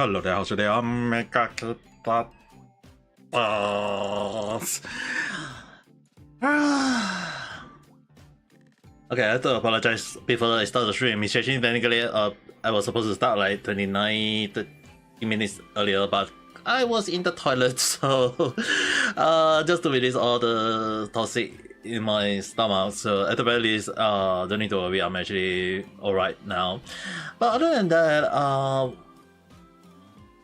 Hello there, how's your day? Ame Gakita. Okay, I have to apologize before I start the stream. It's actually technically I was supposed to start like 30 minutes earlier, but I was in the toilet, so just to release all the toxic in my stomach. So at the very least, don't need to worry, I'm actually alright now. But other than that,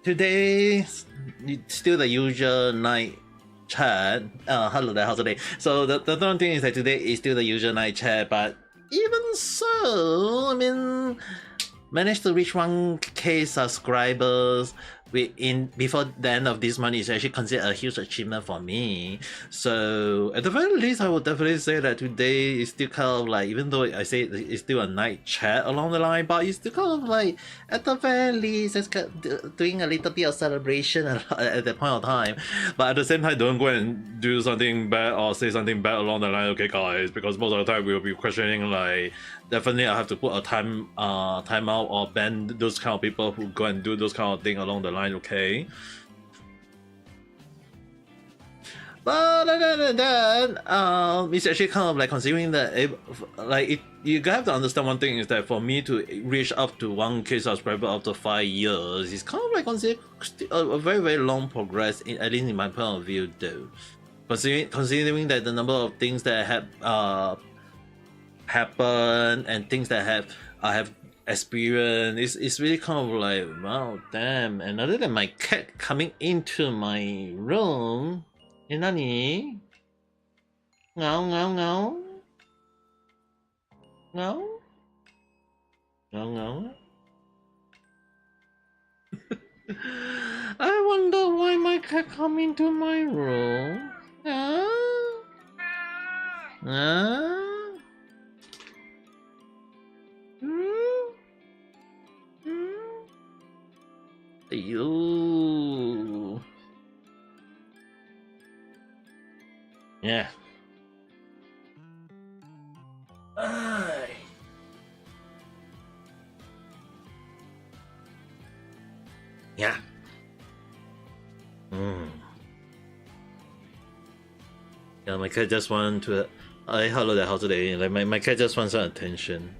today still the usual night chat. Hello there, how's the day? So the third thing is that today is still the usual night chat, but even so, I mean, managed to reach 1K subscribers before the end of this month is actually considered a huge achievement for me. So at the very least, I would definitely say that today is still kind of like, even though I say it's still a night chat along the line, but it's still kind of like, at the very least, it's doing a little bit of celebration at that point of time. But at the same time, don't go and do something bad or say something bad along the line, okay guys, because most of the time we'll be questioning like, definitely I have to put a time out or ban those kind of people who go and do those kind of thing along the line, okay? But other than that, it's actually kind of like considering that you have to understand one thing is that for me to reach up to 1K subscriber after 5 years is kind of like considered a very very long progress, at least in my point of view though. Considering that the number of things that have happen and things that I have experienced, it's really kind of like, wow, damn. And other than my cat coming into my room, nani? Ngao ngao ngao? Ngao? Ngao ngao? I wonder why my cat come into my room. You. Yeah. Yeah. Yeah, my cat just want to. Hello there, how's today? Like my cat just wants some attention.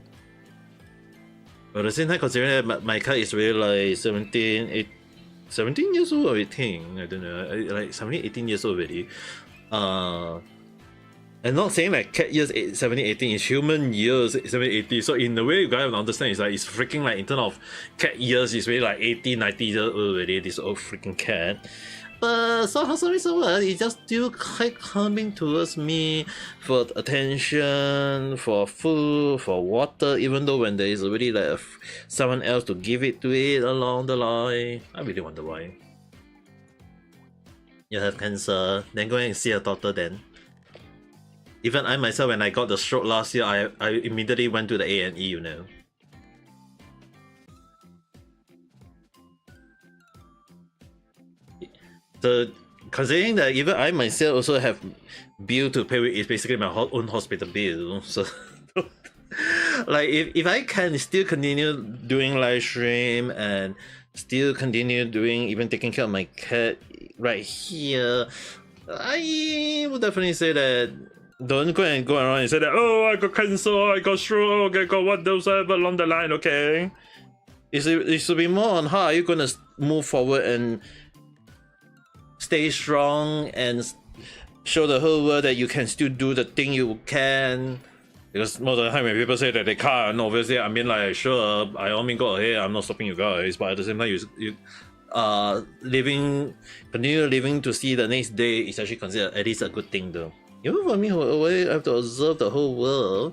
But at the same time, considering that my cat is really like 17 years old or 18, I don't know, like 17, 18 years old already. And not saying like cat years 17, 18 is human years 17, 18. So in the way you guys have to understand is like it's freaking like in terms of cat years, it's really like 80, 90 years old already, this old freaking cat. But somehow, it's just still quite coming towards me for attention, for food, for water, even though when there is already like someone else to give it to it along the line. I really wonder why. You have cancer, then go and see a doctor then. Even I myself, when I got the stroke last year, I immediately went to the A&E, you know. So considering that even I myself also have bill to pay with, is basically my own hospital bill. So like if I can still continue doing live stream and still continue doing even taking care of my cat right here, I would definitely say that don't go around and say that, oh, I got cancer, I got stroke, I got what those are along the line, okay? It should be more on how are you gonna move forward and stay strong and show the whole world that you can still do the thing you can. Because most of the time when people say that they can't, obviously I mean like, sure, I all mean go ahead, I'm not stopping you guys, but at the same time you continue living to see the next day is actually considered at least a good thing though. Even for me who always have to observe the whole world.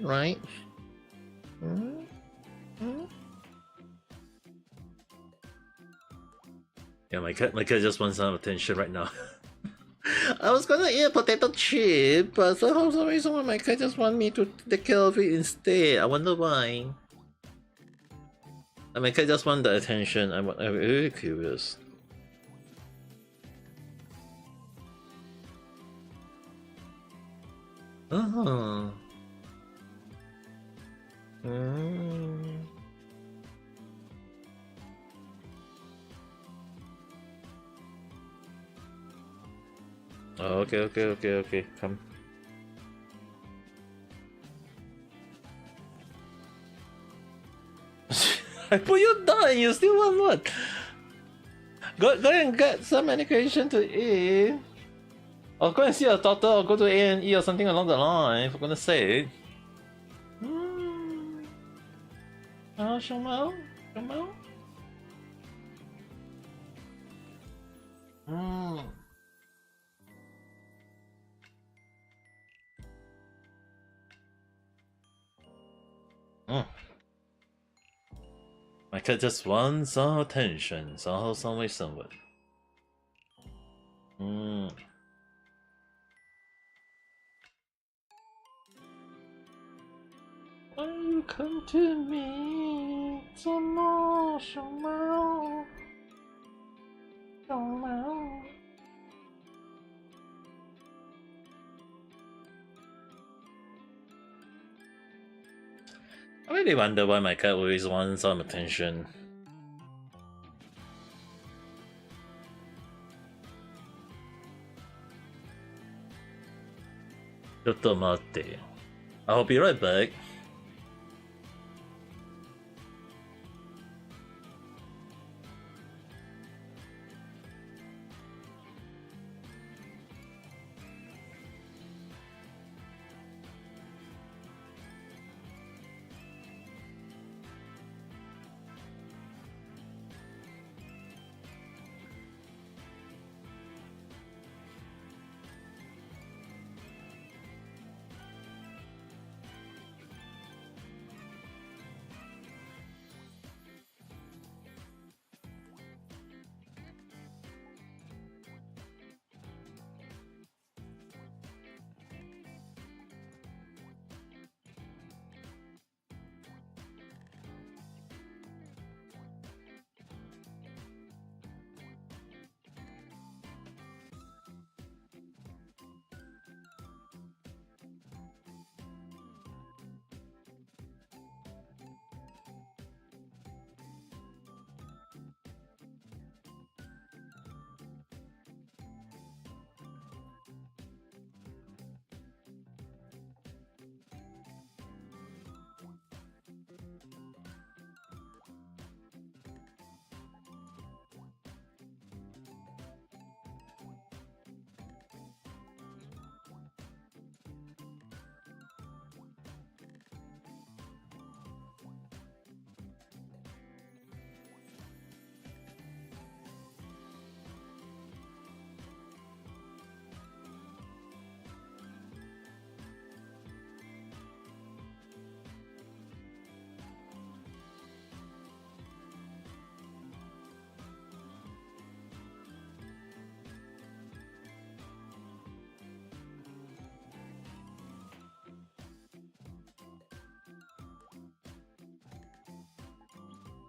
Right? Yeah, my cat just wants some attention right now. I was gonna eat a potato chip, but somehow some reason my cat just want me to take care of it instead. I wonder why. And my cat just want the attention. I'm really curious. Mm. Oh, okay. Come. I put you down. You still want what? Go and get some medication to eat. Or go and see a doctor or go to A&E or something along the line, for goodness sake. Mm. Oh, Shomao? Shomao? Mm. Mm. My cat just wants our attention, somehow, some way, somewhere. Mm. Why you come to me? Shomao, Shomao. Shomao. I really wonder why my cat always wants some attention. Chotomate. I'll be right back.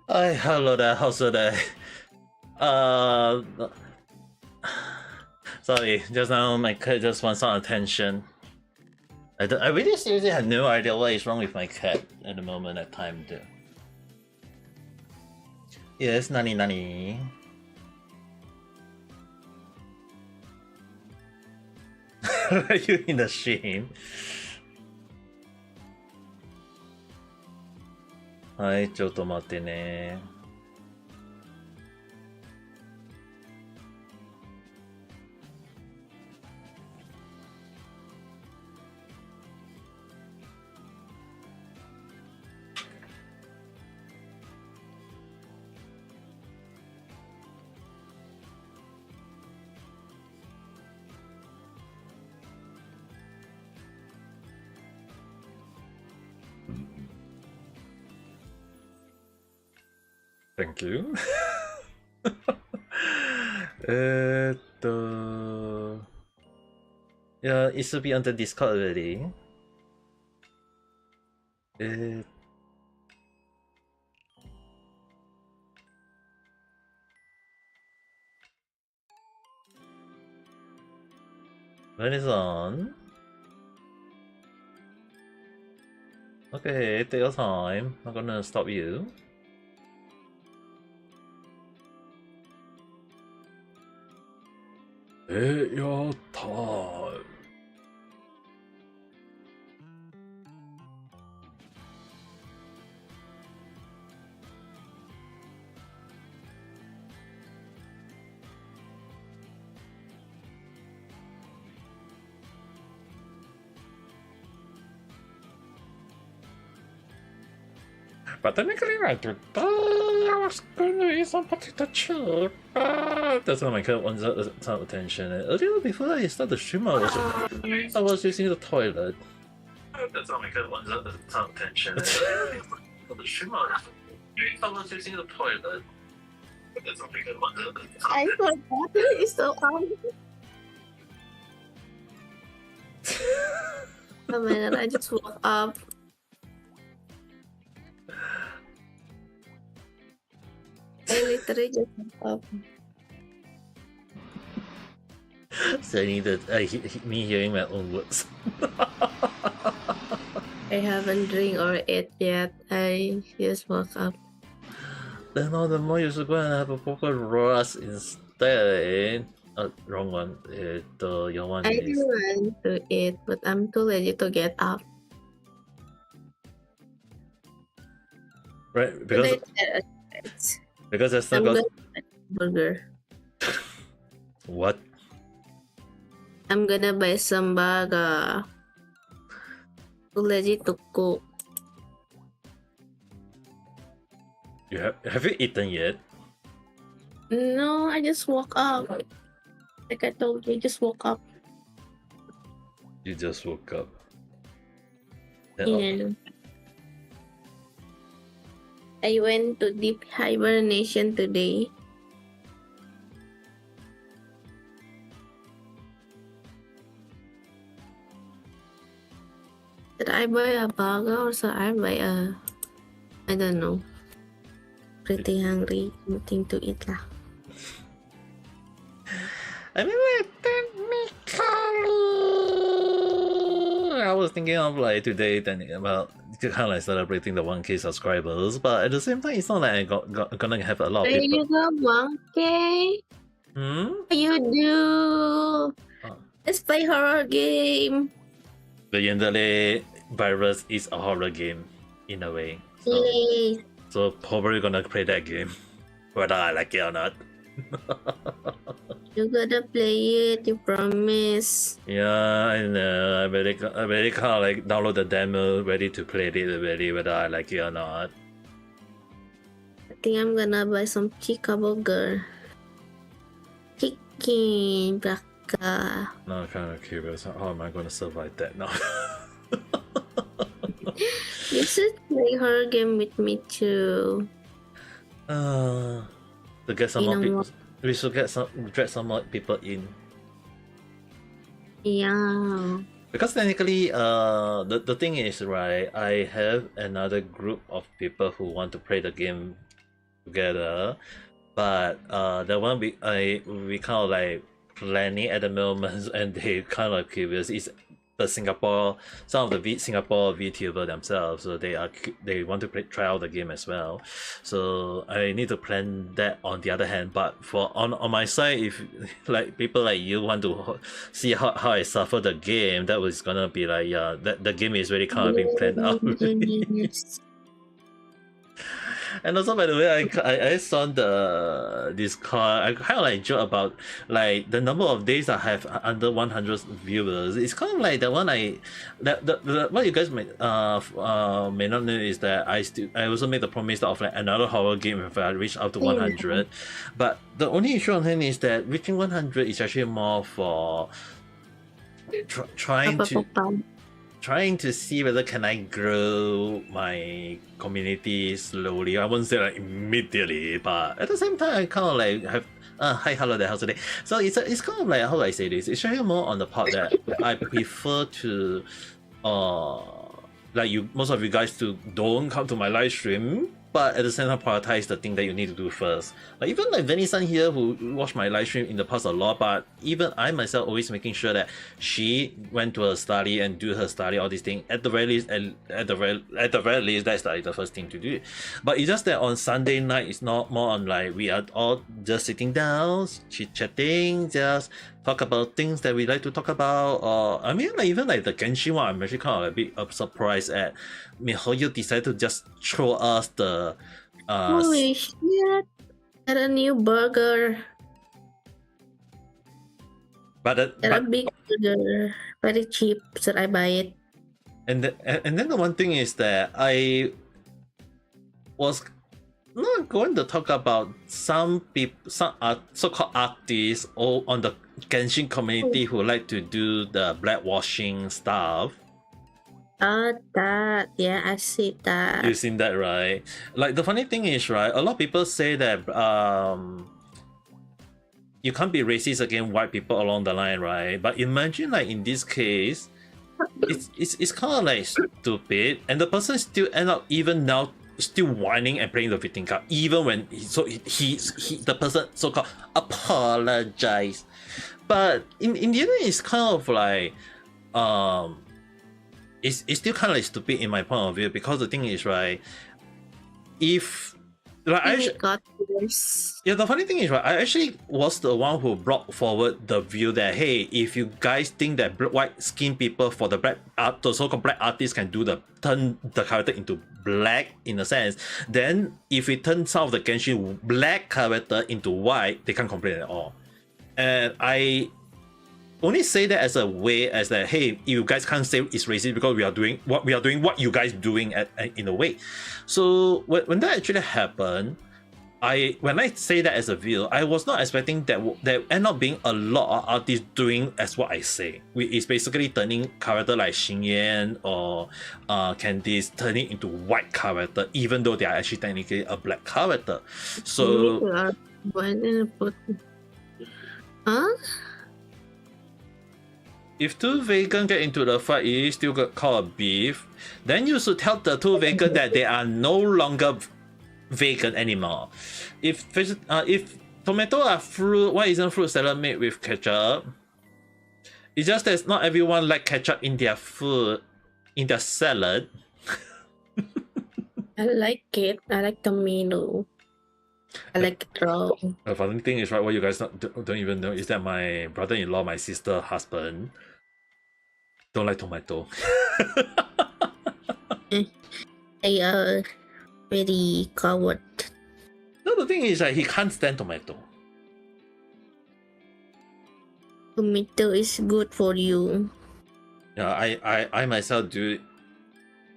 Hi, hello there, how's the day? Sorry, just now my cat just wants some attention. I really seriously have no idea what is wrong with my cat at the moment at time too. Yes, nani. Are you in the stream? はい、ちょっと待ってね。Thank you. Yeah, it should be on the Discord already. When is on? Okay, take your time. I'm gonna stop you. Take your time. But technically, right today, I was gonna eat some potato chip. That's when my cat wants some attention. A little before I start the stream, I was using the toilet. That's when my cat wants some attention. For the stream, I was using the toilet. That's when my cat wants I forgot it's so Oh man, I just woke up. I literally just woke up. So I need me hearing my own words. I haven't drink or ate yet. I just woke up. Then all the more you should go and have a proper roast instead. Wrong one. Your one I is. want to eat, but I'm too lazy to get up. Right, because I still I'm got gonna buy burger. what? I'm gonna buy some burger. Too lazy to cook. Have you eaten yet? No, I just woke up. Like I told you, I just woke up. You just woke up. Yeah. I went to deep hibernation today. Did I buy a burger or should I buy a... I don't know. Pretty hungry. Nothing to eat lah. I mean, like, technically, I was thinking of like today, about kind of like celebrating the 1K subscribers, but at the same time, it's not like I gonna have a lot of There people. you go, 1K. What you do? Let's play horror game. The Yandere virus is a horror game, in a way. Yay. So probably gonna play that game, whether I like it or not. You gotta play it, you promise. Yeah, I know. I already kind of like download the demo, ready to play it already, whether I like it or not. I think I'm gonna buy some chicken burger. Chicken burger. Now I'm kind of curious. How am I gonna survive that now? You should play horror game with me too. To get some more people, we should drag some more people in. Yeah. Because technically, the thing is, right, I have another group of people who want to play the game together, but the one we kind of like planning at the moment, and they kind of curious. Is the some of the Singapore VTuber themselves, so they want to try out the game as well. So I need to plan that on the other hand. But for on my side, if like people like you want to see how I suffer the game, that was gonna be like, yeah, that the game is really kind of being planned out. And also, by the way, I saw the Discord. I kind of like joke about like the number of days I have under 100 viewers. It's kind of like the one what you guys may not know is that I also made the promise of like another horror game if I reach up to 100. But the only issue on hand is that reaching 100 is actually more for trying to see whether can I grow my community slowly. I won't say like immediately, but at the same time I kind of like have hi, hello there, how's today? So it's kind of like, how do I say this? It's really more on the part that I prefer to like most of you guys to don't come to my live stream but at the same time prioritize the thing that you need to do first. Like even like Vanessa here, who watched my live stream in the past a lot, but even I myself always making sure that she went to her study and do her study, all these things. At the very least, at the very least, that's like the first thing to do. But it's just that on Sunday night, it's not more on like we are all just sitting down, chit chatting, just talk about things that we like to talk about. Or I mean, like even like the Genshin one, I'm actually kind of a bit surprised at. I mean, how you decide to just throw us the Holy shit! Got a new burger. but A big burger, very cheap. Should I buy it? and then the one thing is that I was not going to talk about some people, some so-called artists or on the Genshin community who like to do the blackwashing stuff. That. Yeah, I see that. You've seen that, right? Like the funny thing is, right, a lot of people say that you can't be racist against white people along the line, right? But imagine like in this case, it's kind of like stupid, and the person still end up even now still whining and playing the victim card, even when the person so-called apologize. But in the end, it's kind of like it's still kind of like stupid in my point of view, because the thing is, right, if like the funny thing is, right, I actually was the one who brought forward the view that, hey, if you guys think that white skin people for the the so-called black artists can turn the character into black in a sense, then if we turn some of the Genshin black character into white, they can't complain at all. And I only say that as a way as that, hey, you guys can't say it's racist because we are doing what you guys doing in a way. So when that actually happened, when I say that as a view, I was not expecting that there end up being a lot of artists doing as what I say. It's basically turning character like Xingyan or Candice turning into white character, even though they are actually technically a black character. So if two vegans get into the fight, it is still called a beef. Then you should tell the two vegans that they are no longer vegan anymore. If tomato are fruit, why isn't fruit salad made with ketchup? It's just that not everyone like ketchup in their food, in their salad. I like it. I like tomato. I like it raw. The funny thing is, right, what you guys don't even know is that my brother-in-law, my sister husband, don't like tomato. They are very coward. No, the thing is that he can't stand tomato. Tomato is good for you. Yeah, I myself do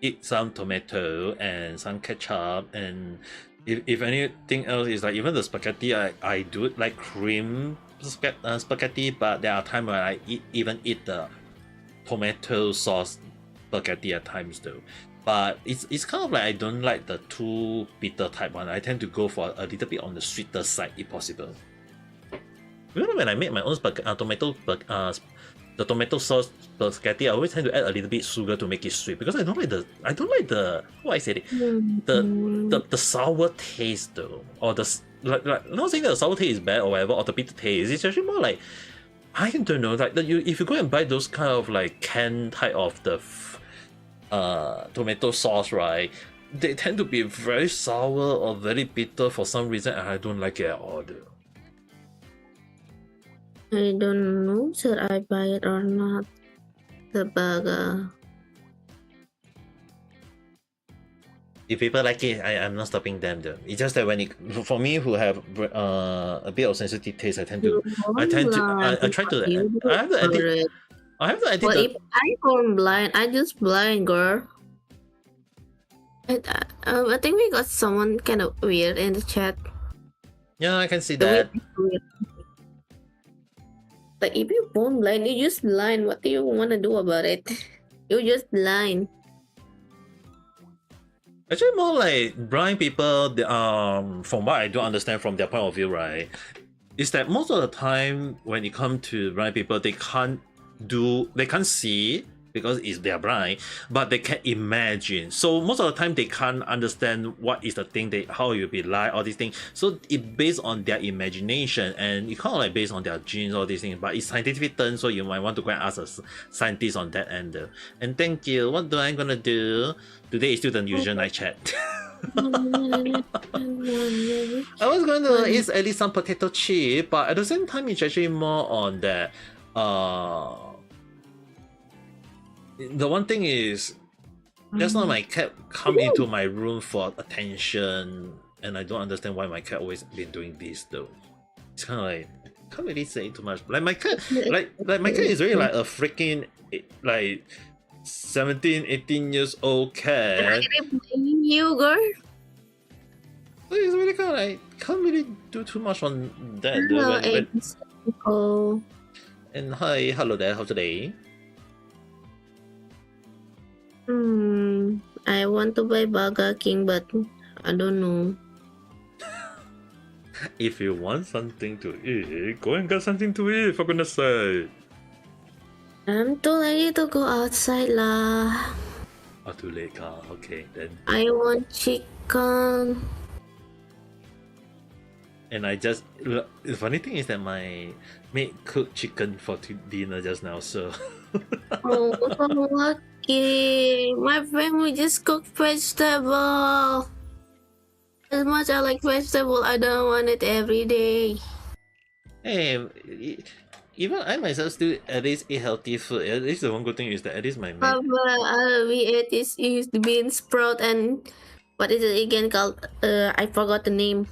eat some tomato and some ketchup, and if anything else is like even the spaghetti, I do like cream spaghetti, but there are times when I even eat the tomato sauce spaghetti at times though. But it's kind of like I don't like the too bitter type one. I tend to go for a little bit on the sweeter side if possible. Even when I make my own the tomato sauce spaghetti, I always tend to add a little bit sugar to make it sweet, because I don't like the how I said it, the sour taste though, or the like not saying that the sour taste is bad or whatever, or the bitter taste. It's actually more like, I don't know, like if you go and buy those kind of like canned type of the tomato sauce, right, they tend to be very sour or very bitter for some reason, and I don't like it at all though. I don't know, should I buy it or not? The burger. If people like it, I'm not stopping them though. It's just that for me who have a bit of sensitive taste, I try to edit. Well, if I go blind, I just blind, girl. I think we got someone kind of weird in the chat. Yeah, I can see that. Like, if you born blind, you just blind. What do you want to do about it? You just blind. Actually, more like blind people, from what I do understand from their point of view, right, is that most of the time when it comes to blind people, they can't see because it's they're blind, but they can imagine. So most of the time they can't understand what is the thing they how you'll be like, all these things. So it based on their imagination, and it kind of like based on their genes, all these things. But it's scientific term, so you might want to go and ask a scientist on that end. And thank you. What do I gonna do? Today is still the usual night chat. I was going to eat at least some potato chip, but at the same time, it's actually more on that. The one thing is, just now my cat come into my room for attention, and I don't understand why my cat always been doing this though. It's kind of like can't really say too much. Like my cat, like my cat is really like a freaking like 17, 18 years old cat. You girl. It's really kind of like can't really do too much on that. Oh. And hi, hello there. How's today? I want to buy Burger King, but I don't know. If you want something to eat, go and get something to eat. For goodness sake. I'm too lazy to go outside lah. Oh, too late, car. Okay, then. I want chicken. And I just the funny thing is that my maid cooked chicken for dinner just now, so. Oh, so lucky. My family just cooked vegetable. As much I like vegetable, I don't want it every day. Hey, even I myself still at least eat healthy food. At least the one good thing is that at least my maid. We ate is bean sprout and what is it again called? I forgot the name.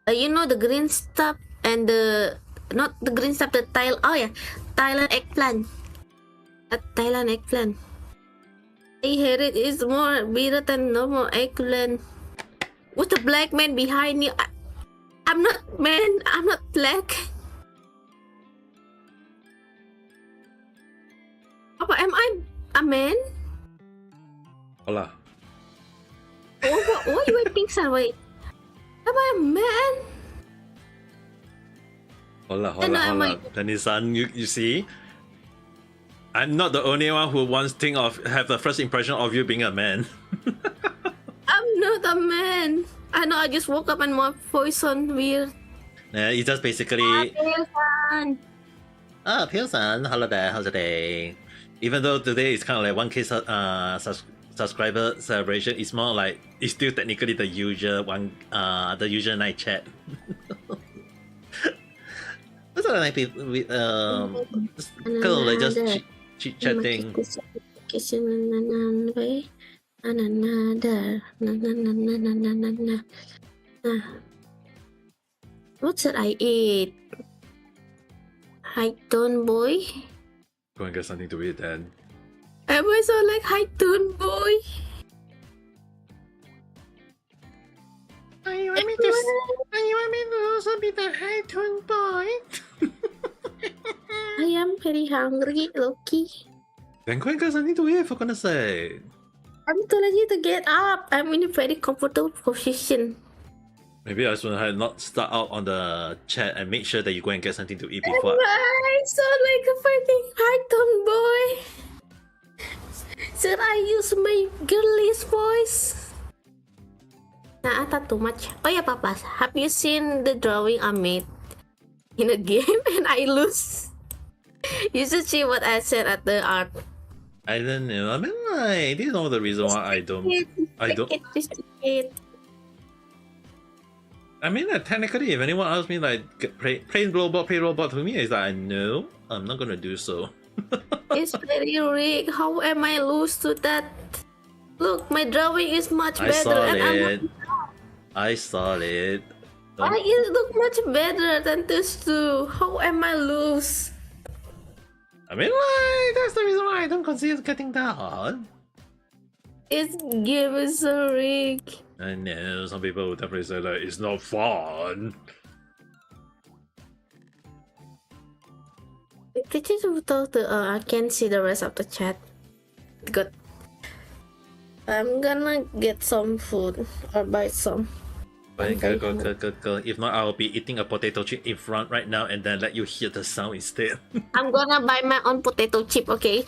You know the green stuff and the not the green stuff, the Thailand. Oh yeah, Thailand eggplant. A Thailand eggplant. I hear it is more bitter than normal eggplant. What's the black man behind you? I'm not man. I'm not black. Apa am I a man? Hola. Why you pingsan? Wait. Am I a man? Hola. Penny-san, you see? I'm not the only one who wants have the first impression of you being a man. I'm not a man. I know I just woke up and my voice sound weird. Yeah, it's just basically. Pio-san, hello there, how's the day? Even though today is kind of like 1K subscriber celebration, it's more like it's still technically the usual night chat. That's all like with kind of like just chit chatting. What should I eat? High tone boy? Go and get something to eat then. Am I so like high tone boy? You want me to also be the high tone boy? I am very hungry, Loki. Then go and get something to eat, for goodness sake. I'm too lazy to get up. I'm in a very comfortable position. Maybe I should have not start out on the chat and make sure that you go and get something to eat before. I sound like a freaking high tone boy. Should I use my girlish voice? Nah, I thought too much. Oh yeah, Papas, have you seen the drawing I made in a game and I lose? You should see what I said at the art. I don't know. I mean, like, this is not the reason why I don't. I mean, like, technically, if anyone asks me, like, play robot, to me, it's like, no, I'm not gonna do so. It's very rigged. How am I lose to that? Look, my drawing is much better. I saw it. Why it look much better than this too? How am I lose? I mean, like, that's the reason why I don't consider getting down. This game is so rigged. I know, some people would definitely say that it's not fun. Did you talk to I can see the rest of the chat. Good. I'm gonna get some food or buy some. I'm Go, very go, hungry. go, go, go. If not, I'll be eating a potato chip in front right now and then let you hear the sound instead. I'm gonna buy my own potato chip, okay?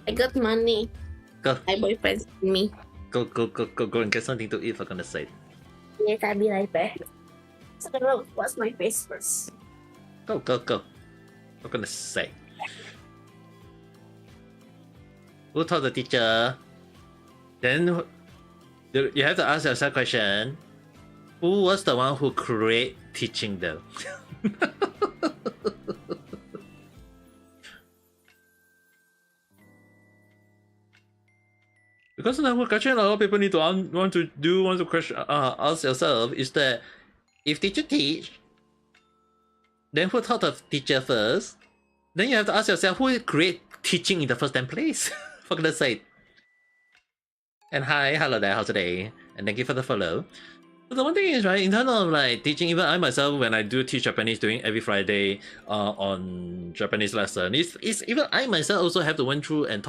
I got money. Go, My boyfriend sent me. go, go, go, go, go and get something to eat, for goodness sake. Yes, I'll be right back. So I'm gonna wash my face first. Go, go, go. For goodness sake. Who told the teacher? Then you have to ask yourself a question. Who was the one who created teaching them? Because the question a lot of people need to want to question ask yourself is that if teacher teach, then who taught the teacher first? Then you have to ask yourself who create teaching in the first place. For goodness sake. And hi, hello there, how's today? And thank you for the follow. So the one thing is, right, in terms of like teaching, even I myself, when I do teach Japanese doing every Friday on Japanese lesson, it's even I myself also have to went through and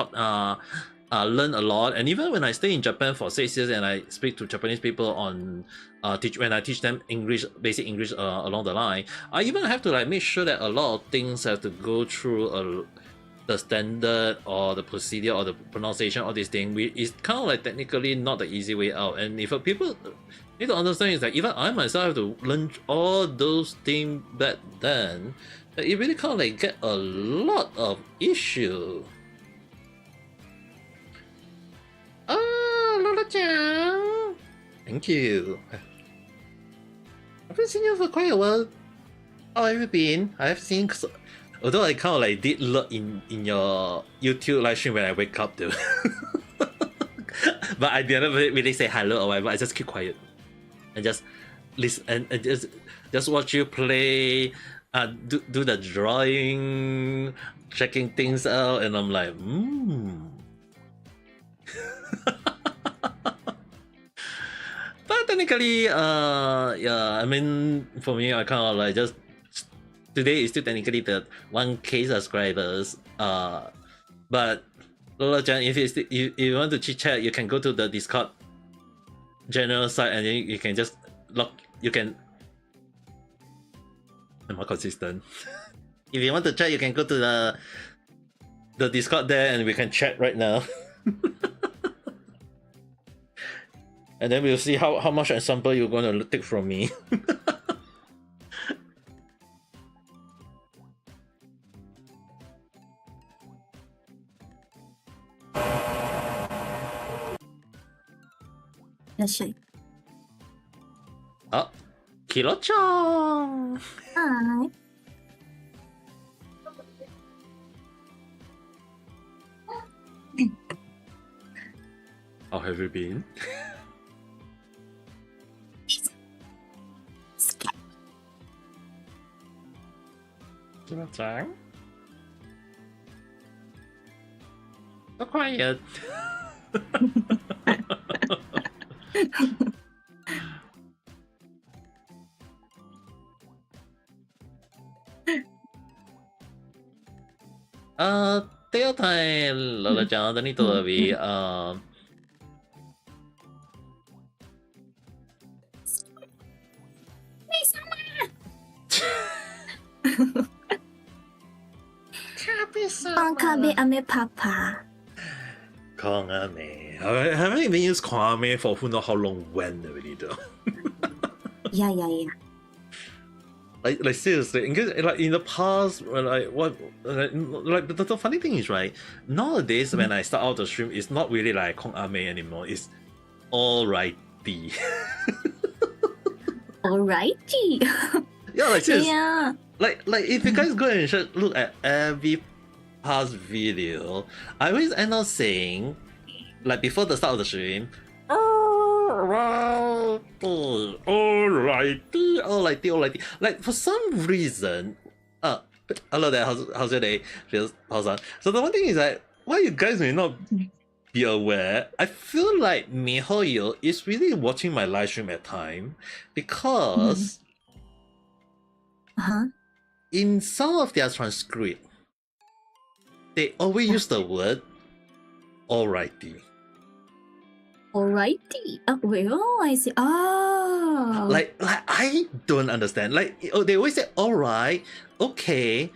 learn a lot. And even when I stay in Japan for 6 years and I speak to Japanese people on when I teach them English, basic English along the line, I even have to like make sure that a lot of things have to go through the standard or the procedure or the pronunciation of this thing. It's kind of like technically not the easy way out. And if people need to understand is that even I myself have to learn all those things back then, that it really kind of like get a lot of issue. Lola-chan! Thank you. I haven't seen you for quite a while. How have you been? I have seen, although I kind of like did look in your YouTube live stream when I wake up though. But I didn't really say hello or whatever. I just keep quiet and just listen and just watch you play, do the drawing, checking things out, and I'm like, But technically, yeah, I mean, for me, I kind of like just today is still technically the 1K subscribers. But Lola-chan, if you want to chit chat, you can go to the Discord general site and then you can just I'm not consistent. If you want to chat, you can go to the Discord there and we can chat right now. And then we'll see how much ensemble you're going to take from me. That's right. Oh, Kilo-chan! Hi. How have you been? Kilo-chan? So quiet. Tail time, Lola-chan, don't need to worry. Kabe Ame Papa. Kong Ame. I haven't even used Kong Ame for who knows how long when already though. Yeah. Like seriously, like in the past when the funny thing is, right, nowadays when I start out the stream, it's not really like Kong Ame anymore. It's alrighty. Alrighty. Yeah, like seriously. Yeah. Like if you guys go and look at every past video, I always end up saying, like before the start of the stream, alrighty. Like for some reason, hello there, how's your day? Just pause on. So the one thing is that why you guys may not be aware, I feel like MiHoYo is really watching my live stream at time because in some of their transcript, they always use the word alrighty. Alrighty. Oh, wait. Oh, I see. Oh. Like I don't understand. Like they always say, all right, okay,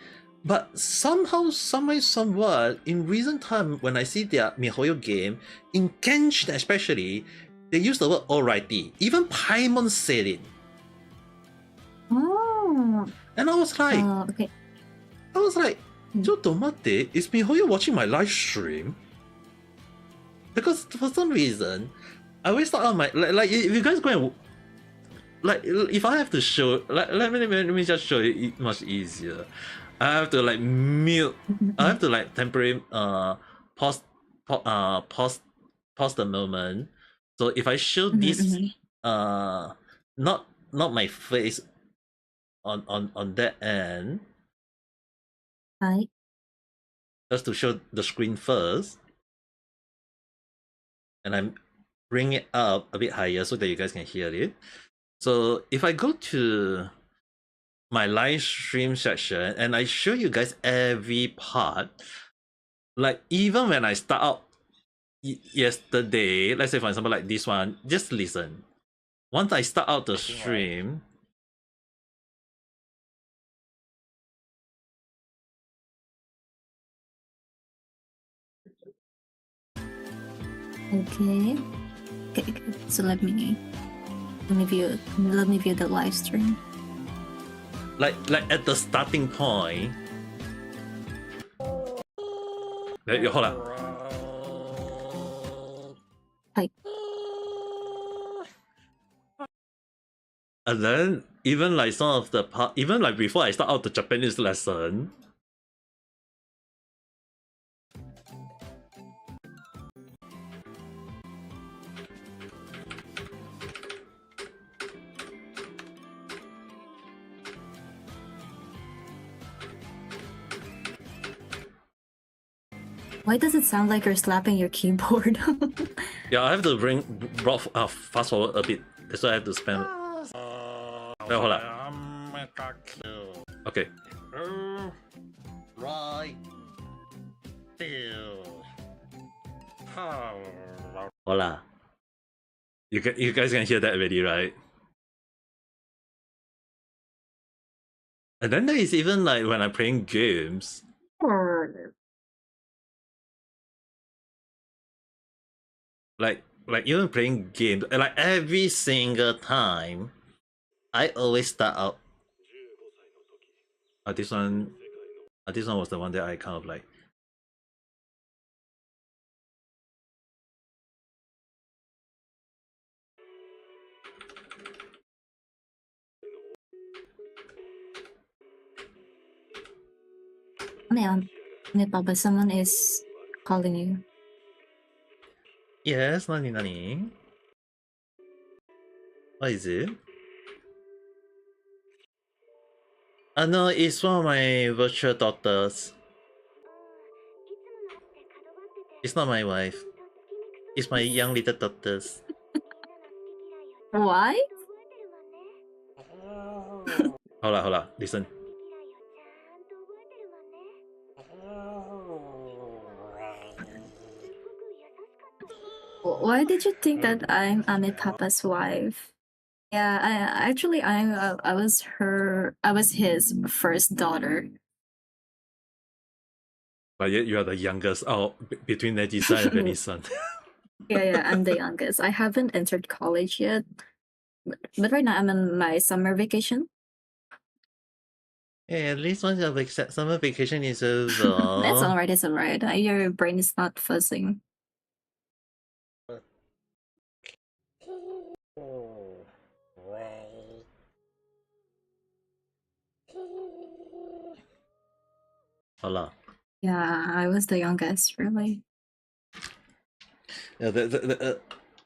but somehow, somewhat, in recent time, when I see their MiHoYo game, in Genshin especially, they use the word alrighty. Even Paimon said it. Oh. And I was like, Okay. is MiHoYo watching my live stream? Because for some reason, I always thought on my like if you guys go and like if I have to show let me just show you much easier. I have to like mute. I have to like temporarily pause the moment. So if I show this not my face on that end, Hi. just to show the screen first, and I bring it up a bit higher so that you guys can hear it. So if I go to my live stream section and I show you guys every part, like even when I start out yesterday, let's say for example like this one, just listen. Once I start out the stream, Okay. So let me view the live stream. like at the starting point. Hold on. Hi. And then even like some of the part, even like before I start out the Japanese lesson, Why does it sound like you're slapping your keyboard? yeah, I have to fast forward a bit. That's why I have to spend. Hold on. Okay. Right. Hola. You guys can hear that already, right? And then there is even like when I'm playing games. Like even playing games, like every single time, I always start out. This one was the one that I kind of like. Papa, someone is calling you. Yes, nani? What is it? No, it's one of my virtual daughters. It's not my wife. It's my young little daughters. Why? Hold on, listen. Why did you think that I'm Ame Papa's wife? Yeah, I was his first daughter. But yet you are the youngest. Oh, between Neji-san and Benny-san. Yeah, I'm the youngest. I haven't entered college yet, but right now I'm on my summer vacation. Hey, at least once your summer vacation is over. It's alright. Your brain is not fuzzing. Hola. Yeah, I was the youngest, really. Yeah,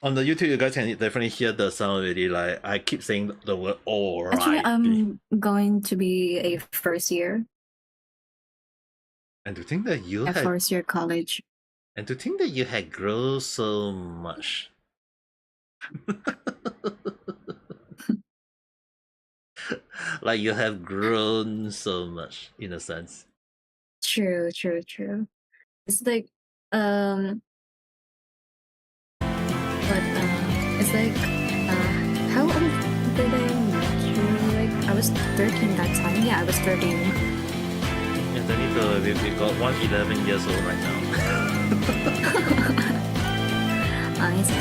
on the YouTube, you guys can definitely hear the sound already. Like I keep saying the word "alright." Actually, I'm going to be a first year. And to think that you had first year college. And to think that you had grown so much. Like you have grown so much in a sense. True. It's like but like, how old did I meet you? Like, I was 13 that time. Yeah, I was 13. And then we got 11 years old right now. I see.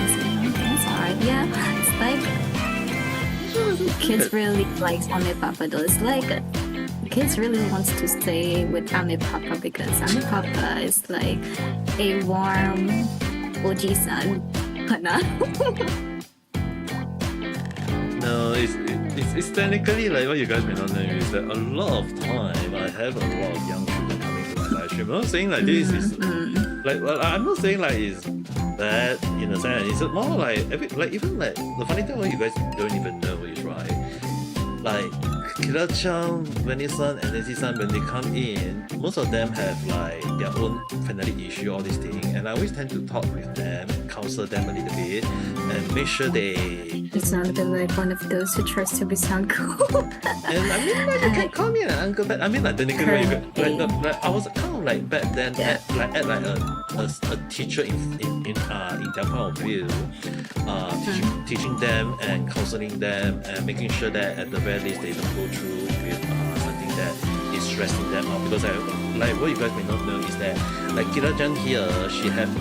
Okay, it's alright. Yeah, it's like kids really likes Ame Papa though. It's like kids really wants to stay with Ame Papa because Ame Papa is like a warm oji-san. No, it's technically like what you guys may not know is that a lot of time I have a lot of young children coming to my live stream. I'm not saying like this is like, well, I'm not saying like it's bad in a sense. It's more like even like the funny thing what you guys don't even know is right. Like Kira-chan, Benny-san, and Nancy-san, when they come in, most of them have like their own family issue, all these things, and I always tend to talk with them, counsel them a little bit, and make sure they. You sounded like one of those who tries to be sound cool. And I mean, like, you can call me an uncle, but I mean, like, technically, like I was kind of like back then, at a teacher in their point of view, teaching them and counseling them and making sure that at the very least they don't go through with something that is stressing them out. Because like what you guys may not know is that like Kira-chan here, she had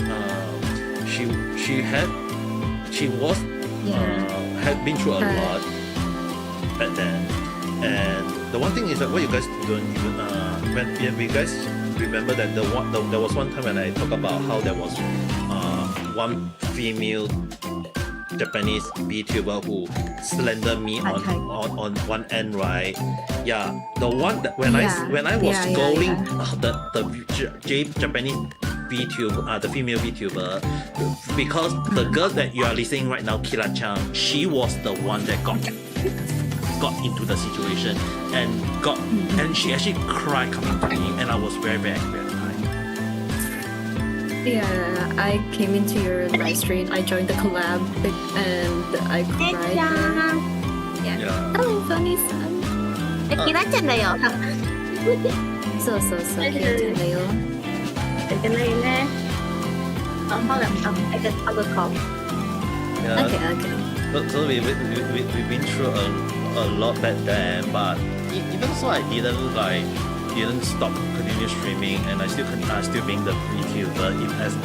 been through a lot back then. And the one thing is that what you guys don't even when you guys remember that there was one time when I talk about how there was one female Japanese VTuber who slandered me on one end, right? Yeah, the one that when I was scrolling the Japanese VTuber, the female VTuber, because the girl that you are listening right now, Kira-chan, she was the one that got into the situation and she actually cried coming to me, and I was very, very angry at the time. Yeah, I came into your live stream. I joined the collab and I cried. Yeah. Oh, funny son. キラちゃんだよ。そうキラちゃんだよ。いけないね。I just have a call. Yeah. Okay. So we've been through a lot back then, but even so, I didn't stop continue streaming, and I still being the VTuber.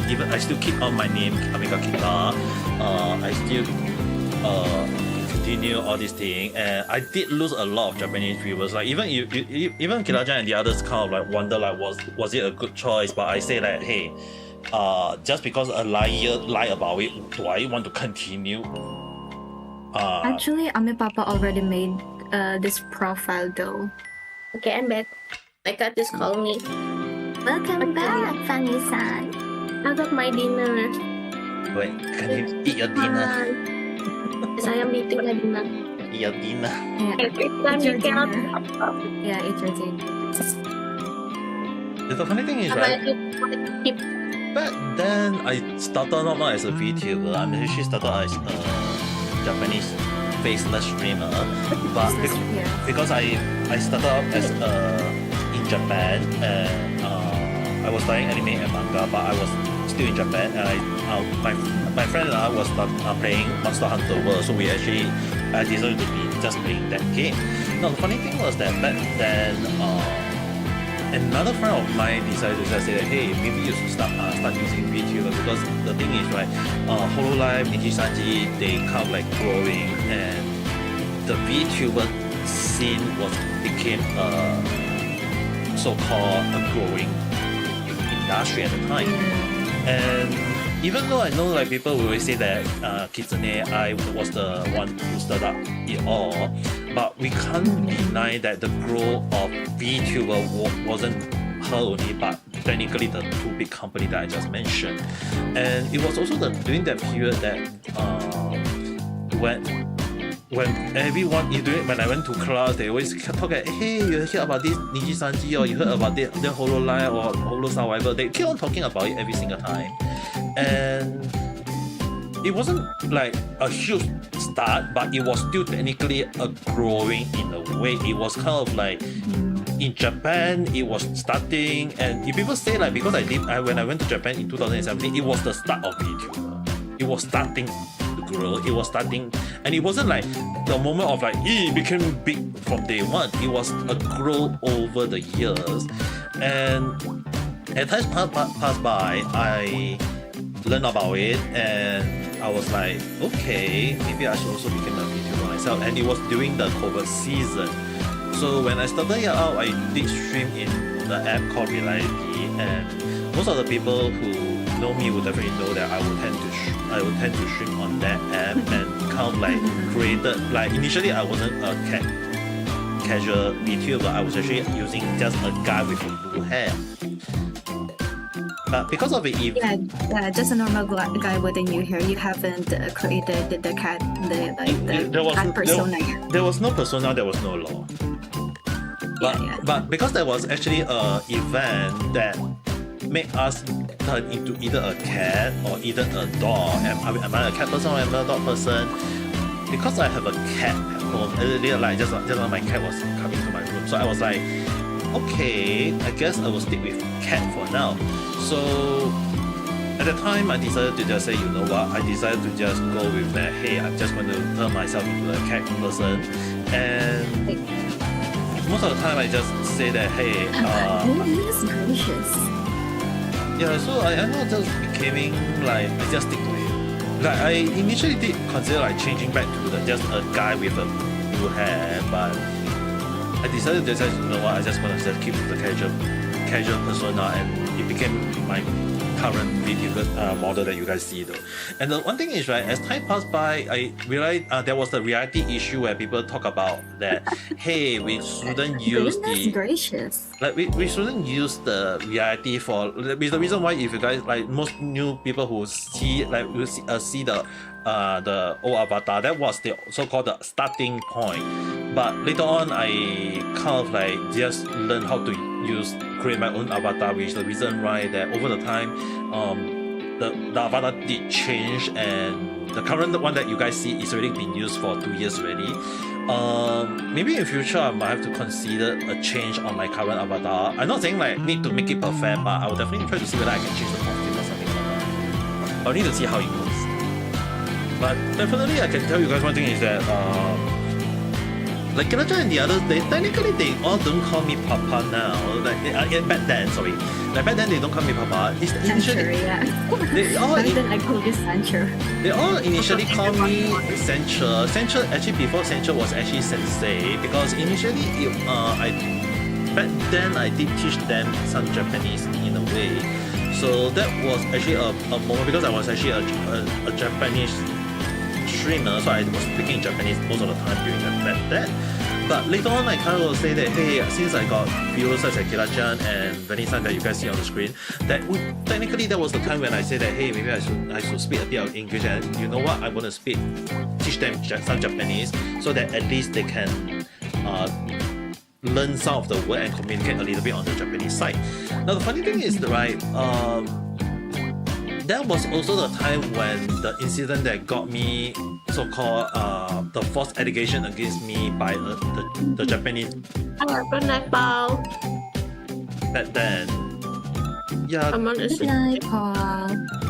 Even I still keep on my name, Ame Gakita. I still continue all these things, and I did lose a lot of Japanese viewers. Like even Kira-chan and the others kind of like wonder like was it a good choice? But I say like, hey, just because a liar lie about it, do I want to continue? Actually, Ame Papa already made this profile though. Okay, I'm back. My cat just called me. Welcome back, Fanny-san. I got my dinner. Wait, can you eat your dinner? Yes, I am eating my dinner. Eat your dinner. Yeah, Every time you cannot stop. yeah, eat your dinner. The funny thing is, right? Back then, I started not as a VTuber. I mean, she started as a Japanese faceless streamer, but because I started out as in Japan, and I was studying anime and manga, but I was still in Japan, and my friend and I was playing Monster Hunter World, so I decided to be just playing that game. Now the funny thing was that back then, another friend of mine decided to just say that, hey, maybe you should start using VTuber, because the thing is, right, Hololive, Nijisanji, they kind of like growing, and the VTuber scene became so-called a growing industry at the time. And even though I know like people will always say that Kitsune I was the one who started it all, but we can't deny that the growth of VTuber wasn't her only, but technically the two big companies that I just mentioned. And it was also during that period that when everyone when I went to class, they always talk at, hey, you heard about this Nijisanji, or you heard about the Hololive or Holosa, whatever. They keep on talking about it every single time. And it wasn't like a huge start, but it was still technically a growing in a way. It was kind of like in Japan, it was starting, and if people say like, because when I went to Japan in 2017, it was the start of VTuber. It was starting to grow. grow. It was starting, and it wasn't like the moment of like it became big from day one. It was a grow over the years, and as time passed by, I learned about it, and I was like, okay, maybe I should also become a VTuber myself. And it was during the COVID season. So when I started it out, I did stream in the app called Reality, and most of the people who know me would definitely know that I would tend to stream on that app and kind of like created, like initially I wasn't a casual VTuber, I was actually using just a guy with blue hair. But because of it, just a normal guy with a new hair. You haven't created the cat, cat persona yet. There was no persona, there was no law. But because there was actually a event that made us turn into either a cat or either a dog. Am I a cat person or am I a dog person? Because I have a cat at home, like just now my cat was coming to my room, so I was like, okay, I guess I will stick with cat for now. So at the time, I decided to just say, you know what? I decided to just go with that. Hey, I'm just going to turn myself into a cat person, and most of the time I just say that, hey, goodness gracious. Yeah, so I not just becoming like I just stick to it. Like I initially did consider like changing back to just a guy with a blue hair, but I decided to say, you know what, I just want to just keep the casual persona, and it became my current video model that you guys see though. And the one thing is, right, as time passed by, I realized there was the reality issue where people talk about that, hey, we shouldn't use gracious. Like we shouldn't use the reality for the reason why, if you guys like most new people who see like will see the old avatar, that was the so-called the starting point. But later on, I kind of like just learned how to create my own avatar, which is the reason why that over the time, the avatar did change, and the current one that you guys see is already been used for 2 years already. Maybe in future I might have to consider a change on my current avatar. I'm not saying like need to make it perfect, but I will definitely try to see whether I can change the costume or something like that. I'll need to see how it goes. But definitely I can tell you guys one thing is that like Kira-chan and the others, technically they all don't call me Papa now. Like back then, sorry. Like back then they don't call me Papa. It's initially, yeah. They all I call you Sancho. They all initially call me Sancho. Sancho actually before Sancho was actually Sensei, because initially back then I did teach them some Japanese in a way. So that was actually a moment, because I was actually a Japanese streamer, so I was speaking Japanese most of the time during that. But later on, I kind of say that, hey, since I got viewers such as Kira-chan and Vanessa that you guys see on the screen, that technically that was the time when I said that, hey, maybe I should speak a bit of English, and you know what, I want to teach them some Japanese, so that at least they can learn some of the word and communicate a little bit on the Japanese side. Now the funny thing is, right, that was also the time when the incident that got me so-called the false allegation against me by the Japanese. Good night, Paul. Back then. Yeah. I'm on Good night, Paul.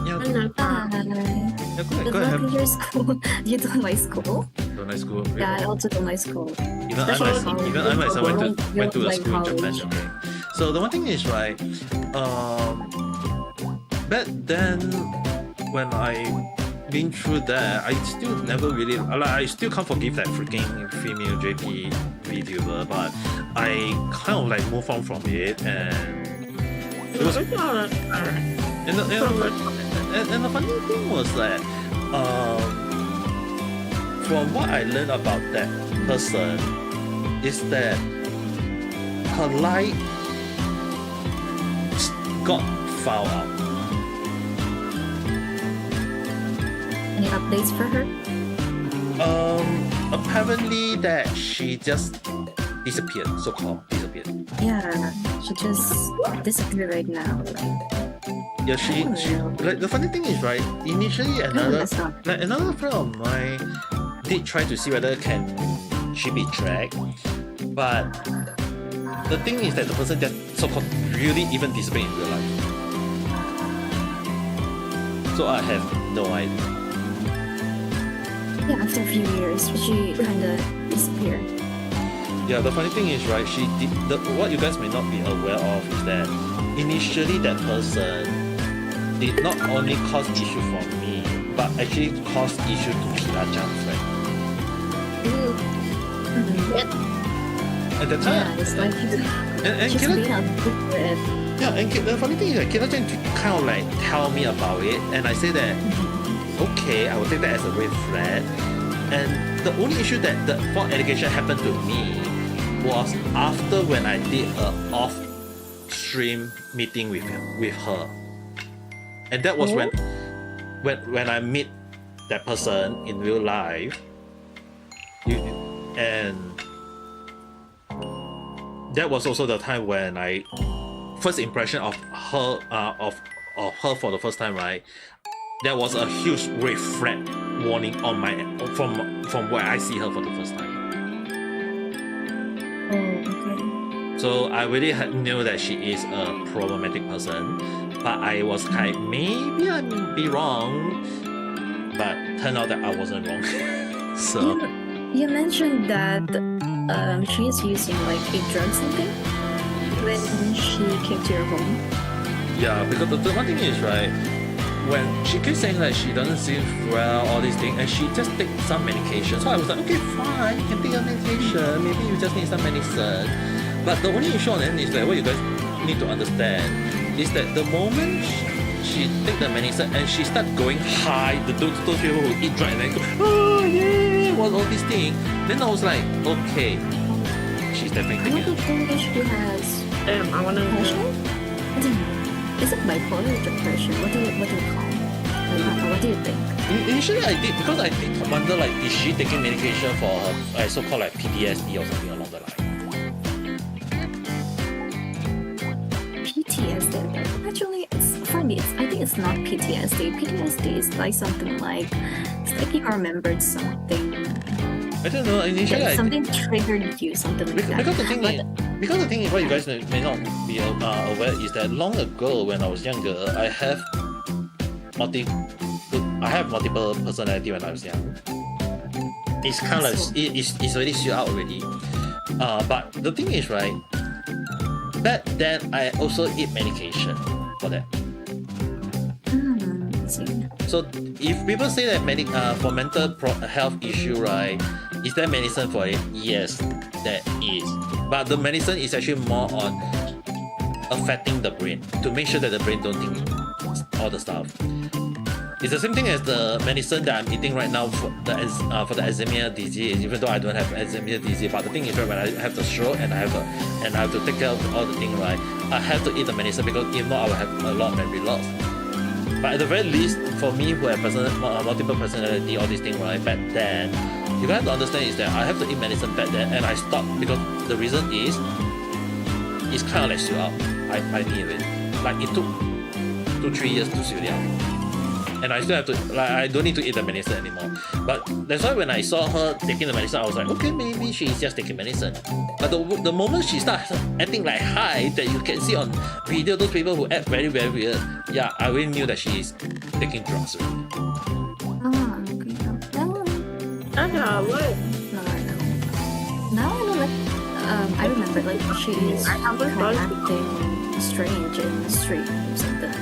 Yeah. Good night, Paul. Yeah, Good luck in your school. You don't like school? Don't like school. Yeah, I also don't like school. Even I myself went to a school in Japan. Okay. So the one thing is, right, back then when I been through that, I still never really, I still can't forgive that freaking female JP VTuber, but I kind of like move on from it, and it was and the funny thing was that from what I learned about that person is that her life got found out. Any updates for her? Apparently that she just disappeared, so-called disappeared. Yeah, she just disappeared right now. Yeah, she like the funny thing is, right, initially another friend of mine did try to see whether she be tracked, but the thing is that the person just so-called really even disappeared in real life. So I have no idea. Yeah, after a few years, she kind of disappeared. Yeah, the funny thing is, right, she did what you guys may not be aware of is that initially that person did not only cause issue for me, but actually caused issue to Kira-chan's friend. At the time, Yeah, it's like she's Kira, being a good. yeah, and the funny thing is that Kira-chan kind of like tell me about it, and I say that okay, I will take that as a red flag. And the only issue that the false allegation happened to me was after when I did a off-stream meeting with her, and that was when I meet that person in real life, and that was also the time when I first impression of her of her for the first time, right? There was a huge red flag warning on my from where I see her for the first time. Oh, okay. So I really knew that she is a problematic person, but I was kind maybe I may be wrong, but turned out that I wasn't wrong. So You mentioned that she is using like a drug something when she came to your home. yeah, because the one thing is, right, when she keeps saying that she doesn't seem well, all these things, and she just takes some medication. So I was like, okay, fine, you can take your medication. Maybe you just need some medicine. But the only issue on it is that what you guys need to understand is that the moment she take the medicine and she start going high, those people who eat drugs and then go, oh yeah, all these things. Then I was like, okay, she's definitely I taking don't think she has I wanna depression. I don't know. Is it bipolar depression? What do you call it? Like, what do you think? Initially I did, because I did wonder like, is she taking medication for her so-called like PTSD or something along the line? PTSD. Actually, it's for me. I think it's not PTSD. PTSD is like something like it's like you remembered something. I don't know. Initially, Like something triggered you, something like that. because the thing is, what you guys may not be aware is that long ago when I was younger, I have multiple personality when I was young. It's kind of like it's already suit out already. But the thing is, right, back then I also eat medication for that. I see. So if people say that for mental health issue, right, is there medicine for it? Yes, there is. But the medicine is actually more on affecting the brain to make sure that the brain don't think all the stuff. It's the same thing as the medicine that I'm eating right now for the Alzheimer's disease. Even though I don't have Alzheimer's disease, but the thing is, right, when I have the stroke and I have to take care of all the things, right, I have to eat the medicine because if not, I will have a lot of memory loss. But at the very least, for me who have multiple personality, all these things, right, back then, you guys have to understand is that I have to eat medicine back then, and I stopped because the reason is it's kind of like suit out. I knew it. Like it took 2-3 years to suit out. And I still have to, like, I don't need to eat the medicine anymore. But that's why when I saw her taking the medicine, I was like, okay, maybe she's just taking medicine. But the moment she starts acting like high, that you can see on video, those people who act very, very weird, yeah, I already knew that she's taking drugs already. what? Now I know, like, I remember, like, she's acting strange in the street or something, like,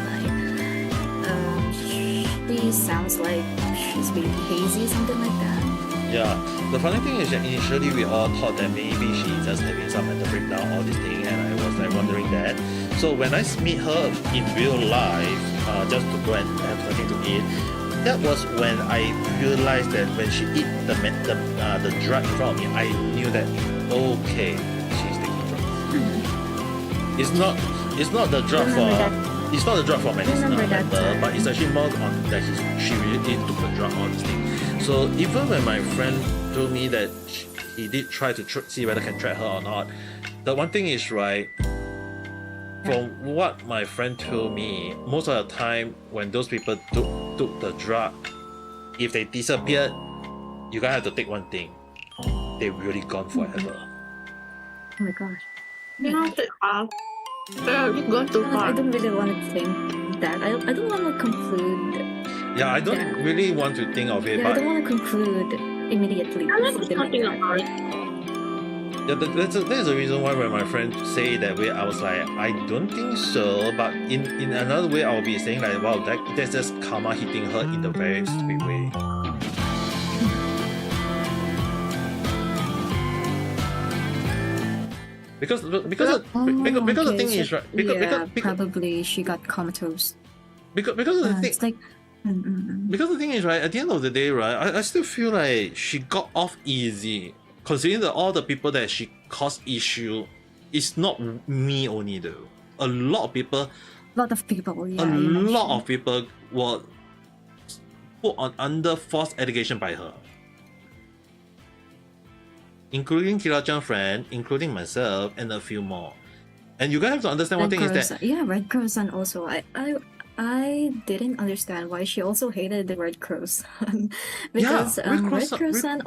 she sounds like she's being hazy, something like that. Yeah, the funny thing is that initially we all thought that maybe she's just having some mental breakdown, all this thing, and I was like wondering that. So when I meet her in real life, just to go and have something to eat, that was when I realized that when she eat the drug in front of me, I knew that okay, she's taking drugs. It's not the drug for. It's not a drug for medicinal matter, but it's actually more on that she really took the drug, all this thing. So even when my friend told me that he did try to see whether can track her or not, the one thing is, right, from what my friend told me, most of the time when those people took the drug, if they disappeared, you guys have to take one thing. They're really gone forever. Oh my gosh. You have to you've gone too I far. don't really want to think that. I don't want to conclude. Yeah, I don't Yeah. really want to think of it, Yeah, I but don't want to conclude immediately. I'm not something like talking that. about it. yeah, that's the reason why when my friend say that way, I was like, I don't think so. But in another way, I'll be saying like, wow, that's just karma hitting her in the very stupid way. Because the thing Okay, is so- right. yeah, probably she got comatose. Because the thing It's like, because the thing is right. At the end of the day, right, I still feel like she got off easy, considering that all the people that she caused issue, it's not me only though. A lot of people, lot of people. Yeah, a you lot mentioned. of people were put on under false allegation by her, including Kira-chan's friend, including myself, and a few more. And you guys have to understand one thing is that Red Crow-san also. I didn't understand why she also hated the Red Crows because Red Crow-san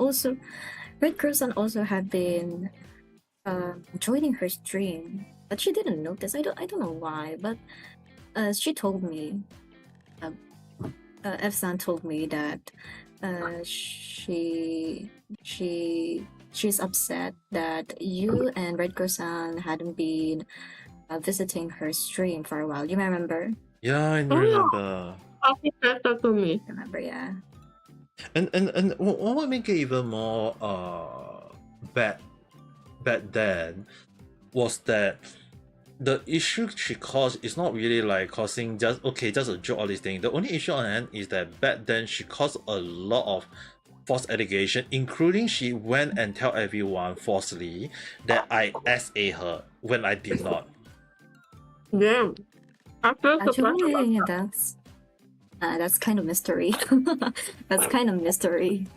also have been joining her stream, but she didn't notice. I don't know why, but she told me. F-san told me that she's upset that you and Red Crow-san hadn't been visiting her stream for a while. You remember? yeah, I remember. She said that to me. Remember, yeah. And what make it even more bad then was that the issue she caused is not really like causing just a joke all these things. The only issue on hand is that back then she caused a lot of false allegation, including she went and tell everyone falsely that I SA her when I did not. Yeah. After Actually, that's kind of mystery. That's kind of mystery.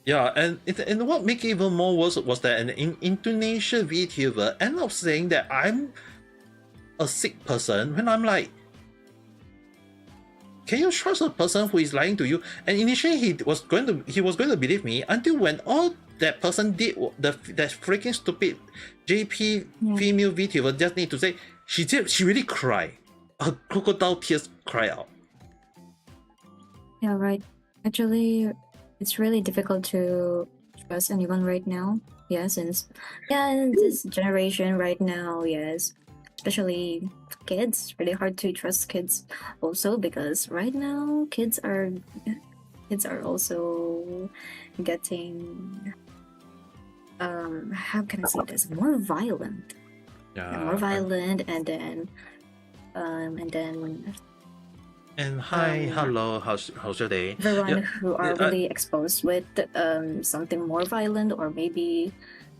Yeah, and what make it even more worse was that an Indonesian VTuber ended up saying that I'm a sick person when I'm like, can you trust a person who is lying to you? And initially he was going to believe me until when all that person did that freaking stupid JP female VTuber just need to say she really cried. Her crocodile tears cry out. Yeah, right. Actually, it's really difficult to trust anyone right now. Yeah, in this generation right now, yes. Especially kids, really hard to trust kids also because right now kids are also getting how can I say this, more violent. More violent and then hello, how's your day? Everyone who are really exposed with something more violent or maybe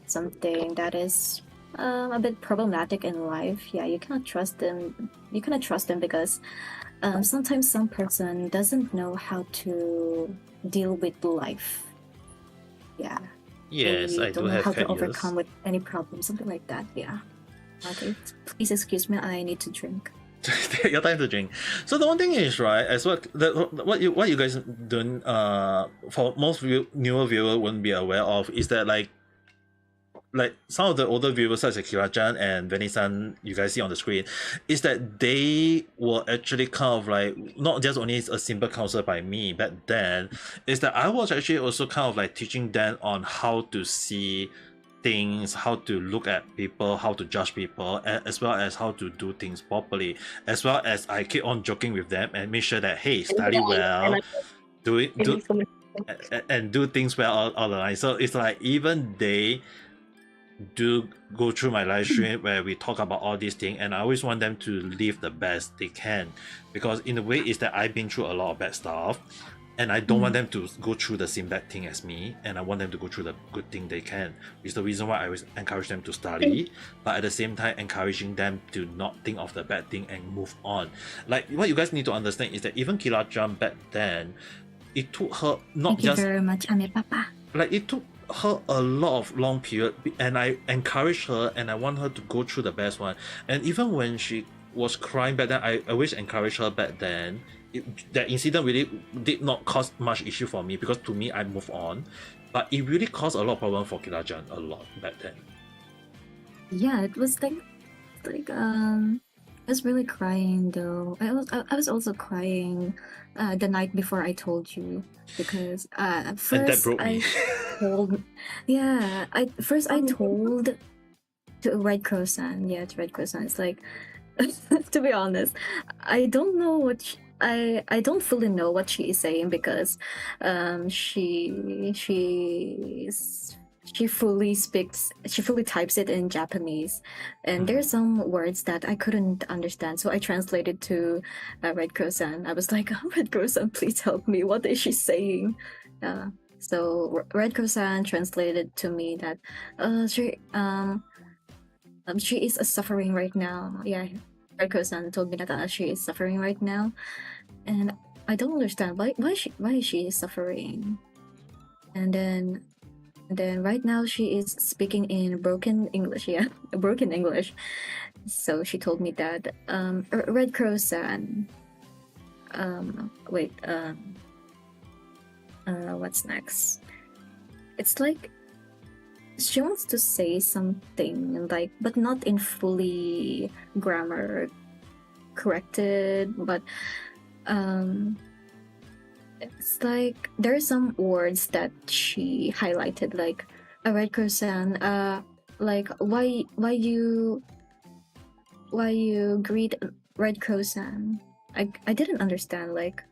something that is a bit problematic in life. Yeah, you cannot trust them. You cannot trust them because sometimes some person doesn't know how to deal with life. Yeah. Yes, they I don't do know have how to cat ears. overcome with any problem, something like that. Yeah. Okay. Please excuse me. I need to drink. Your time to drink. So the one thing is right, as what you guys don't for most newer viewers wouldn't be aware of is that like some of the older viewers such as Kira-chan and Venisan you guys see on the screen is that they were actually kind of like not just only a simple counsel by me back then, is that I was actually also kind of like teaching them on how to see things, how to look at people, how to judge people, as well as how to do things properly, as well as I keep on joking with them and make sure that hey, study well, do things well all the line. So it's like even they do go through my live stream where we talk about all these things, and I always want them to live the best they can, because in a way is that I've been through a lot of bad stuff and I don't want them to go through the same bad thing as me, and I want them to go through the good thing they can, which is the reason why I always encourage them to study, but at the same time encouraging them to not think of the bad thing and move on. Like what you guys need to understand is that even Kira-chan back then, it took her not Thank just you very much, Ame Papa. like it took her a lot of long period, and I encourage her and I want her to go through the best one. And even when she was crying back then, I always encourage her back then. That incident really did not cause much issue for me, because to me I move on, but it really caused a lot of problem for Kira-chan a lot back then. Yeah, it was like I was really crying though. I was also crying the night before I told you because at And that first broke I me. told I told to Red Crow-san. Yeah, to Red Crow-san. It's like to be honest, I don't know what I don't fully know what she is saying because she fully types it in Japanese, and there's some words that I couldn't understand, so I translated to Red Crow-san. I was like, oh, Red Crow-san, please help me. What is she saying? So Red Crow-san translated to me that she is suffering right now. Yeah, Red Crow-san told me that she is suffering right now, and I don't understand why is she suffering. And then right now she is speaking in broken English. Yeah, broken English. So she told me that Red Crow-san. Wait. What's next? It's like she wants to say something like, but not in fully grammar corrected, but it's like there are some words that she highlighted, like a Red Crow-san, like why you greet Red Crow-san. I didn't understand, like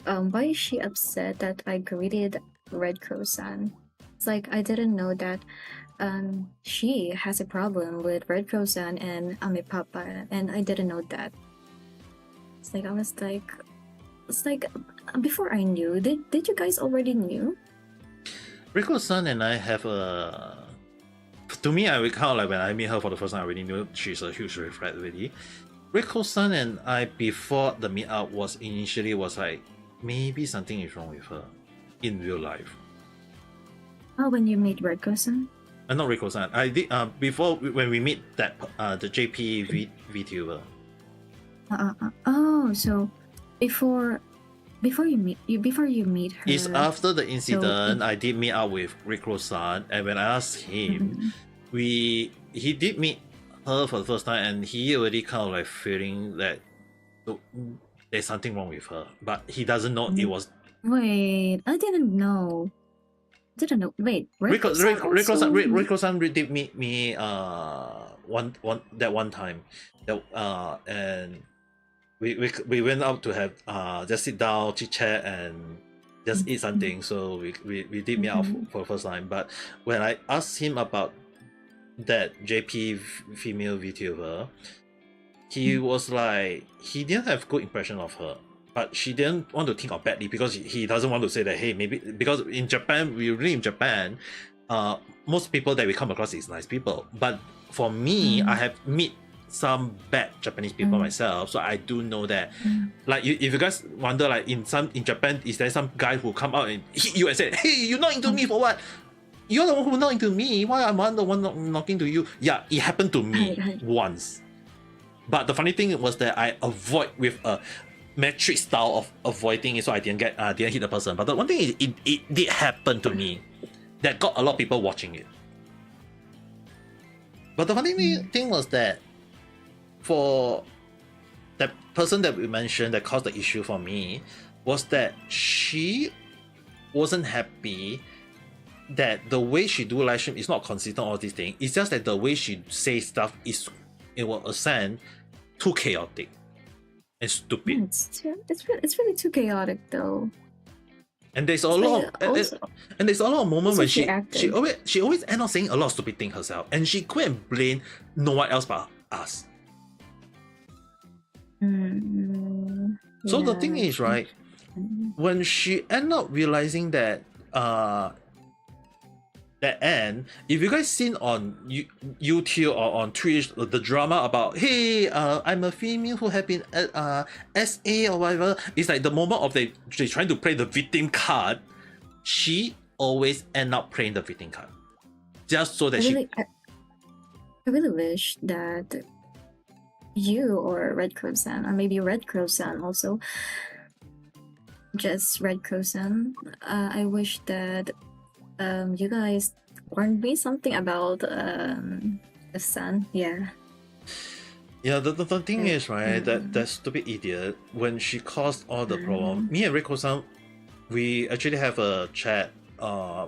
why is she upset that I greeted Red Crow-san. It's like I didn't know that she has a problem with Red Crow-san and Ame Papa, and I didn't know that. It's like I was like, it's like before I knew. Did you guys already knew? Riko-san and I have a. To me, I recall like when I meet her for the first time, I already knew she's a huge red flag already. Riko-san and I before the meetup was like maybe something is wrong with her in real life. Oh, when you meet Red Crow-san? Not Riko-san. I did before when we meet that the JP VTuber. Oh, so before you meet her. It's after the incident. I did meet up with Riko-san, and when I asked him, he did meet her for the first time, and he already kind of like feeling that there's something wrong with her, but he doesn't know it was. Wait, I didn't know. Wait, Riko-san did meet me one time, and we went out to have just sit down, chit chat, and just eat something. So we did meet out for the first time. But when I asked him about that JP female VTuber, he was like he didn't have good impression of her. But she didn't want to think of badly because he doesn't want to say that, hey, maybe because in Japan, we live in Japan, most people that we come across is nice people. But for me, I have met some bad Japanese people myself, so I do know that. Like, if you guys wonder, like in Japan, is there some guy who come out and hit you and say, hey, you're not into me for what? You're the one who's not into me. Why am I the one not into you? Yeah, it happened to me once. But the funny thing was that I avoid with a metric style of avoiding it, so I didn't hit the person. But the one thing is, it did happen to me that got a lot of people watching it. But the funny thing was that for that person that we mentioned that caused the issue for me was that she wasn't happy that the way she do live stream is not consistent, all these things. It's just that the way she says stuff is, it will ascend too chaotic and stupid. It's really too chaotic though. And there's a lot of moments when she always end up saying a lot of stupid things herself, and she couldn't blame no one else but us. So the thing is, right, when she end up realizing that that end, if you guys seen on YouTube or on Twitch the drama about, hey, I'm a female who have been SA or whatever, it's like the moment of they trying to play the victim card, she always end up playing the victim card, just so that I really wish that you or Red Crow-san, or maybe Red Crow-san also, just Red Crow-san, I wish that you guys warned me something about the sun. Yeah. Yeah, the thing is, right, that stupid idiot, when she caused all the problem, me and Rico-san, we actually have a chat.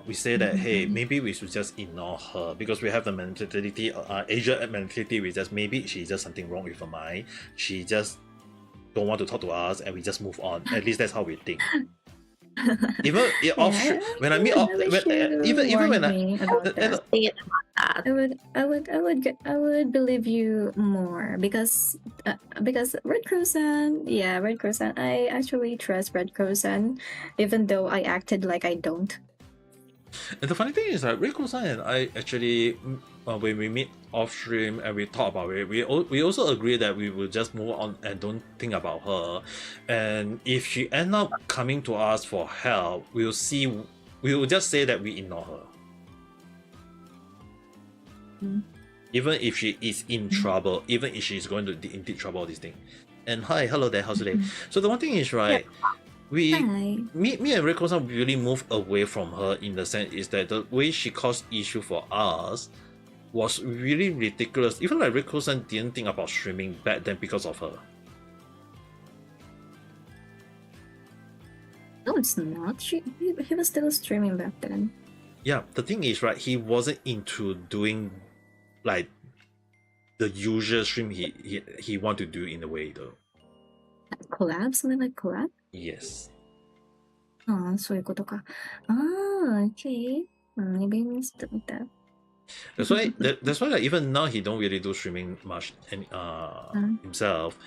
We say that, hey, maybe we should just ignore her because we have the mentality, Asia mentality, we just, maybe she's just something wrong with her mind. She just don't want to talk to us and we just move on. At least that's how we think. Even off when I meet even when I would believe you more because Red Croissant, I actually trust Red Croissant, even though I acted like I don't. And the funny thing is that Rico-san and I actually, when we meet off stream and we talk about it, we also agree that we will just move on and don't think about her. And if she end up coming to us for help, we will just say that we ignore her. Even if she is in trouble, even if she's going to in deep trouble, this thing. And hello there, how's today? So the one thing is, right, me and Rico-san really moved away from her in the sense is that the way she caused issue for us was really ridiculous. Even like Rico-san didn't think about streaming back then because of her. No, it's not. He was still streaming back then. Yeah, the thing is, right, he wasn't into doing like the usual stream he want to do in a way though. Collab? Something like collab? Yes. So okay. Maybe I missed that. That's why like, even now he don't really do streaming much himself.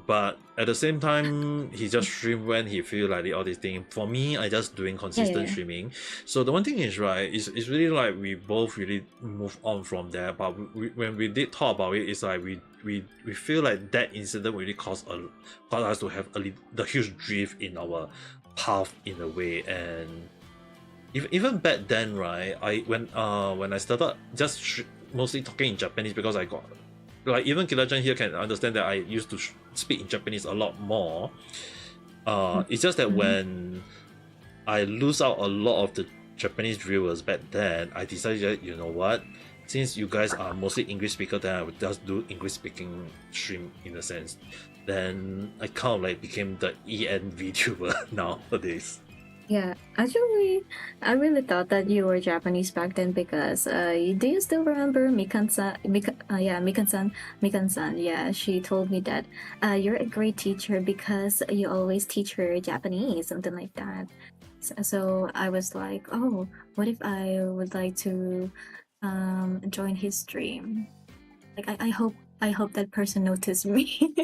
But at the same time, he just stream when he feel like all these things. For me, I just doing consistent streaming. So the one thing is, right, it's really like we both really move on from there. But when we did talk about it, it's like we feel like that incident really caused us to have the huge drift in our path in a way. And even back then, right, when I started just mostly talking in Japanese because I got, like, even Killer-chan here can understand that I used to speak in Japanese a lot more. It's just that when I lose out a lot of the Japanese viewers back then, I decided that, you know what, since you guys are mostly English speaker, then I would just do English speaking stream in a sense. Then I kind of like became the EN VTuber nowadays. Yeah, actually, I really thought that you were Japanese back then because do you still remember Mikan-san? Mikan-san, yeah, she told me that you're a great teacher because you always teach her Japanese, something like that. So I was like, oh, what if I would like to join his stream? Like, I hope that person noticed me,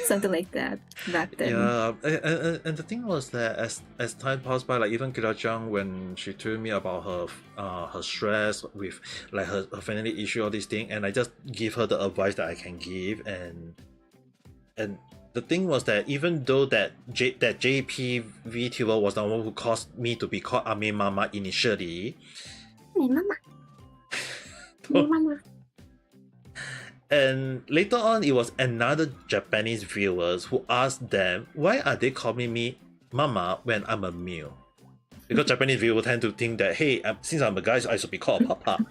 something like that back then. Yeah, and the thing was that as time passed by, like even Kira-chan, when she told me about her stress with like her family issue, all this thing, and I just give her the advice that I can give, and the thing was that even though that JP VTuber was the one who caused me to be called Ame Mama initially. Ame Mama. And later on, it was another Japanese viewers who asked them, why are they calling me Mama when I'm a male? Because Japanese viewers tend to think that, hey, since I'm a guy, I should be called Papa.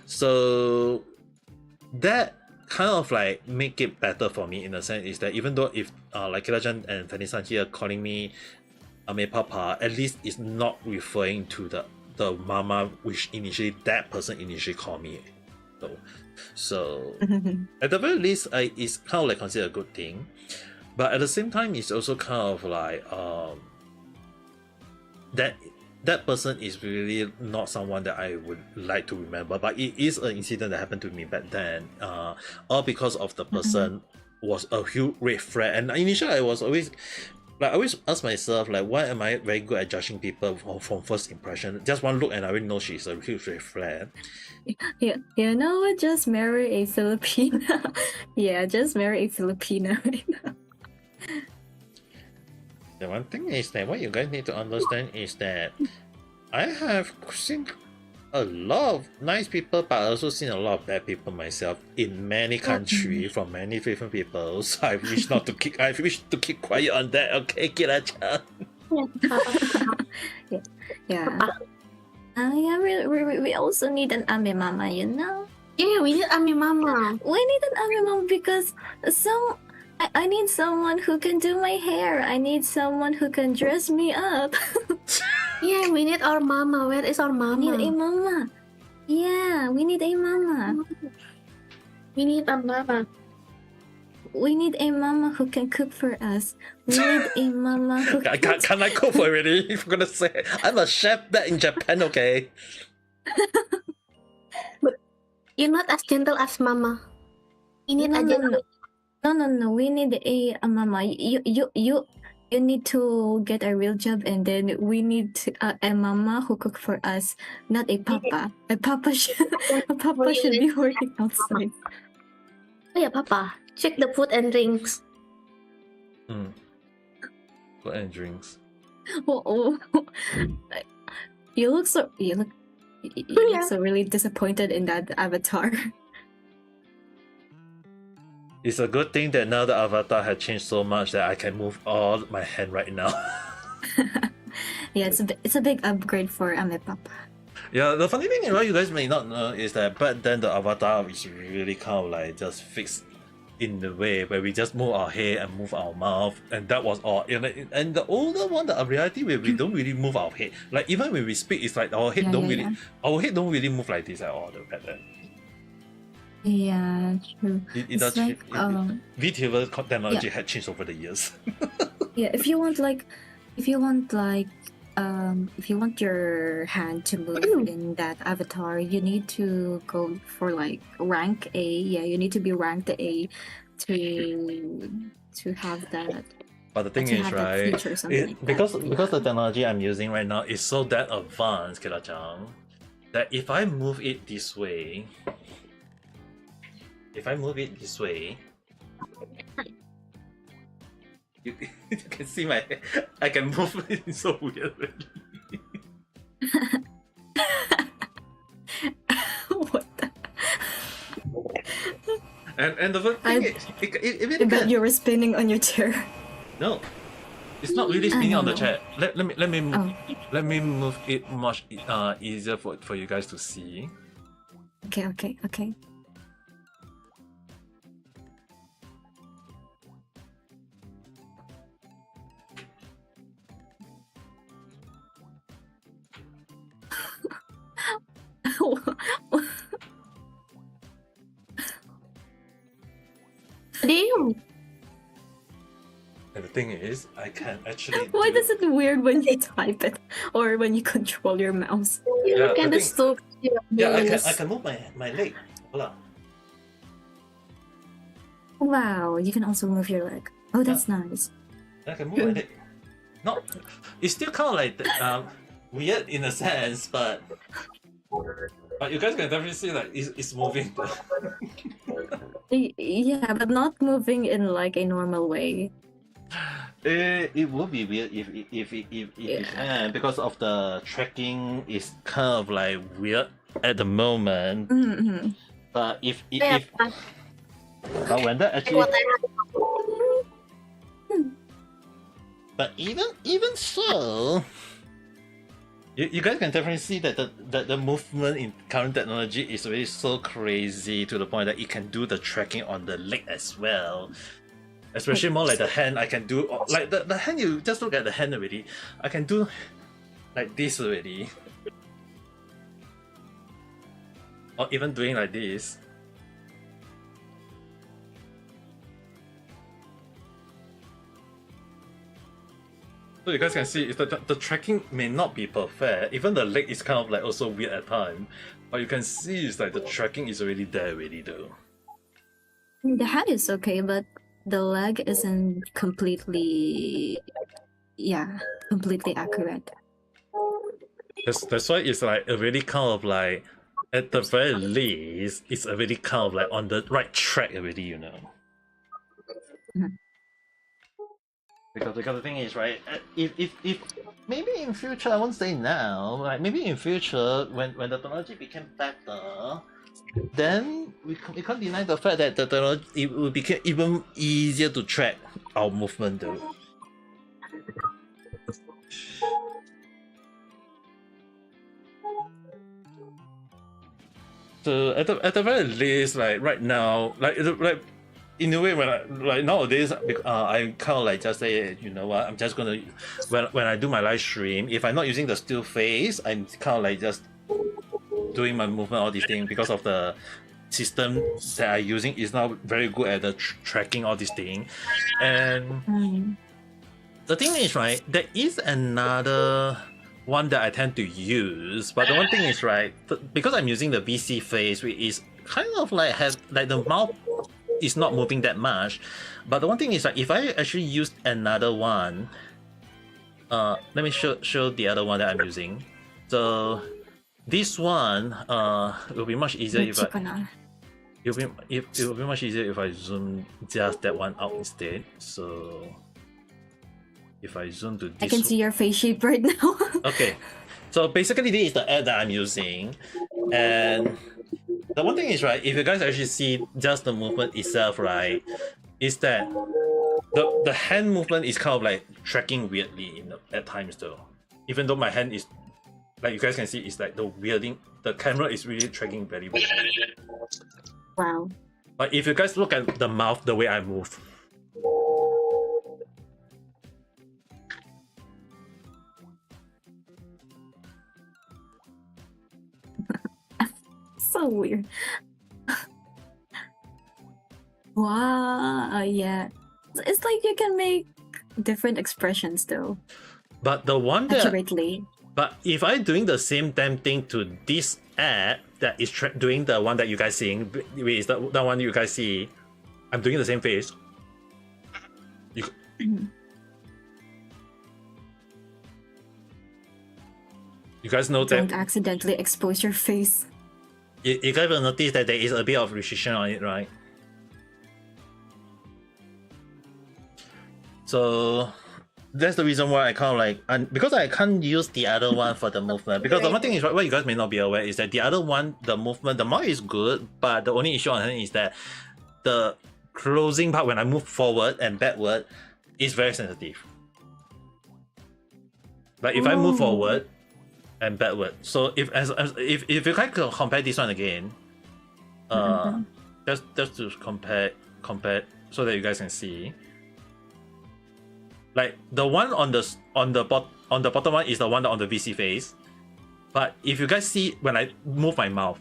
So that kind of like make it better for me in a sense is that even though if like Kira-chan and Fanny-san here calling me Ame Papa, at least it's not referring to the Mama which initially that person initially called me. So at the very least, it's kind of like considered a good thing, but at the same time, it's also kind of like that person is really not someone that I would like to remember. But it is an incident that happened to me back then, all because of the person was a huge red flag. And initially, I was always like, I always ask myself, like, why am I very good at judging people from first impression? Just one look and I already know she's a huge red flag. Yeah, you know what? Just marry a Filipina. Yeah, just marry a Filipina right now. The one thing is that what you guys need to understand is that I have seen a lot of nice people, but I also seen a lot of bad people myself in many countries from many different people. So I wish to keep quiet on that. Okay, Kira-chan. Yeah. Yeah, we also need an Ame Mama, you know? Yeah, we need Ame Mama. We need an Ame Mama because I need someone who can do my hair. I need someone who can dress me up. Yeah, we need our mama. Where is our We need a mama? mama. Yeah, we need a mama. We need a mama. We need a mama who can cook for us. We need a mama who Can I cook already? If I'm gonna say I'm a chef back in Japan, okay? You're not as gentle as mama. We need a gentle. No. We need a mama. You need to get a real job, and then we need a mama who cook for us, not a papa. A papa should be working outside. Oh yeah, Papa. Check the food and drinks. Food and drinks. Oh. You look so really disappointed in that avatar. It's a good thing that now the avatar has changed so much that I can move all my hand right now. Yeah, it's a big upgrade for Ame Papa. Yeah, the funny thing, right, you guys may not know is that back then the avatar is really kind of like just fixed in the way where we just move our head and move our mouth, and that was all. And the older one, the reality where we don't really move our head. Like even when we speak, it's like our head don't really move like this at all. Back then. Yeah, true. It does. Like, VTuber technology had changed over the years. Yeah, if you want your hand to move in that avatar, you need to go for like rank A. Yeah, you need to be ranked A to have that. But the thing is, right, because the technology I'm using right now is so that advanced, Kira-chan, that if I move it this way, you can see my head. I can move it so weirdly. What the? And the thing is, I bet you were spinning on your chair. No, it's not really spinning on the chair. Let me move it much easier for you guys to see. Okay. Damn. And the thing is, I can actually. Why does it weird when you type it or when you control your mouse? You can just look. Yeah, I can move my leg. Voila. Wow, you can also move your leg. Oh, that's nice. I can move my leg. No, it's still kind of like weird in a sense, but you guys can definitely see like it's moving. Yeah, but not moving in like a normal way. It would be weird if you can, because of the tracking is kind of like weird at the moment. Mm-hmm. But but when that actually. But even so, you guys can definitely see that the movement in current technology is really so crazy to the point that it can do the tracking on the leg as well. Especially more like the hand, I can do like the hand. You just look at the hand already. I can do like this already, or even doing like this. So you guys can see is that the tracking may not be perfect. Even the leg is kind of like also weird at times. But you can see is like the tracking is already there already though. The hand is okay, but the leg isn't completely accurate. That's why it's like a really kind of like, at the very least, it's already kind of like on the right track already, you know. Mm-hmm. Because the thing is, right, if maybe in future, I won't say now, like maybe in future when the technology became better, then we can't deny the fact that the technology, it will become even easier to track our movement though. So at the very least, like right now, like in a way, when I like nowadays, I kind of like just say, you know what, I'm just gonna when I do my live stream, if I'm not using the still face, I'm kind of like just doing my movement, all these things, because of the system that I'm using is now very good at the tracking all these things. And the thing is, right, there is another one that I tend to use, but the one thing is, right, because I'm using the VC face, which is kind of like has like the mouth is not moving that much. But the one thing is, like, if I actually use another one, let me show the other one that I'm using. So this one it will be much easier if it will be much easier if I zoom just that one out instead. So if I zoom to this, I can see your face shape right now. Okay, so basically this is the app that I'm using, and the one thing is, right, if you guys actually see just the movement itself, right, is that the hand movement is kind of like tracking weirdly at times though. Even though my hand is, like you guys can see, it's like the weirding, the camera is really tracking very weirdly. Wow. But if you guys look at the mouth, the way I move, So weird. Wow, yeah. It's like you can make different expressions though. but the one that Accurately. But if I'm doing the same damn thing to this app that is doing the one that you guys seeing, which is the one you guys see, I'm doing the same face. You guys know Don't that accidentally expose your face. you guys will notice that there is a bit of restriction on it, right? So that's the reason why I kind of like, and because I can't use the other one for the movement. Because the one thing is, what you guys may not be aware is that the other one, the movement, the mouth is good, but the only issue on it is that the closing part when I move forward and backward is very sensitive. Like if I move forward and backward, so if you guys compare this one again, just to compare so that you guys can see. Like the one on the bottom one is the one on the VC face, but if you guys see when I move my mouth,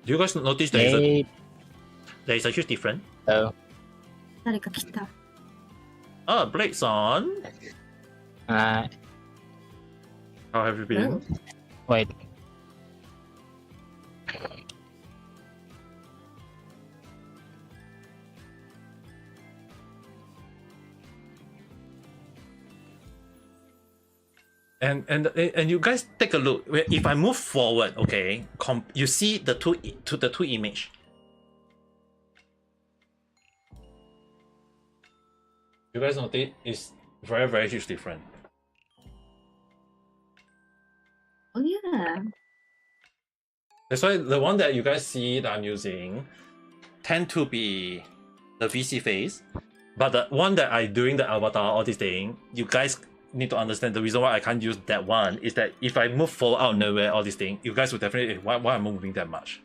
do you guys notice there is a huge difference? Oh. Ame Gakita. Oh, Blake's on. How have you been? Wait. And you guys take a look. If I move forward, okay, you see the two image. You guys notice it's very huge difference. Oh yeah. That's why the one that you guys see that I'm using tend to be the VC face, but the one that I doing the avatar, all this thing, you guys need to understand the reason why I can't use that one is that if I move forward out of nowhere, all this thing, you guys will definitely, why am I moving that much?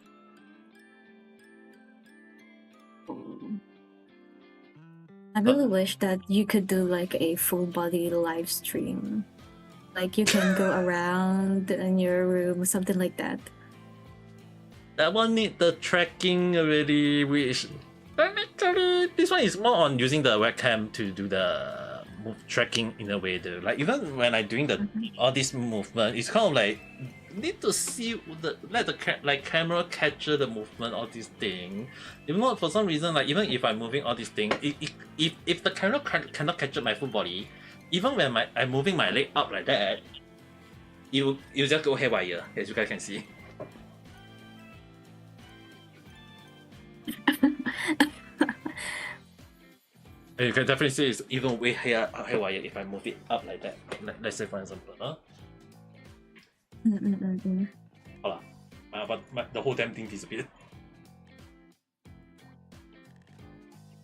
I really wish that you could do like a full body live stream. Like you can go around in your room, something like that. That one need the tracking already, which actually this one is more on using the webcam to do the tracking in a way though. Like even when I doing the all this movement, it's kind of like need to see let the camera capture the movement, all this thing. If not, for some reason, like even if I'm moving all this thing, if the camera cannot capture my full body, even when I'm moving my leg up like that, you just go haywire, as you guys can see. You can definitely see it's even way haywire if I move it up like that. Let's say for example, but the whole damn thing disappeared.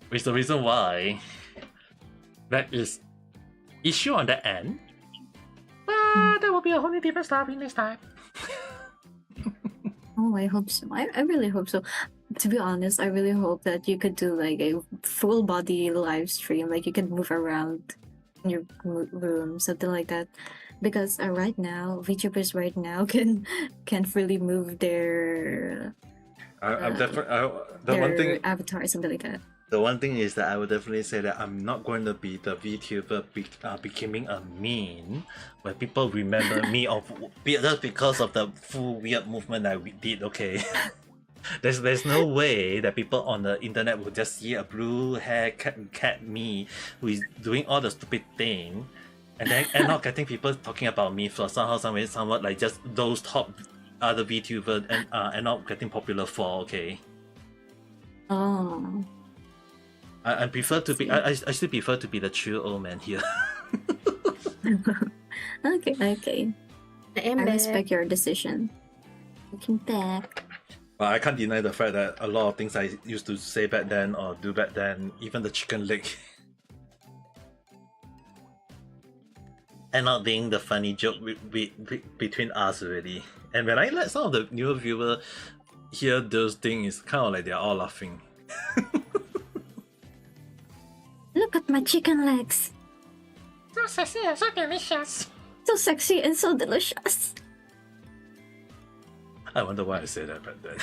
Which is the reason why that is issue on the end. But there will be a whole different stuff in next time. Oh, I hope so. I really hope so. To be honest, I really hope that you could do like a full body live stream, like you can move around in your room, something like that. Because right now, VTubers right now can't really move their I'm definitely the one thing. avatar, something like that. The one thing is that I would definitely say that I'm not going to be the VTuber becoming a meme where people remember me just because of the full weird movement that we did. Okay, there's no way that people on the internet will just see a blue hair cat me who is doing all the stupid thing, and then end up getting people talking about me for somehow, some way, somewhat like just those top other VTubers and end up getting popular for. Okay. Oh. I prefer to be. I still prefer to be the chill old man here. Okay. I respect your decision. Looking back. But I can't deny the fact that a lot of things I used to say back then or do back then, even the chicken leg, end up being the funny joke between us already. And when I let some of the newer viewers hear those things, it's kind of like they're all laughing. Look at my chicken legs. So sexy and so delicious. So sexy and so delicious. I wonder why I said that back then.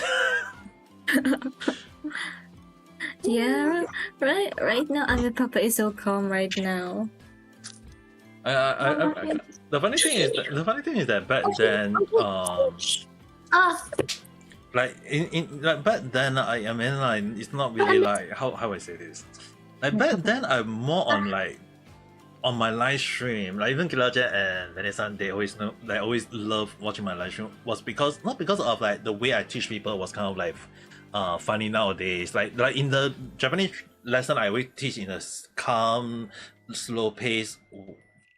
Yeah, right now Ame Papa is so calm right now. The funny thing is that back then, like like back then, I mean, like it's not really like how I say this. Like back then, I'm more on like on my live stream. Like even Kilaja and Vanessa, they always know, they always love watching my live stream. Was not because of like the way I teach people was kind of like funny nowadays. Like in the Japanese lesson, I always teach in a calm, slow pace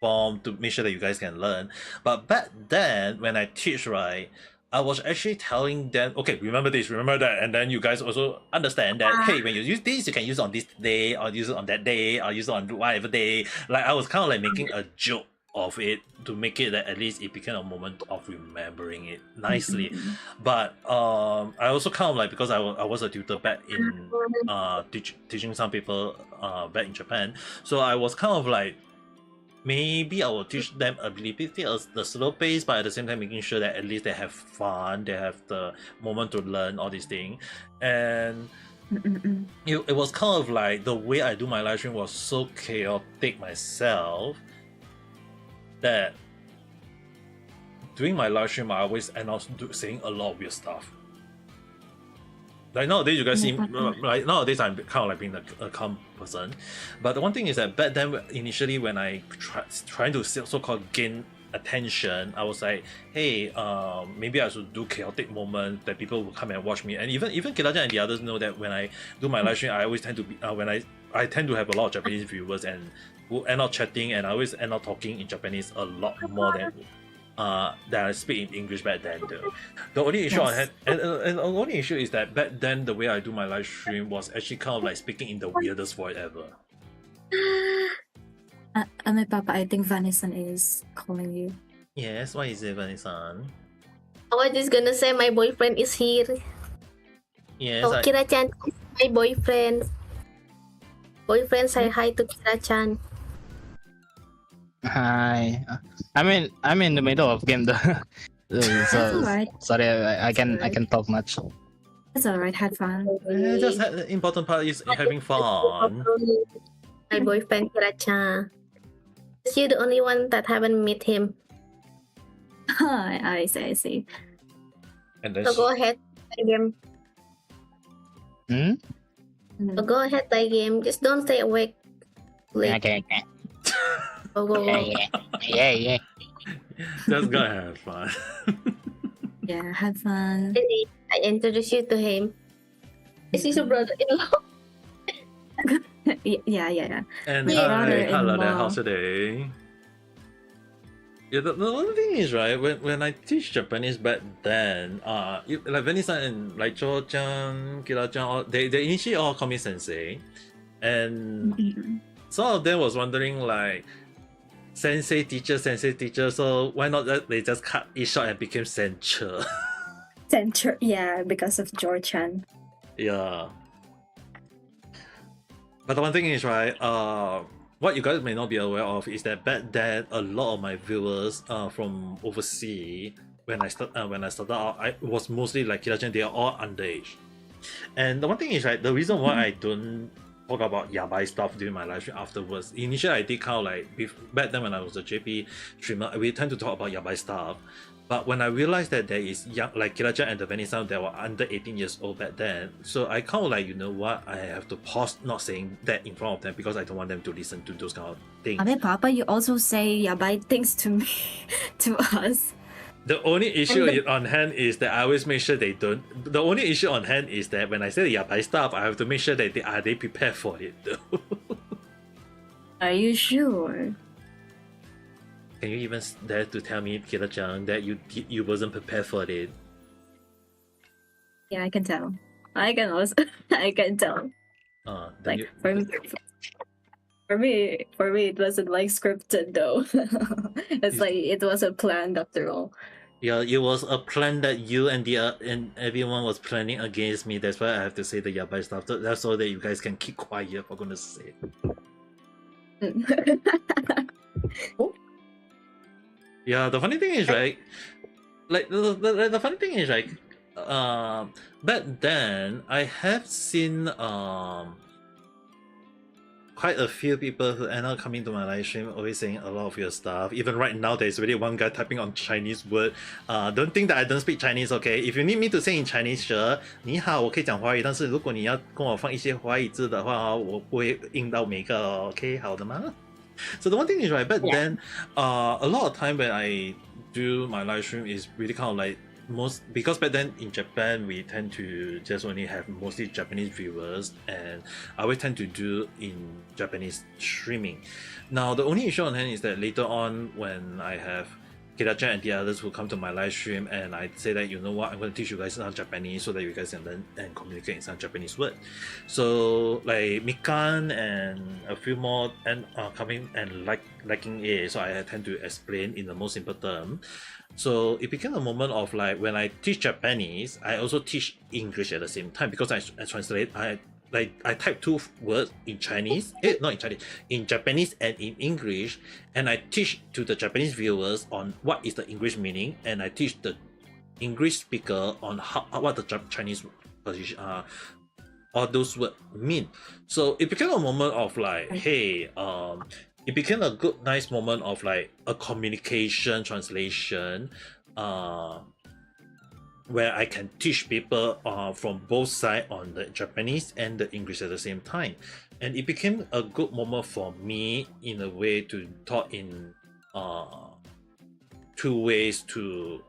form to make sure that you guys can learn. But back then, when I teach, right, I was actually telling them, okay, remember this, remember that, and then you guys also understand that, hey, when you use this, you can use it on this day, or use it on that day, or use it on whatever day. Like I was kind of like making a joke of it to make it that at least it became a moment of remembering it nicely. But I also kind of like, because I was a tutor back in teaching some people back in Japan, so I was kind of like, maybe I will teach them a little bit the slow pace, but at the same time making sure that at least they have fun, they have the moment to learn all these things. And it was kind of like the way I do my live stream was so chaotic myself that doing my live stream I always end up saying a lot of weird stuff. Like nowadays, you guys see, like nowadays I'm kind of like being a calm person. But the one thing is that back then, initially when I trying to so-called gain attention, I was like, hey, maybe I should do chaotic moment that people will come and watch me. And even Kilaja and the others know that when I do my live stream, I always tend to be I tend to have a lot of Japanese viewers and who end up chatting, and I always end up talking in Japanese a lot more than I speak in English back then. The only issue I had, and the only issue is that back then the way I do my live stream was actually kind of like speaking in the weirdest voice ever. Ame Papa, I think Vanessa is calling you. Yes, why is it, Vanessa? I was just gonna say my boyfriend is here. Yes. So Kira-chan is my boyfriend. Boyfriend, say hi to Kira-chan. Hi. I'm in the middle of game though. So Alright. sorry, I can talk much. It's alright, have fun. Just the important part is having fun. My boyfriend Kira-chan. Is you the only one that haven't met him? I see. And then So go ahead, play game. So go ahead, play game. Just don't stay awake. Late. Okay. Go. Yeah. just go have fun. Yeah, have fun. I introduce you to him. This is your brother-in-law. Yeah. And Yeah. hello there, how's today? Yeah, the one thing is, right, when I teach Japanese back then, like Vanessa and like Cho-chan, Kira-chan, they initially all call me sensei. And some of them was wondering like, sensei teacher, so why not they just cut it short and became sencher? Center, yeah, because of Georgian. Yeah. But the one thing is, right, what you guys may not be aware of is that back then a lot of my viewers from overseas, when I started out, I was mostly like Kira-chan, they are all underage. And the one thing is, right, the reason why I don't talk about yabai stuff during my live stream afterwards, initially I did kind of like, back then when I was a JP streamer, we tend to talk about yabai stuff. But when I realized that there is young, like Kira-chan and the Venice-san, they were under 18 years old back then, so I kind of like, you know what, I have to pause not saying that in front of them because I don't want them to listen to those kind of things. Ame Papa, you also say yabai things to me, to us. The only issue on hand is that I always make sure they don't. The only issue on hand is that when I say the yabai stuff, I have to make sure that they prepared for it though. Are you sure? Can you even dare to tell me, Kira-chan, that you wasn't prepared for it? Yeah, I can tell. I can also, I can tell. Like You, for me, it wasn't like scripted though. It's like it was a planned after all. yeah, it was a plan that you and and everyone was planning against me. That's why I have to say the yabai stuff. That's so that you guys can keep quiet, for goodness sake. Yeah, the funny thing is, right, like the funny thing is, like, back then I have seen quite a few people who end up coming to my live stream always saying a lot of your stuff. Even right now, there's already one guy typing on Chinese word. Don't think that I don't speak Chinese, okay? If you need me to say in Chinese, sure. 你好，我可以讲华语，但是如果你要跟我放一些华语字的话，我不会应到每个哦 ，OK？ 好的吗？ So the one thing is, right, back then, a lot of time when I do my live stream is really kind of like because back then in Japan we tend to just only have mostly Japanese viewers, and I always tend to do in Japanese streaming. Now the only issue on hand is that later on when I have Kira-chan and the others who come to my live stream and I say that, you know what, I'm going to teach you guys some Japanese so that you guys can learn and communicate in some Japanese words. So like Mikan and a few more and coming and liking it, so I tend to explain in the most simple term. So it became a moment of like, when I teach Japanese, I also teach English at the same time, because I translate, I type two words in Chinese, not in Chinese, in Japanese and in English, and I teach to the Japanese viewers on what is the English meaning, and I teach the English speaker on what the Chinese position all those words mean. So it became a moment of like, hey, it became a good, nice moment of like a communication translation, where I can teach people from both sides on the Japanese and the English at the same time. And it became a good moment for me in a way to talk in two ways, to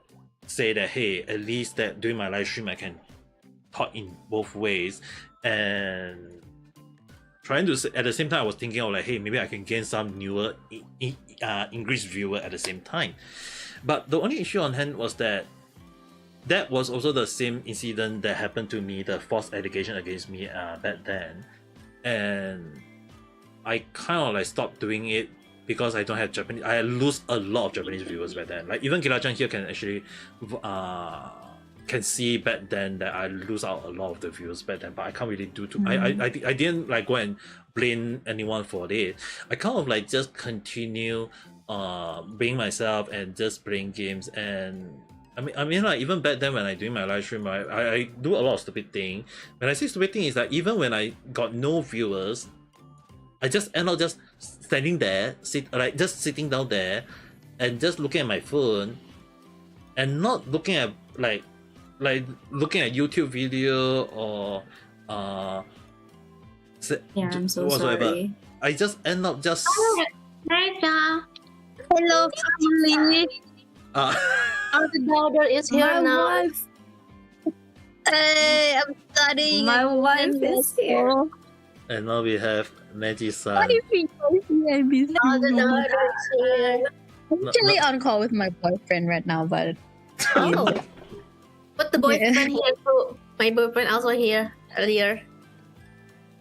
say that, hey, at least that during my live stream I can talk in both ways. And trying to say, at the same time I was thinking of like, hey, maybe I can gain some newer English viewer at the same time. But the only issue on hand was that was also the same incident that happened to me, the false allegation against me back then. And I kind of like stopped doing it because I don't have Japanese. I lose a lot of Japanese viewers back then. Like even Kira-chan here can actually can see back then that I lose out a lot of the viewers back then, but I can't really do too. I didn't like go and blame anyone for it. I kind of like just continue being myself and just playing games. And I mean like even back then when I do my live stream, I do a lot of stupid thing. When I say stupid thing, is that even when I got no viewers, I just end up just standing there, just sitting down there and just looking at my phone and not looking at like looking at YouTube video or Yeah, I'm so whatsoever. sorry. I just end up just Hello, family. Our daughter is here My now. wife, Hey, I'm studying. my wife is here. and now we have Meiji-san. What if he calls me I miss Our you? daughter is here. I'm actually on call with my boyfriend right now, but Oh, but the boyfriend here too. My boyfriend also here earlier.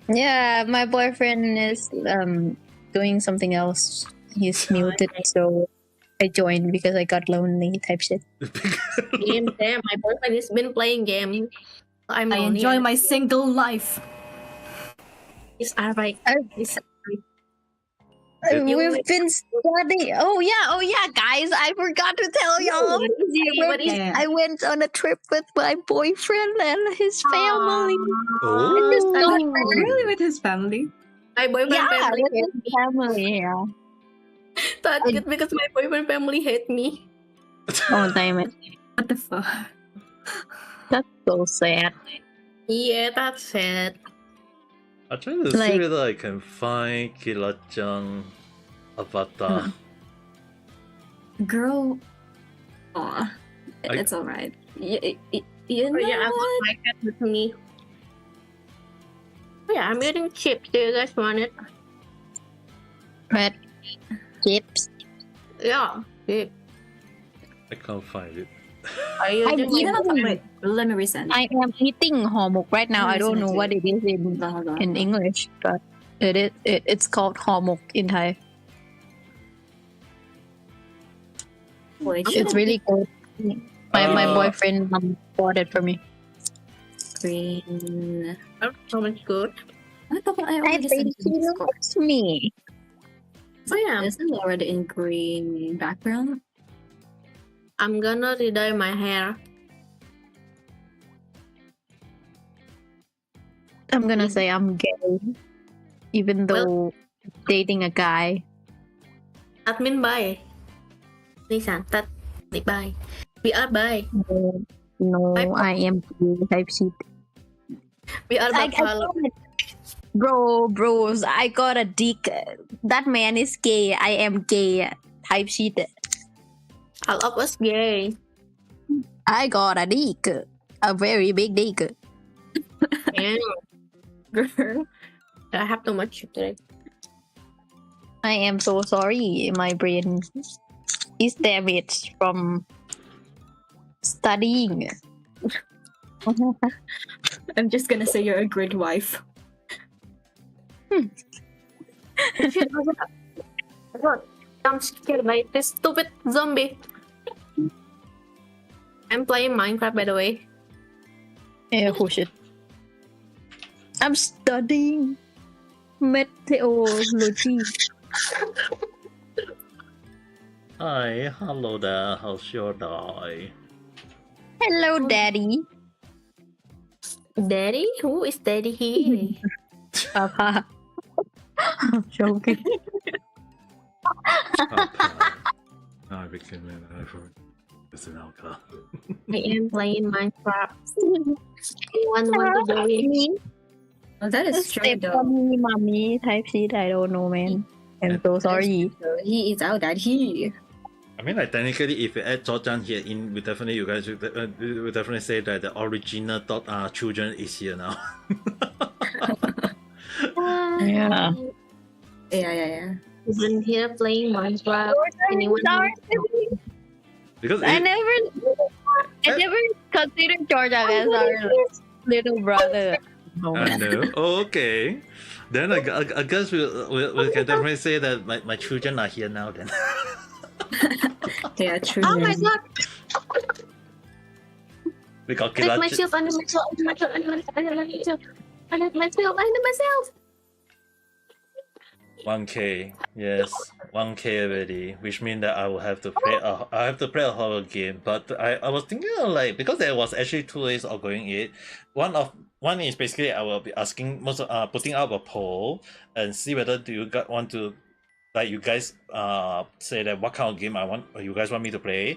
yeah, my boyfriend is doing something else. He's muted, so I joined because I got lonely type shit. Game there. My boyfriend has been playing game. I'm I lonely. enjoy my single life. It's alright. It's We've been studying. Oh yeah, guys! I forgot to tell y'all. I went on a trip with my boyfriend and his family. Oh, Really, with his family? My boyfriend family with hate his me. family. Yeah. That's good because my boyfriend family hate me. Oh damn it! What the fuck? That's so sad. Yeah, that's it. I'm trying to see Like- whether I can find Kira-chan avatar. Girl. Aw. It's alright. You know Oh yeah, I what? want my cat with me. Oh yeah, I'm eating chips. Do you guys want it? Red chips. Yeah. Yeah. I can't find it. Are you I eating You my know, wait, let me resend. I am eating homok right now. I don't know Listen what to it is in English, but it's called homok in Thai. Wait, It's really good. My boyfriend bought it for me. green. so much good. I thought I I already think sent you he the score. loves me. Oh yeah, Isn't it already in green background? I'm gonna re-dye my hair. I'm gonna say I'm gay, even though dating a guy. Admin bye. Nisan, that bye. We are bye. No, I am gay type shit. We are I buffalo. got it. Bros, I got a dick. That man is gay. I am gay type shit. All of us gay. I got a dick. A very big dick. Yeah. Girl. I have too much today. I am so sorry. My brain is damaged from studying. I'm just gonna say you're a great wife. I'm scared by this stupid zombie. I'm playing Minecraft, by the way. Yeah, who should? I'm studying meteorology. Hi, hello there. How's your day? Hello, Daddy. Daddy? Who is Daddy here? Papa. I'm joking. I became an iPhone. It's an alcohol. I am playing Minecraft. Anyone want to join me? Oh, that is true Step though. mommy, mommy type shit. I don't know, man. I'm so sorry. He is out that he. I mean, like technically, if you add Georgian here in, we definitely you guys would definitely say that the original children is here now. Yeah. Yeah. Children here playing Minecraft. Anyone Sorry. Because I never considered Georgia as our little brother. No. I know. Oh, okay. Then I guess we can definitely say that my children are here now. Then. Yeah, true. Oh my god! We got I Kira. myself, I myself. 1K, yes, 1K already, which means that I will have to play a horror game. But I was thinking of like, because there was actually 2 ways of going it. One is basically I will be asking putting up a poll and see whether do you want to, like, you guys say that what kind of game you guys want me to play.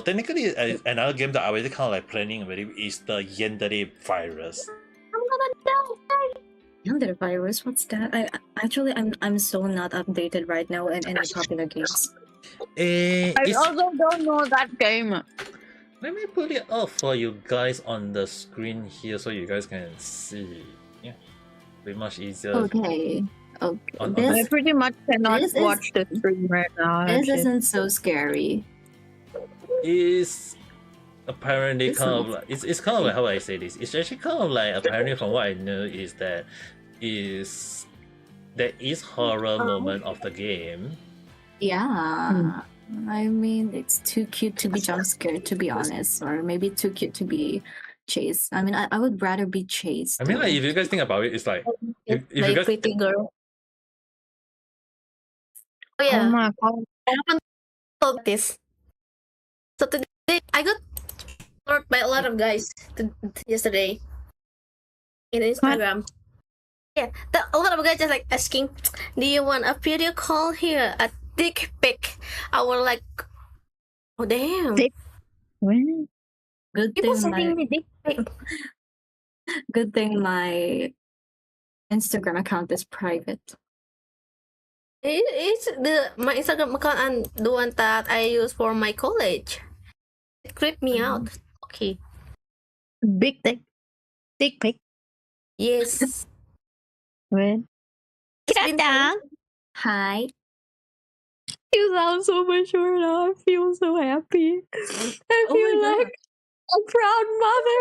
Technically another game that I already kind of like planning already is the Yandere virus. I'm gonna die. Yonder virus, what's that? I'm so not updated right now in any popular games. I also don't know that game. Let me put it up for you guys on the screen here so you guys can see. Yeah, pretty much easier. Okay. On I This pretty much cannot this is- watch the stream right now. this actually. isn't so scary. Is apparently It's kind of not- like it's kind of like how I say this. It's actually kind of like apparently from what I know is that there is horror moment of the game. Yeah. I mean, it's too cute to be jump scared, to be honest, or maybe too cute to be chased. I mean, I would rather be chased. I mean, like though. if you guys think about it, it's like if you My guys pretty girl. Oh Oh yeah, my god. I haven't told this. So today I got followed by a lot of guys yesterday in Instagram. Yeah, a lot of guys just like asking, "Do you want a video call here? A dick pic?" I was like, "Oh damn!" Dick- Well, Good People thing sending my me dick pic. good thing my Instagram account is private. It's my Instagram account and the one that I use for my college. It creeped me out. Okay. big dick pic. Yes. Well, It's been Kirata, Hi. you sound so mature now. I feel so happy. I Oh feel my like a proud mother.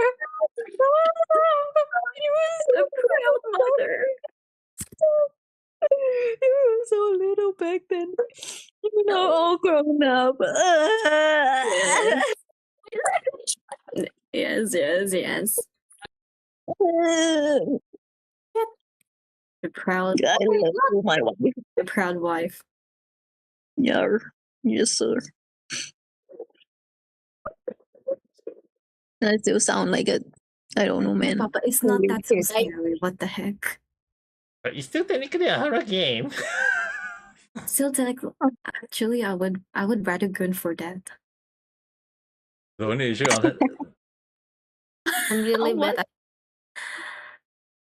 You were A proud mother. you were so little back then. You're now all grown up. Yes. The proud, I love my wife. the proud wife. Yeah. Yes, sir. I still sound like a, I don't know, man. Papa, it's not that so Holy shit. scary. What the heck? but it's still technically a horror game. Still, actually, I would rather go for that. The only issue on it, I'm really Oh, bad at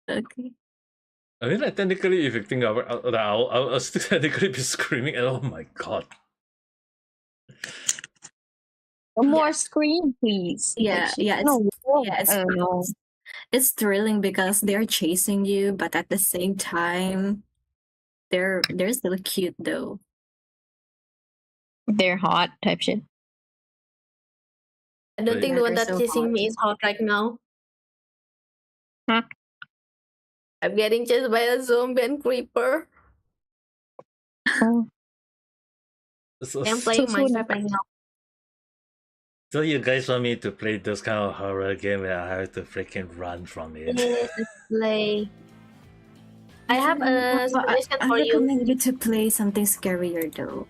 Okay. I mean, like technically, if you think about it, I'll still technically be screaming, and oh my god. More screen, please. Yeah, Actually, yeah, no, it's no. it's thrilling because they're chasing you, but at the same time, they're still cute though. They're hot type shit. I don't think the one They're that's so chasing hot. me is hot right now. Huh? I'm getting chased by a zombie and creeper. Oh, So, I'm playing soon. Minecraft right now. so you guys want me to play those kind of horror game where I have to freaking run from it? Yes, let's play. I have a Papa, suggestion I for you. recommend you to play something scarier though.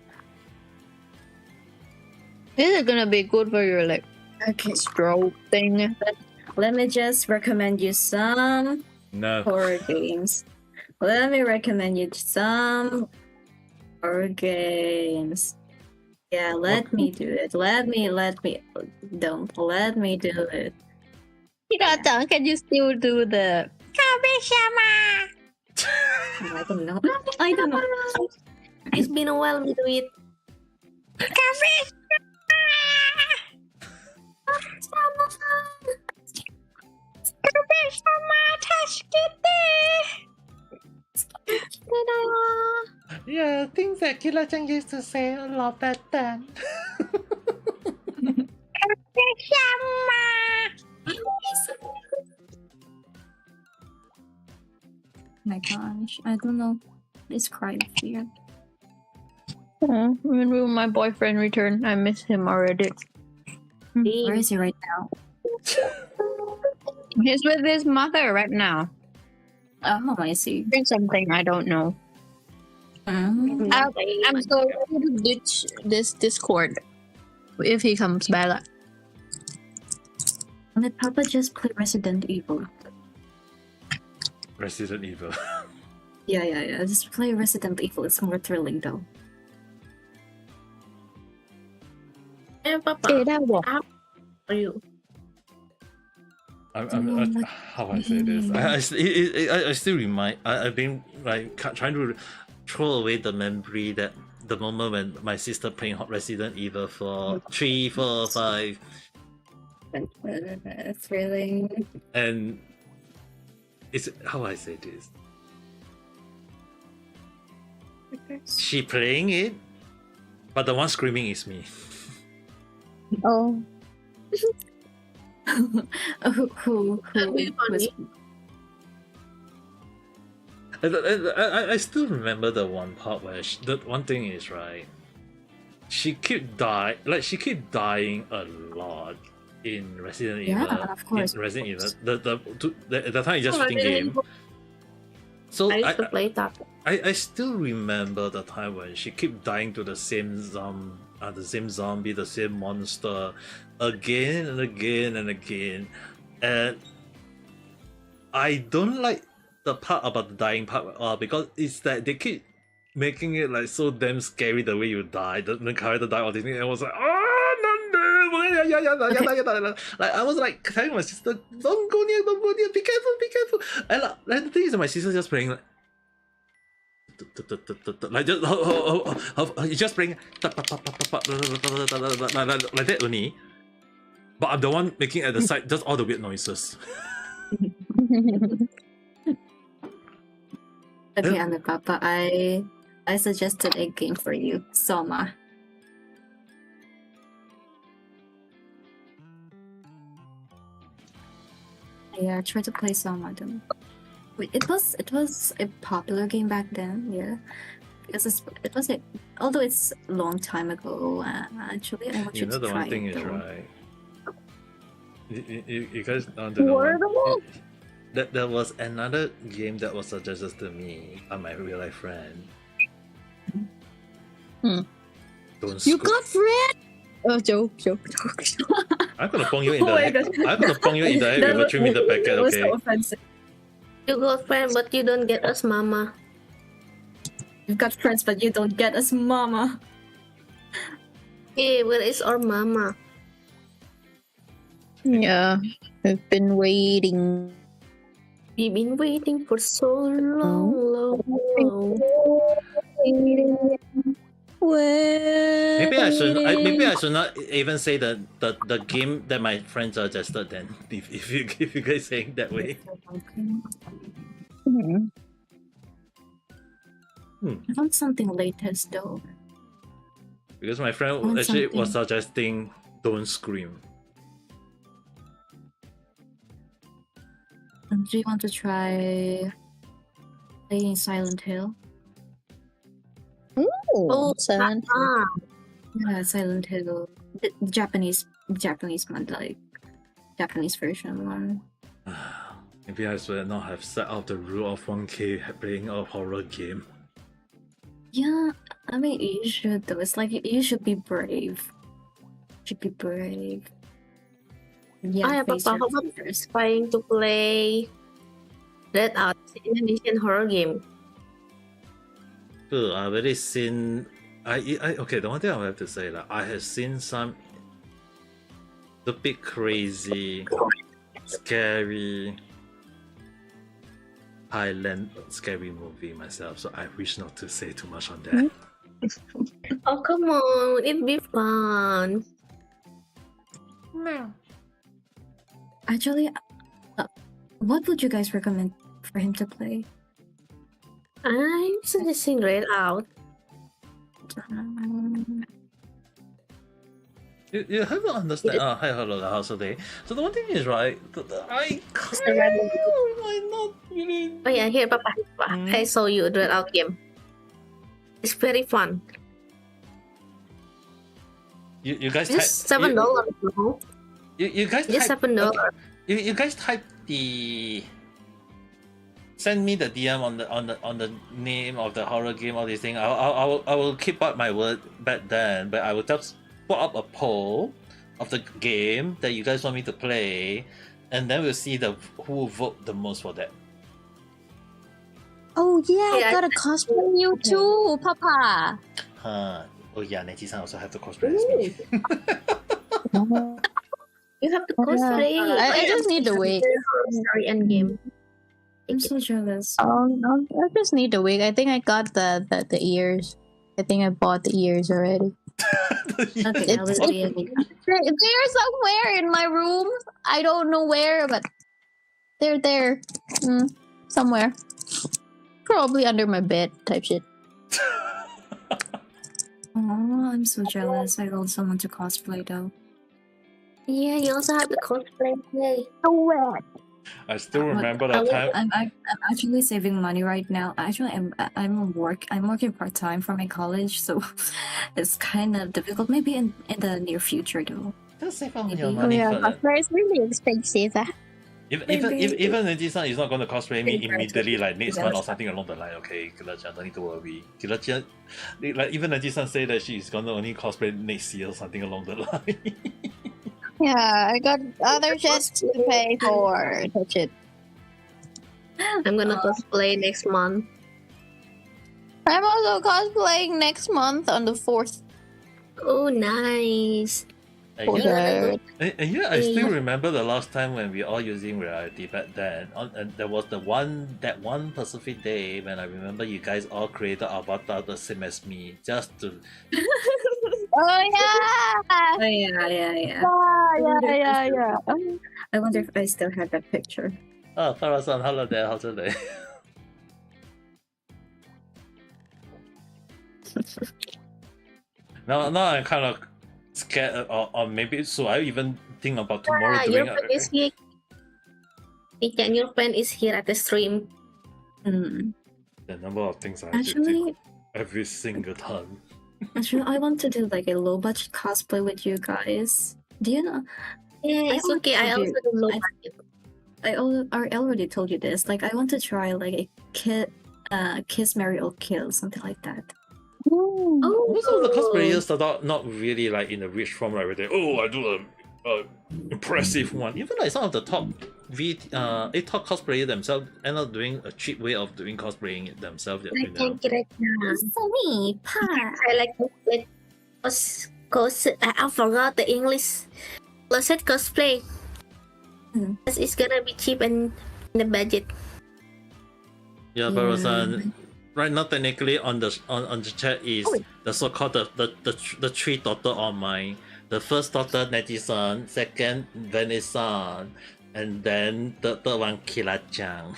This is gonna be good for your like Okay. stroke thing. Let me just recommend you some No. horror games. Let me recommend you some horror games. Yeah, let me do it. Don't let me do it. Hirata, can you still do the Kabeshama? I don't know. I don't know. It's been a while we do it. Yeah, things that Killa-chan used to say a lot back then. My gosh, I don't know. Describe fear. Oh, when will my boyfriend return? I miss him already. Where is he right now? He's with his mother right now. Oh, I see. Doing something I don't know. Mm. I'm so ready to ditch this Discord if he comes back. Let Papa just play Resident Evil. Resident Evil. Yeah. Just play Resident Evil. It's more thrilling though. Hey, Papa. Okay, that was How are you? How I say this? I still remind. I've been like trying to throw away the memory that the moment when my sister playing Resident Evil for 3, 4, 5, Thrilling. and it's how I say this. She playing it, but the one screaming is me. oh. Who That'd be was I still remember the one part where the one thing is right. she keep dying a lot in Resident Yeah, Evil. of course. In Resident Evil, the time is just shooting game. So I used to play that. I still remember the time when she kept dying to the same zombie, the same monster, again and again and again, and I don't like the part about the dying part because it's that they keep making it like so damn scary the way you die, the character die, all this thing, and I was like, like I was like telling my sister, don't go near, be careful, and like the thing is, my sister just playing like just just playing like that only, but I'm the one making at the side just all the weird noises. Okay, Ame Papa, I suggested a game for you, Soma. Yeah, try to play Soma then. Wait, it was a popular game back then, yeah. Because it was a, although it's a long time ago. Actually, I want you to The try one thing it, is though. right. You guys don't know. There was another game that was suggested to me by my real life friend. Don't You scoop. got friend? Oh, joke. I'm gonna pong you in the head. I'm gonna pong you in the head with a 3-meter packet, That was okay? so offensive. You got friend, but you don't get us, mama. You've got friends, but you don't get us, mama. Hey, where is our mama? Yeah, I've been waiting. We've been waiting for so long. Maybe I should not even say the game that my friends suggested then. If you guys saying that way. Mhm. I want something latest though. Because my friend Want actually was something. suggesting Don't Scream. Do you want to try playing Silent Hill? Oh, Silent Hill. Yeah, Silent Hill. The Japanese one, like Japanese version one. Maybe I should not have set out the rule of 1K playing a horror game. Yeah, I mean you should though. It's like you should be brave. Should be brave. Yeah, I have a face your papa fears. trying to play Red Out, Indonesian horror game. I've already seen. Okay. The one thing I have to say, like, I have seen some stupid, crazy, scary Thailand scary movie myself, so I wish not to say too much on that. Oh, come on, it'd be fun. Actually, what would you guys recommend for him to play? I'm suggesting Red Out. You have to understand. Hi, hello, how's the day? So the one thing is, right? I'm not really. Oh yeah, here, Papa. I saw you Red Out game. It's very fun. You guys Just type. $7. No? You guys Just type. $7. You guys type the. Send me the DM on the name of the horror game, all these things. I will keep up my word back then, but I will just put up a poll of the game that you guys want me to play, and then we'll see who vote the most for that. Oh yeah, Yeah, I got a cosplay you too, Papa. Oh yeah, Neji-san also have to cosplay as me. You have to cosplay. I just need to wait. Sorry, end game. I'm so jealous. I just need to wait. I think I got the ears. I think I bought the ears already. Okay, I'll be They're somewhere in my room. I don't know where, but they're there. Somewhere. Probably under my bed type shit. Oh, I'm so jealous. I want someone to cosplay though. Yeah, you also have to cosplay. I still remember that time. I'm actually saving money right now. Actually, I'm working part time for my college, so it's kind of difficult. Maybe in the near future though. Just save up your Maybe. Oh money yeah, for that. cosplay is really expensive. Even Neji-san is not going to cosplay me Maybe immediately like next Yeah, month or that's something along the line. Okay, Killer-chan, don't need to worry. Killer-chan, like even Neji-san say that she is going to only cosplay next year or something along the line. Yeah, I got other shit to pay for. That's it. I'm gonna cosplay next month. I'm also cosplaying next month on the 4th. Oh, nice. And For yeah, the and yeah, I still remember the last time when we all using reality back then. And there was that one Pacific day when I remember you guys all created avatar the same as me, just to Oh yeah! Oh yeah. Yeah. I wonder if I still have that picture. oh Farah-san, hello there, how's it day? now I'm kind of scared, or maybe so I even think about tomorrow Your doing friend is here. Ikan, your friend is here at the stream. Mm. the number of things I have to do Actually, every single time. I want to do like a low budget cosplay with you guys. Do you know? Yeah, I it's want okay. to I do- also don't know I- budget. I already told you this. Like I want to try like a kiss, marry, or kill, something like that. Ooh. Oh, Most of the cosplayers start out not really like in a rich form, like where they I do a impressive one. Even like some of the top top cosplayers themselves end up doing a cheap way of doing cosplaying it themselves. I You know? can't get it now. Me, pa. I like I forgot the English. Closet cosplay. Mm. It's gonna be cheap and in the budget. Yeah, Barusan. Right now, technically on the chat is the so-called the three daughter on mine. The first daughter Neji-san, second Venice-san, and then the third one Kira-chan.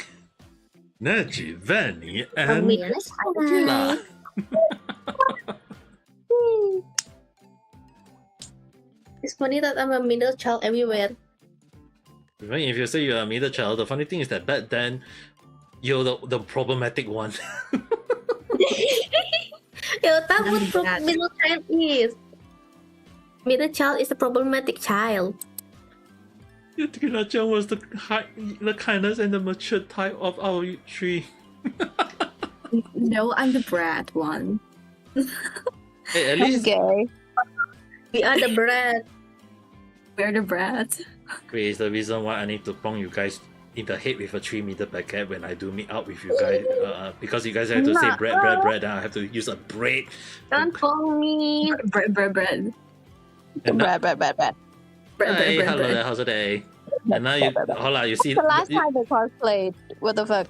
Neji, Veni, and Kira. It's funny that I'm a middle child everywhere. Even if you say you're a middle child, the funny thing is that back then you're the problematic one. Yo, that's Not what bad. middle child is. Middle child is a problematic child. Kira-chan was the kindness and the mature type of our three. No, I'm the brat one. Hey, at least Okay. We are the brat. We're the brat. is the reason why I need to bang you guys in the head with a 3-meter packet when I do meet up with you guys, because you guys have to say bread, and I have to use a bread. Don't call me. Bread. And now, Bad. hey, hello there, how's the day? And now you, hold on, you see, The last time they cosplayed. What the fuck?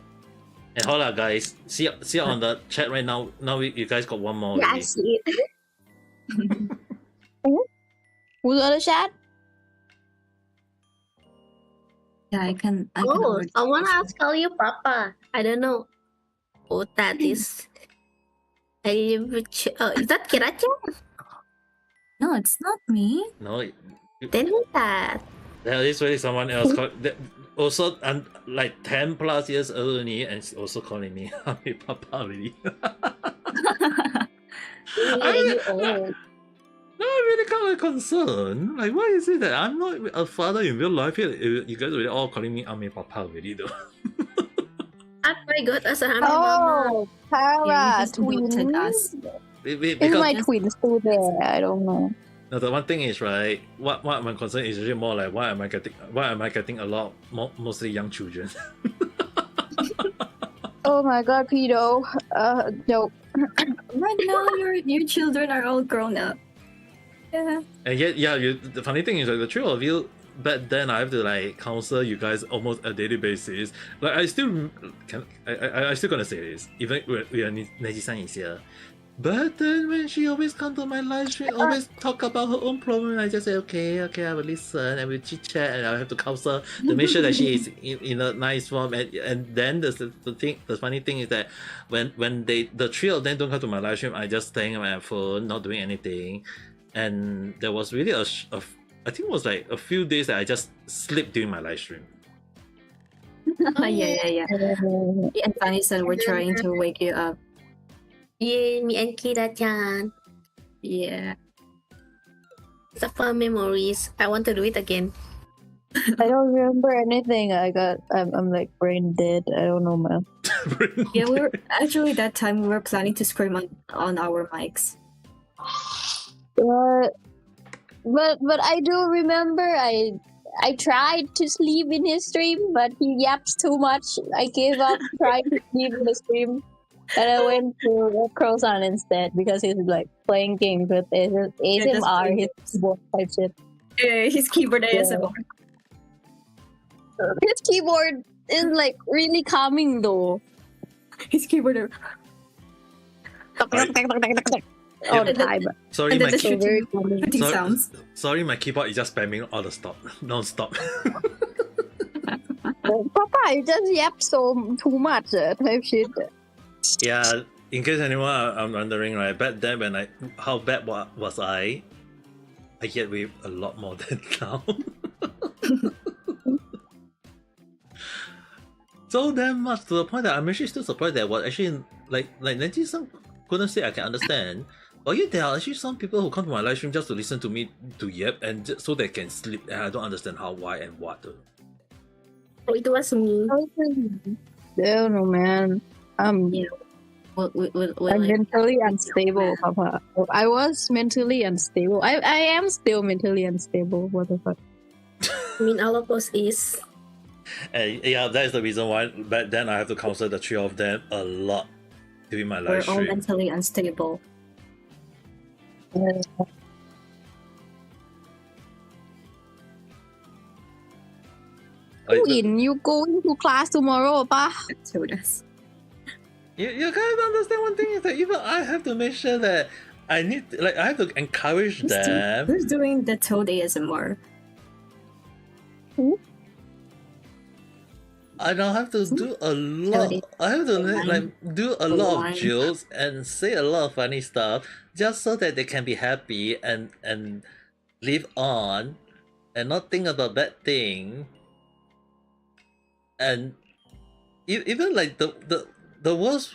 and hold on, guys, see on the chat right now. Now you guys got one more. Yeah, I already. see it. Who's on the chat? Yeah, I can. Oh, already- someone else call you Papa. I don't know. Oh, that is. Is that Kira-chan? No, it's not me. No, Then who's that? there is really someone else also like 10 plus years older than me, and she's also calling me Ame Papa already. Yeah, you old. No, I'm really kind of concerned. Like, why is it that I'm not a father in real life yet? You guys are all calling me Ame Papa already, though. I forgot as a mama. Oh, Yeah, Tara, you just voted twin. us. Is Because my twin still there? I don't know. no, the one thing is, right, what my concern is really more like why am I getting a lot mostly young children. Oh my god, pedo. No. Right now, your children are all grown up. Yeah. And yet, yeah, the funny thing is like the three of you back then I have to like counsel you guys almost a daily basis. Like I still gonna say this even when Neji-san is here. But then when she always come to my live stream, always talk about her own problem, I just say okay, I will listen, and we'll chit chat, and I have to counsel to make sure that she is in a nice form. And then the funny thing is that when the three of them don't come to my live stream, I just staying on my phone, not doing anything. And there was really I think it was like a few days that I just slept during my live stream. Yeah. Me and Fanny-san were trying to wake you up. Yeah, me and Kira-chan. Yeah. It's a fun memories. I want to do it again. I don't remember anything. I'm like brain dead. I don't know, man. Yeah, we were actually that time we were planning to scream on our mics. But I do remember I tried to sleep in his stream, but he yaps too much. I gave up trying to sleep in the stream, and I went to Croissant instead because he's like playing games with ASMR, his keyboard type shit. Yeah, his keyboard ASMR. His keyboard is like really calming though. His keyboard. All the time. Sorry, And then my the shooting sorry, sounds. sorry, my keyboard is just spamming all the stop, non-stop. Papa, you just yap so too much type shit. Yeah, in case anyone I'm wondering, right? Back then, when how bad was I? I get with a lot more than now. So damn much to the point that I'm actually still surprised that what actually like Nanji-san couldn't say I can understand. But yet there are actually some people who come to my live stream just to listen to me to yap and just so they can sleep, and I don't understand how, why, and what. Oh, it was me. I don't know, man. I'm mentally unstable, Papa. I was mentally unstable. I am still mentally unstable. What the fuck? I mean, all of us is. And yeah, that is the reason why back then I have to counsel the three of them a lot during my We're live all stream. mentally unstable. Queen, you going to class tomorrow, pa? So that's You can't understand one thing is that even I have to make sure that I have to encourage them. who's doing the Toad ASMR? I don't have to do a lot. I have to do a lot of jokes and say a lot of funny stuff just so that they can be happy and live on and not think about bad thing. And even like the worst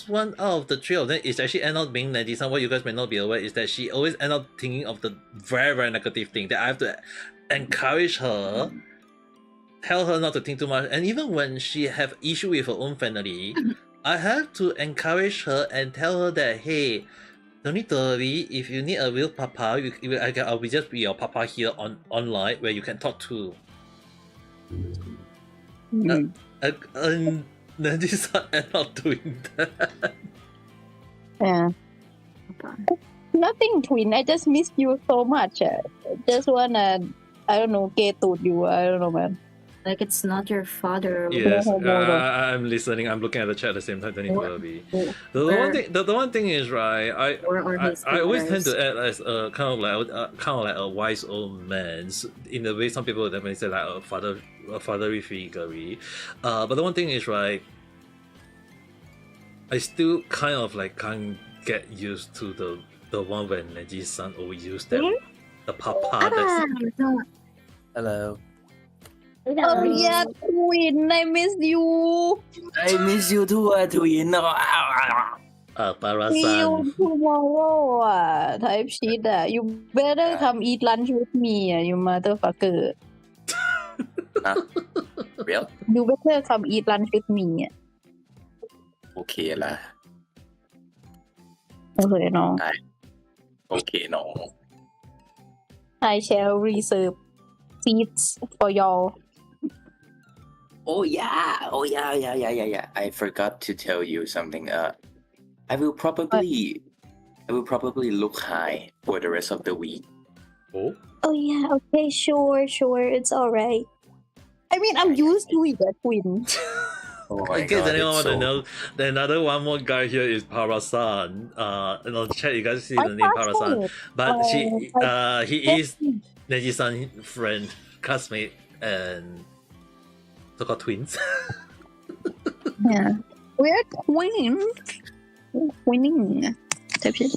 one out of the three of them is actually end up being Nanji-san. What you guys may not be aware is that she always end up thinking of the very, very negative thing that I have to encourage her, tell her not to think too much. And even when she have issue with her own family, I have to encourage her and tell her that, hey, don't need to worry. If you need a real papa, I'll be just be your papa here online where you can talk to. And Nanji-san end up doing that. Yeah. Nothing, Twin. I just miss you so much. Just wanna, I don't know, get to you. I don't know, man. Like it's not your father. Yes, I'm listening. I'm looking at the chat at the same time. Don't need to worry. The one thing is, right, I always tend to act as a kind of like a wise old man. In the way some people would definitely say like a fatherly figure. But the one thing is, right, I still kind of like can't get used to the one when Neji-san always used that the papa. Hello. Oh yeah, Twin, I miss you. I miss you too, Twin. See Para-san. you tomorrow, type shit. You better come eat lunch with me, you motherfucker. Huh? Real? You better come eat lunch with me. Okay lah. Okay, no. Okay, no. I shall reserve seats for y'all. Oh yeah. I forgot to tell you something. I will probably look high for the rest of the week. Oh. Oh yeah, okay, sure, it's alright. I mean, I'm used to it, Twin. Oh my In case God, anyone want it's to know, the another one more guy here is Para-san. In the chat you guys see the name Para-san, but he is Neji-san's friend, classmate, and so-called twins. Yeah, we're twins. Twinning. Type shit.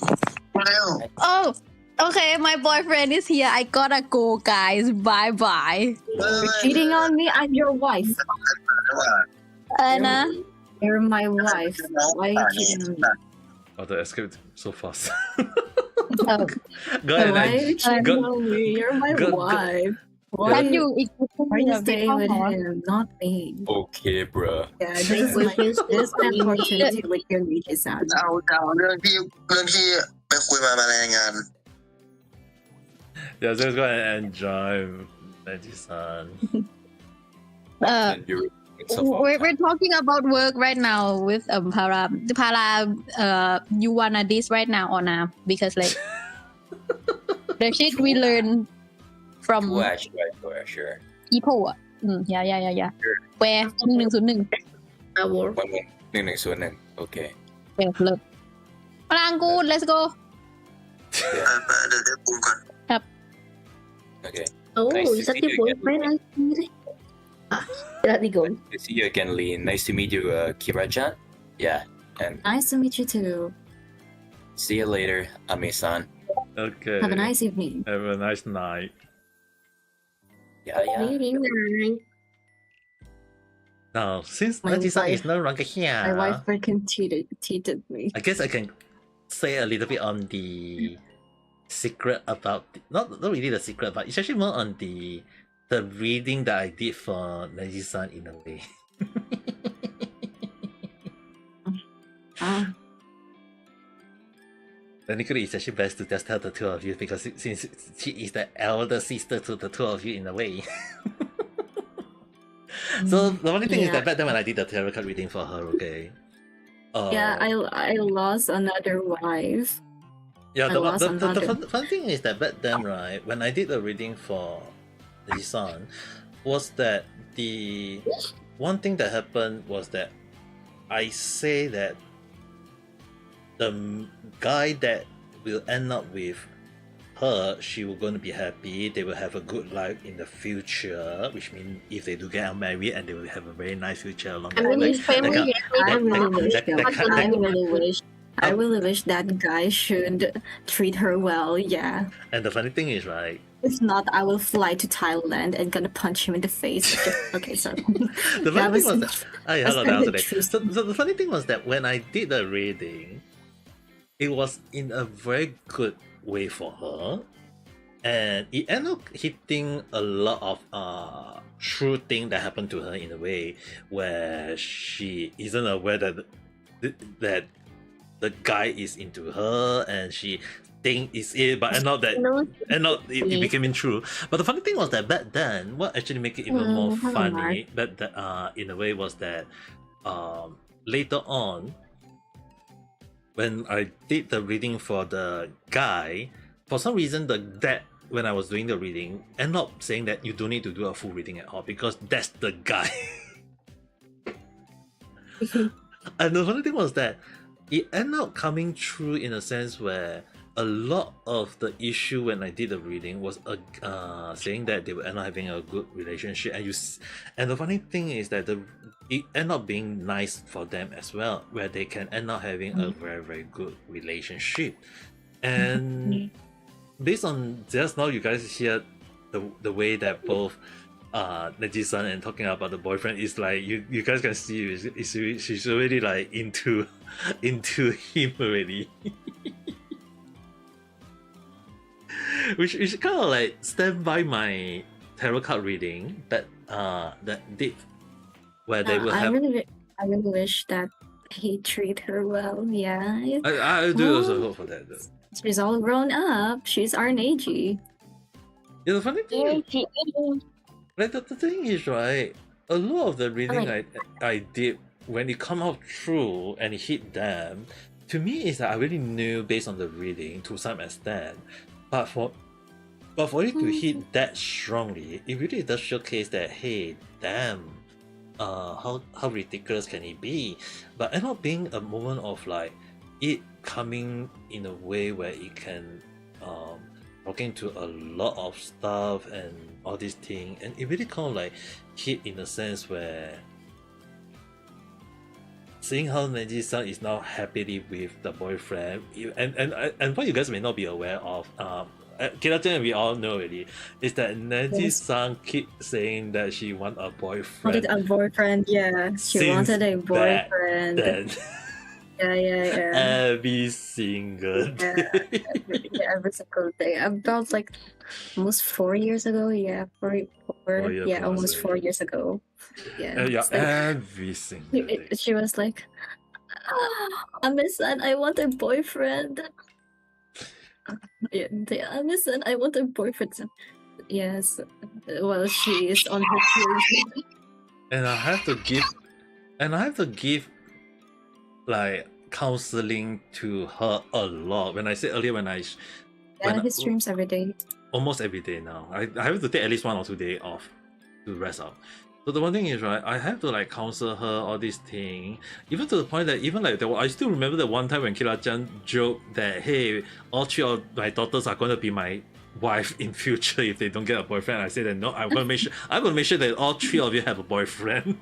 Oh, Okay, my boyfriend is here. I gotta go, guys. Bye bye. You're cheating on me. I'm your wife. Anna. You're my wife. Why are you cheating on me? Oh, the escaped so fast. Oh, Go ahead Why are you and cheating go, on me? You're my go- wife. Why can you are you a bit staying with more? him, not me? Okay, bro. Yeah, this is my opportunity with your Niji-san. เอาเรื่องที่ไปคุยมารายงาน Yeah, just go ahead and enjoy Neji-san. Uh, And you're we're talking about work right now with Para. You wanna this right now or not? Because like the shit we learn from sure. people อ่ะyeah where 101 Our 1-1-1-1 Okay. เลิศพลังกู let's go เดี๋ยวปรุงก่อน Okay. oh, Nice to is that see your you again. boyfriend? Let me go. Nice to see you again, Lee. Nice to meet you, Kira-chan. Yeah. And Nice to meet you too. see you later, Ame-san. Okay. Have a nice evening. Have a nice night. Yeah. Meeting night. Now, since My Neji-san wife- is no longer My here, wife freaking cheated me. I guess I can say a little bit on the secret about not really the secret, but it's actually more on the reading that I did for Neji-san in a way. Ah, Technically, it's actually best to just tell the two of you because since she is the elder sister to the two of you in a way. So the only thing is that back then when I did the tarot card reading for her, okay. yeah, I lost another wife. Yeah, I the lost another. fun thing is that back then, right, when I did the reading for the son, was that the one thing that happened was that I say that the guy that will end up with her, she will going to be happy. They will have a good life in the future, which means if they do get married, and they will have a very nice future along I the mean, way. his family I really wish. that- I really wish that guy should treat her well. Yeah. And the funny thing is, right, If not, I will fly to Thailand and gonna punch him in the face. Okay, sorry. the That funny thing was was- that I that's hello kind down of today. true. So the funny thing was that when I did the reading, it was in a very good way for her, and it ended up hitting a lot of true thing that happened to her in a way where she isn't aware that the guy is into her and she think is it, but end up that No, it became true. But the funny thing was that back then, what actually make it even more hello, funny, that in a way was that later on, when I did the reading for the guy, for some reason the dad when I was doing the reading ended up saying that you don't need to do a full reading at all because that's the guy. And the funny thing was that it ended up coming true in a sense where a lot of the issue when I did the reading was saying that they will end up having a good relationship, and the funny thing is that it ended up being nice for them as well, where they can end up having a very very good relationship. And based on just now, you guys hear the way that both Neji-san and talking about the boyfriend is like you guys can see she's already like into him already. which kind of like stand by my tarot card reading that did where they will have. I really wish that he treat her well. Yeah. I do also hope for that though. She's all grown up. She's our age. Yeah, the funny thing, like the thing is, right, a lot of the reading I did when it come out true and it hit them, to me is that I really knew based on the reading to some extent, but for it to hit that strongly, it really does showcase that, hey, damn, how ridiculous can it be? But end up being a moment of like it coming in a way where it can talking to a lot of stuff and all these things, and it really kind of like hit in a sense where seeing how Nenji-san is now happily with the boyfriend, and what you guys may not be aware of, Kira-chan, we all know already, is that Nenji-san keep saying that she want a boyfriend. Wanted a boyfriend, yeah. She Since wanted a boyfriend. then. Yeah. Every single day. Every single day. About like almost 4 years ago. Yeah, almost 4 years ago. Yeah. It's like, Every single day. she was like, Ame-san, I want a boyfriend. Ame-san, I want a boyfriend. Yes. Well, she is on her period. And I have to give like counseling to her a lot. When I said earlier, He streams every day. Almost every day now. I have to take at least 1 or 2 days off to rest up. So the one thing is, right, I have to like counsel her all this thing, even to the point that I still remember the one time when Kira-chan joked that, hey, all 3 of my daughters are going to be my wife in future if they don't get a boyfriend. I said that no, I'm gonna make sure that all 3 of you have a boyfriend.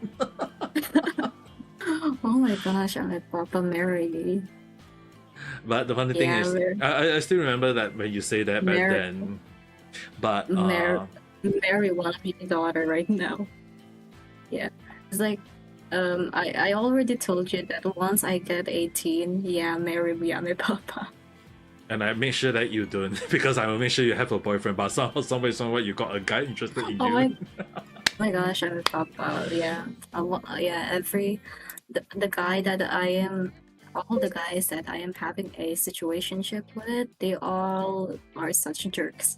Oh my gosh, I'm a Papa Mary. But the funny thing is, I still remember that when you say that back then. But Mary wants to be a daughter right now. Yeah, it's like, I already told you that once I get 18, Mary will be my Papa. And I make sure that you don't, because I will make sure you have a boyfriend. But somehow, somewhere, you got a guy interested in you. My gosh, I'm a Papa. Yeah, the guy that I am, all the guys that I am having a situationship with, they all are such jerks.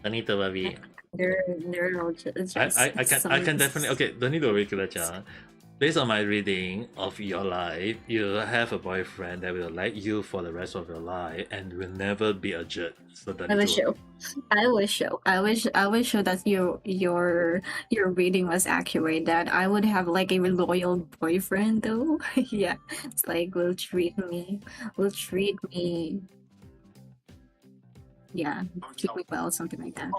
Don't need to worry. They're all just I can definitely, okay, don't need to worry, Kira-chan. Based on my reading of your life, you have a boyfriend that will like you for the rest of your life and will never be a jerk. So I wish so. I wish so that your reading was accurate. That I would have like a loyal boyfriend though. Yeah, it's like will treat me. Yeah, treat me well, something like that.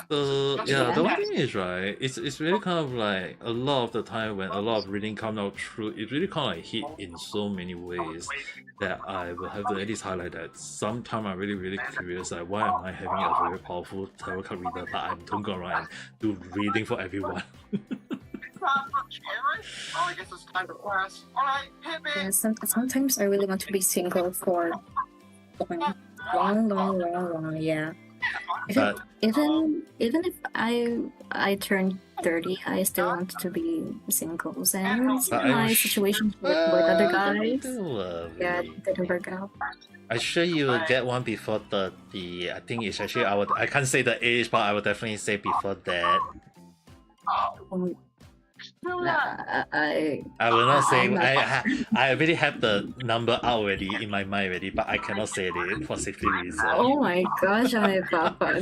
So the one thing is, right, it's really kind of like a lot of the time when a lot of reading come out true, it really kind of like hit in so many ways that I will have to at least highlight that sometimes I'm really curious, like why am I having a very powerful tarot card reader but I don't go around and do reading for everyone. Yeah, sometimes I really want to be single for long, yeah. Even if I turn 30, I still want to be single. And my situation with other guys, didn't work out. I'm sure you will get one before 30. I think it's actually I can't say the age, but I would definitely say before that. I will not say I already have the number out already in my mind already, but I cannot say it for safety reasons. Oh my gosh, I'm a papa.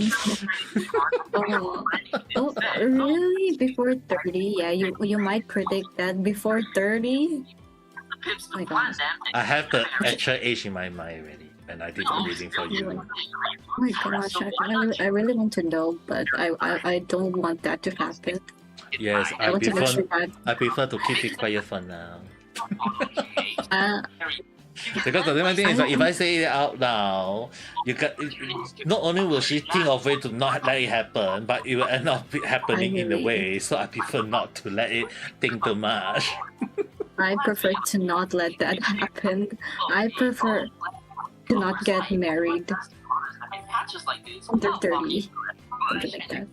Oh, really? Before 30? Yeah, you might predict that before 30. Oh my gosh. I have the actual age in my mind already, and I did the reading for you. Oh my gosh, I really want to know, but I don't want that to happen. Yes, I prefer to keep it quiet for now. Because the different thing is that if I say it out now, not only will she think of way to not let it happen, but it will end up happening in a way. So I prefer not to let it think too much. I prefer to not let that happen. I prefer to not get married under 30. Something like that.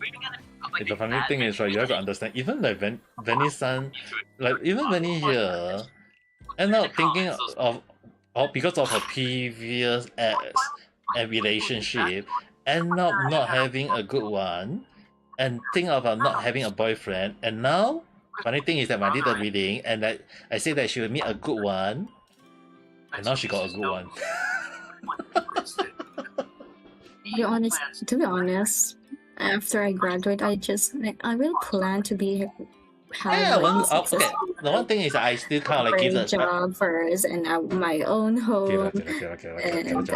The funny thing is, right, you have to understand, even like Venny-san, like even Venny here, end up thinking of because of her previous ex and relationship, end up not having a good one, and think about not having a boyfriend, and now, funny thing is that when I did the reading, and I said that she will meet a good one, and now she got a good one. To be honest, after I graduate, I will plan to be the one thing is I still kind of like give the job first and my own home, and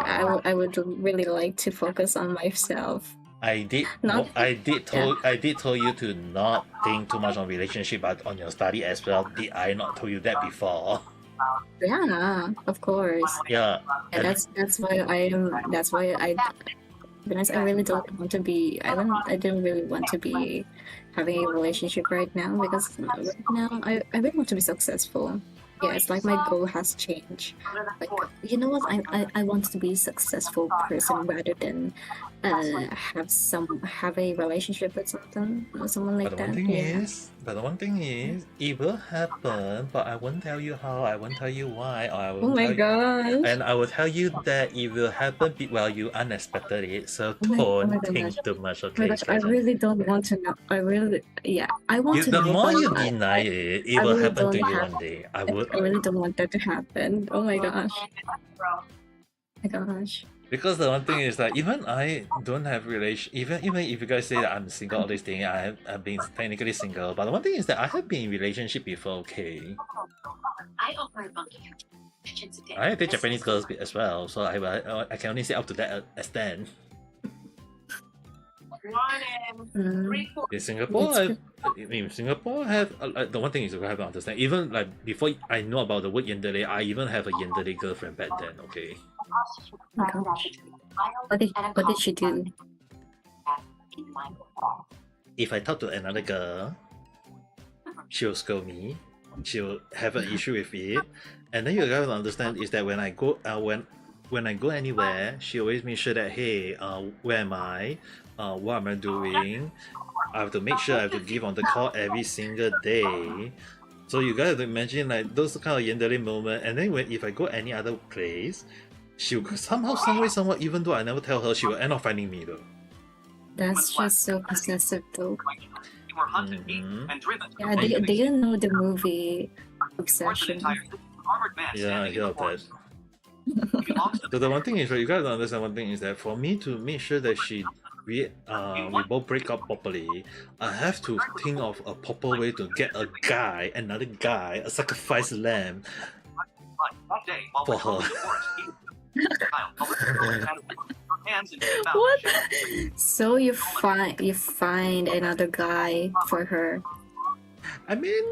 I would really like to focus on myself. I did Not- I did told you to not think too much on relationship, but on your study as well. Did I not told you that before? Yeah, of course. Yeah. And And that's why I because I really don't want to be I didn't really want to be having a relationship right now because right now I really want to be successful. Yeah, it's like my goal has changed. Like, you know what? I want to be a successful person rather than have a relationship with someone like but the that. one thing is, it will happen, but I won't tell you how, I won't tell you why, or I Oh won't my tell you, gosh. and I will tell you that it will happen while you unexpected it. So Oh my don't think gosh. too much, Oh my okay? gosh, I really don't want to know. I want to The know. more but you deny it, it I will really happen to don't you have- one day. I I really don't want that to happen. Oh my gosh. Oh my gosh. Because the one thing is that even I don't have even if you guys say that I'm single, all these things, I've been technically single. But the one thing is that I have been in relationship before, okay. I date Japanese girls as well, so I can only say up to that extent. In Singapore, Singapore have the one thing is you have to understand. Even like before I know about the word yandere, I even have a yandere girlfriend back then. Okay. Oh my gosh. What did she do? If I talk to another girl, she'll scold me. She'll have an issue with it, and then you gotta understand is that when I go when I go anywhere, she always make sure that hey, where am I? What am I doing? I have to make sure I have to give on the call every single day. So you gotta imagine like those kind of yandere moment, and then if I go any other place, she'll somehow, somewhere, even though I never tell her, she will end up finding me though. That's just so possessive though. Mhm. Yeah, do you know the movie Obsession? Yeah, I hear of that. So the one thing is, right, you gotta understand one thing is that for me to make sure that we both break up properly, I have to think of a proper way to get another guy, a sacrifice lamb for her. What? So you find another guy for her. I mean,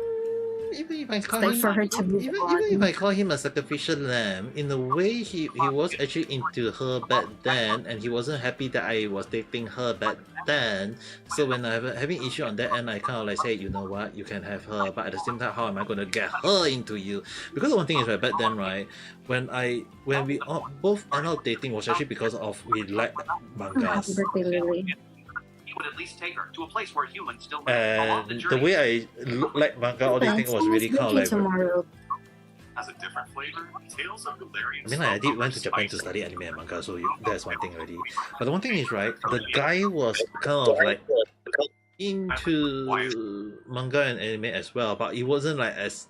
even if I call Like him, for her to move even on. if I call him a sacrificial lamb, in a way he was actually into her back then, and he wasn't happy that I was dating her back then. So when I having issue on that end, I kind of like say, you know what, you can have her, but at the same time, how am I gonna get her into you? Because the one thing is, right, back then, right, when we both end up dating was actually because of we like mangas. Birthday Lily. He would at least take her to a place where humans still live. And Along the the journey way I like manga, all these things was really kind of like. Tomorrow. has a different flavor. Tales of hilarious. I mean, like, I did went to Japan to study anime and manga, so that's one thing already. But the one thing is, right, the guy was kind of like into manga and anime as well, but he wasn't like as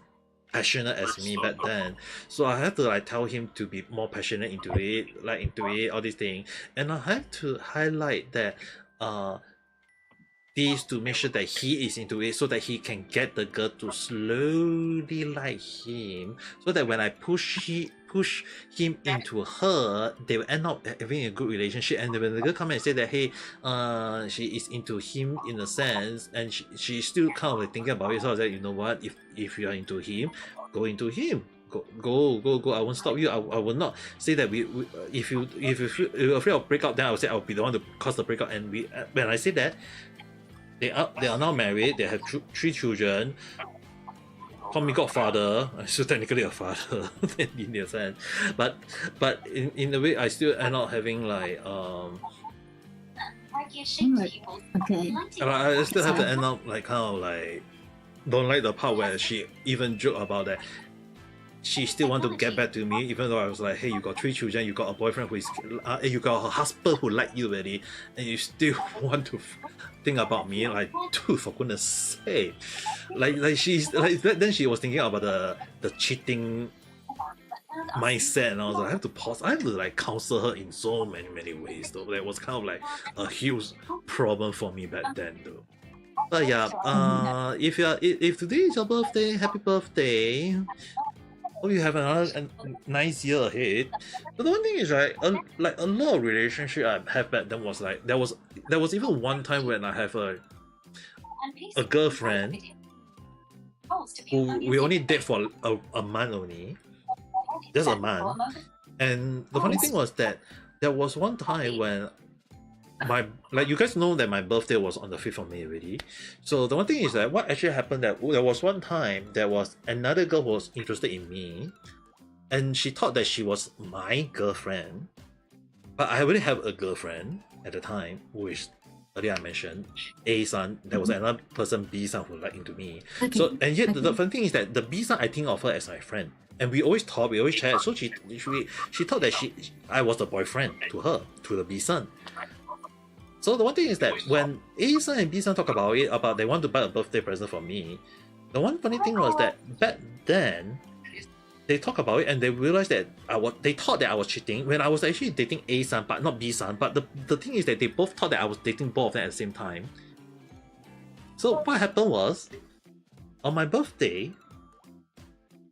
passionate as me back then. So I have to like tell him to be more passionate into it, all these things. And I have to highlight that this to make sure that he is into it so that he can get the girl to slowly like him, so that when I push him into her, they will end up having a good relationship. And when the girl come and say that hey, she is into him in a sense, and she's still kind of like thinking about it, so I was like, you know what, if you are into him, go into him. Go! I won't stop you. I will not say that we if you're afraid of breakup, then I will say I'll be the one to cause the breakup. And when I say that, they are now married. They have 3 children. Call me godfather. I'm still technically a father in a sense, but in a way I still end up having like Okay. I still have to end up like kind of like don't like the part where she even joke about that. She still want to get back to me, even though I was like, hey, you got 3 children, you got a boyfriend who is, you got a husband who like you already, and you still want to think about me, like, dude, for goodness sake, like she's like then she was thinking about the cheating mindset, and I was like, I have to pause. I have to like counsel her in so many ways, though. That was kind of like a huge problem for me back then, though. But yeah, if today is your birthday, happy birthday. oh, you have another nice year ahead. But the one thing is, right, like a lot of relationship I have back then was like there was even one time when I have a girlfriend who we only date for a month only, just a month. And the funny thing was that there was one time when like you guys know that my birthday was on the 5th of May already. So the one thing is that what actually happened, that there was one time there was another girl who was interested in me, and she thought that she was my girlfriend, but I already have a girlfriend at the time, which earlier I mentioned A-san. There was another person, B-san, who liked into me. Okay. So, and yet the fun thing is that the B-san, I think of her as my friend, and we always talk, we always chat. So she thought that I was the boyfriend to her, to the B-san. So the one thing is that when A-san and B-san talk about it, about they want to buy a birthday present for me, the one funny thing was that back then they talk about it and they realized that they thought that I was cheating when I was actually dating A-san but not B-san. But the thing is that they both thought that I was dating both of them at the same time. So what happened was, on my birthday,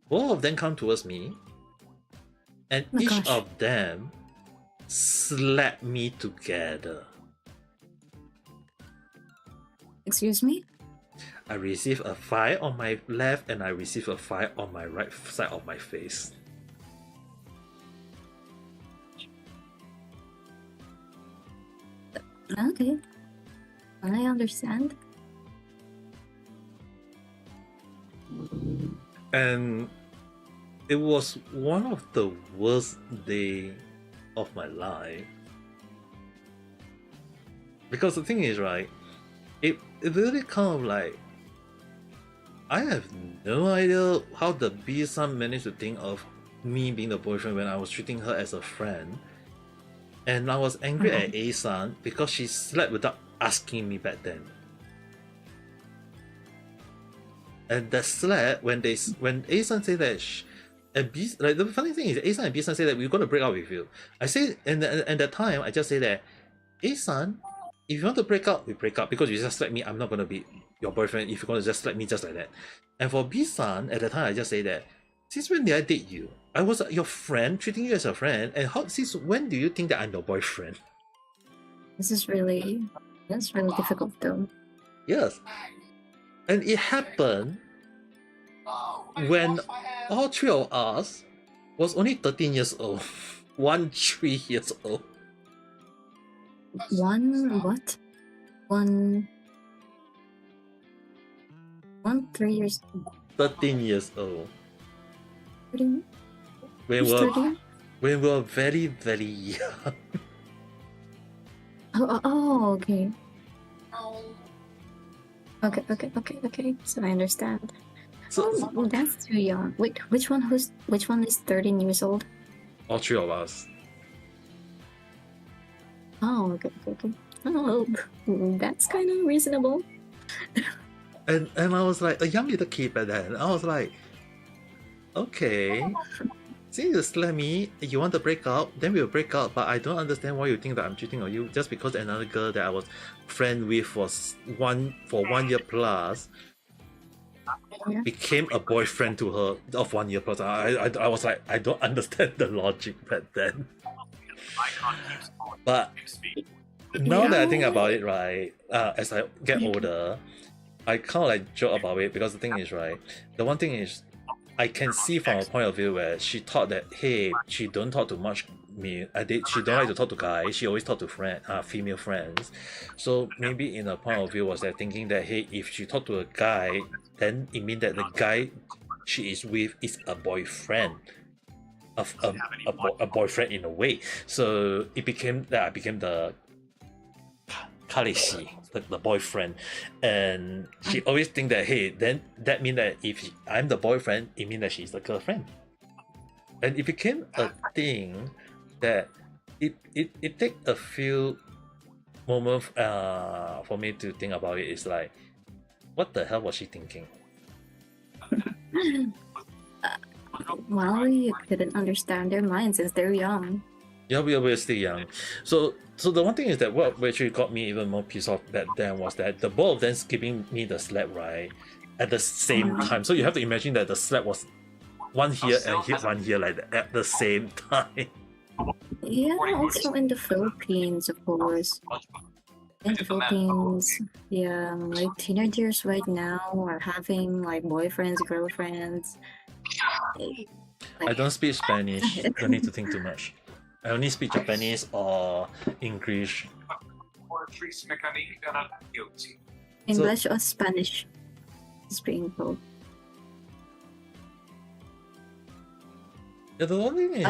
both of them come towards me, and each of them slapped me together. Excuse me? I received a 5 on my left and I received a 5 on my right side of my face. Okay. I understand. And it was one of the worst days of my life. Because the thing is, right, it really kind of like, I have no idea how the B-san managed to think of me being the boyfriend when I was treating her as a friend. And I was angry at A-san because she slept without asking me back then. And that slap, when A-san said that, like the funny thing is, A-san and B-san say that we're going to break up with you. I say, and at that time, I just say that, A-san, if you want to break up, we break up, because you just slap me, I'm not going to be your boyfriend if you're going to just slap me just like that. And for B-san, at the time, I just say that, since when did I date you? I was your friend, treating you as a friend, and since when do you think that I'm your boyfriend? That's really difficult though. Yes. And it happened when all three of us was only 13 years old. 3 years old. What? 3 years. 13 years old. 13? When Who's 13? we were very, very young. Oh, okay. Okay. So I understand. So That's too young. Wait, which one is 13 years old? all three of us. Oh, okay. Oh, that's kind of reasonable. And I was like a young little kid back then. I was like, okay, since you slap me, you want to break up, then we'll break up. But I don't understand why you think that I'm cheating on you just because another girl that I was friend with for 1 year plus became a boyfriend to her of 1 year plus. I was like, I don't understand the logic back then. But now that I think about it, right, as I get older, I kind of like joke about it because the thing is, right, the one thing is, I can see from a point of view where she thought that, hey, she don't talk too much me. She don't like to talk to guys. She always talk to female friends. So maybe in a point of view was that thinking that, hey, if she talk to a guy, then it means that the guy she is with is a boyfriend. A boyfriend in a way. So it became that I became the kareshi, the boyfriend, and she always think that, hey, then that means that if I'm the boyfriend, it means that she's the girlfriend, and it became a thing that it take a few moments for me to think about it. It's like, what the hell was she thinking? Well, you couldn't understand their minds since they're young. Yeah, we were still young. So the one thing is that what actually got me even more pissed off back then was that the both of them giving me the slap, right, at the same time. So you have to imagine that the slap was one here and hit one here like that at the same time. Yeah, also in the Philippines, of course. In the Philippines, yeah, like teenagers right now are having like boyfriends, girlfriends. I don't speak Spanish. Don't need to think too much. I only speak Japanese or English. English or Spanish is being told. Yeah, the one thing is,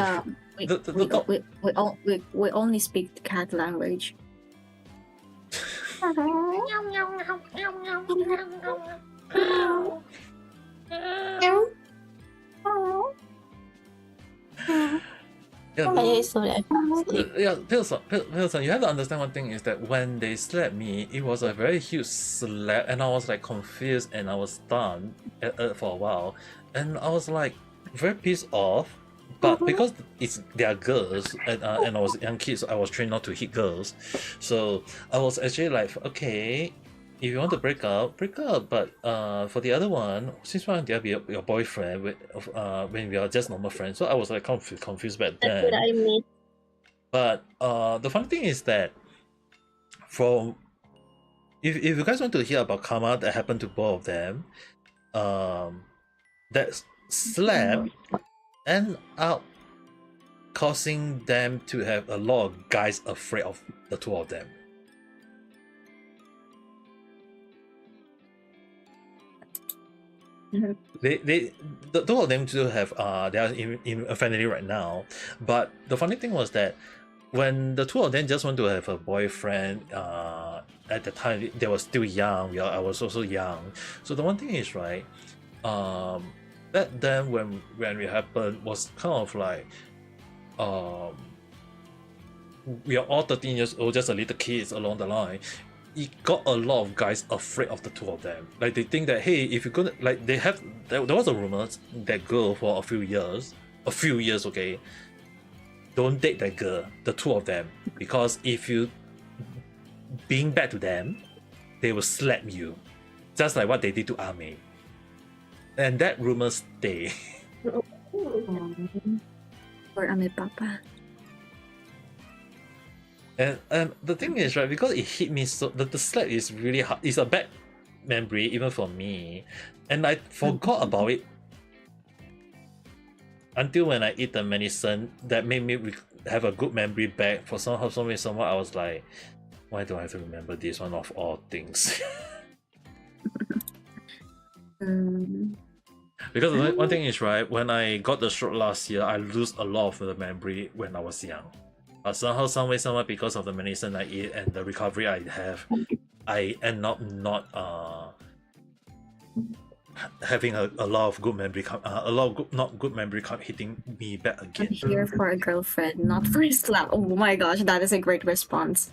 We only speak the cat language. Pilson, you have to understand one thing is that when they slapped me, it was a very huge slap, and I was like confused and I was stunned for a while, and I was like very pissed off. But because they are girls and I was a young kid, so I was trained not to hit girls. So I was actually like, okay, if you want to break up, break up. But for the other one, since why don't you be your boyfriend when we are just normal friends? So I was like confused back then. That's what I mean. But the funny thing is that from if you guys want to hear about karma that happened to both of them, that slap end up causing them to have a lot of guys afraid of the two of them. The two of them do have they are in a family right now, but the funny thing was that when the two of them just want to have a boyfriend, at the time they were still young. I was also young, so the one thing is right, back then when it happened was kind of like, we are all 13 years old, just a little kids along the line. It got a lot of guys afraid of the two of them. Like they think that, hey, if you're gonna like there was a rumor that girl for a few years, okay, don't date that girl, the two of them, because if you being bad to them, they will slap you, just like what they did to Ame. And that rumor stay. Or Ame Papa. And the thing is, right, because it hit me so the slap is really hard. It's a bad memory even for me, and I forgot about it until when I eat the medicine that made me have a good memory back. For some reason, I was like, why do I have to remember this one of all things? Because one thing is, right, when I got the stroke last year, I lose a lot of the memory when I was young. But somehow, because of the medicine I eat and the recovery I have, I end up not having a lot of good memory, not good memory hitting me back again. I'm here for a girlfriend, not for a slap. Oh my gosh, that is a great response.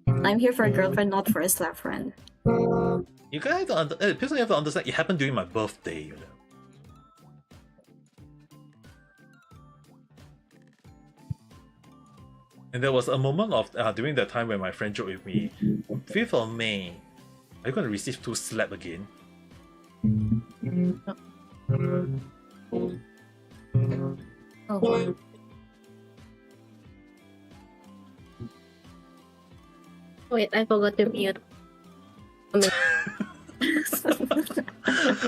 I'm here for a girlfriend, not for a slap friend. You guys have to understand, it happened during my birthday, you know. And there was a moment of during that time when my friend joked with me, 5th of May, are you going to receive 2 slap again? Oh. Wait, I forgot to mute.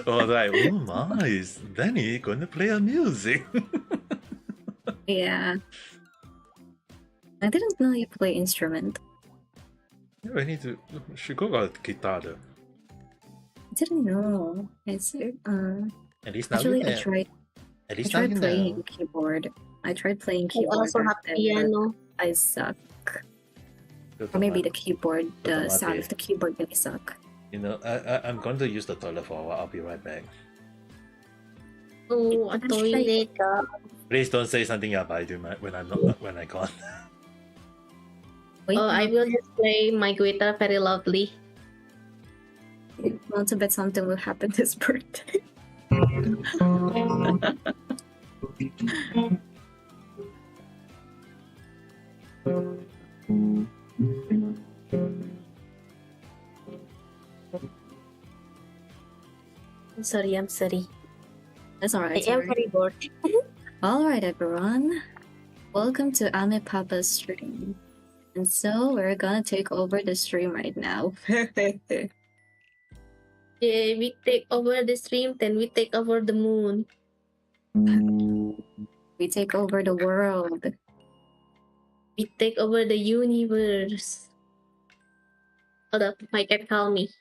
Oh, like, oh my, is Danny going to play a music? Yeah. I didn't know you play instrument. Yeah, I need to. Should go got guitar though. I didn't know. It's At least now actually you know. I tried playing keyboard. I tried playing I keyboard. also have back then, piano. but I suck. Or maybe the keyboard, the sound of the keyboard really suck. You know, I'm going to use the toilet for a while. I'll be right back. Oh, a toilet. Please don't say something about I do when I gone. Wait, I will just play my guitar very loudly. want to bet something will happen this birthday. I'm sorry. That's I alright. am very bored. Alright, everyone. Welcome to Ame Papa's stream. And so we're gonna take over the stream right now. Yeah, we take over the stream, then we take over the moon. We take over the world. We take over the universe. Hold up, my cat call me.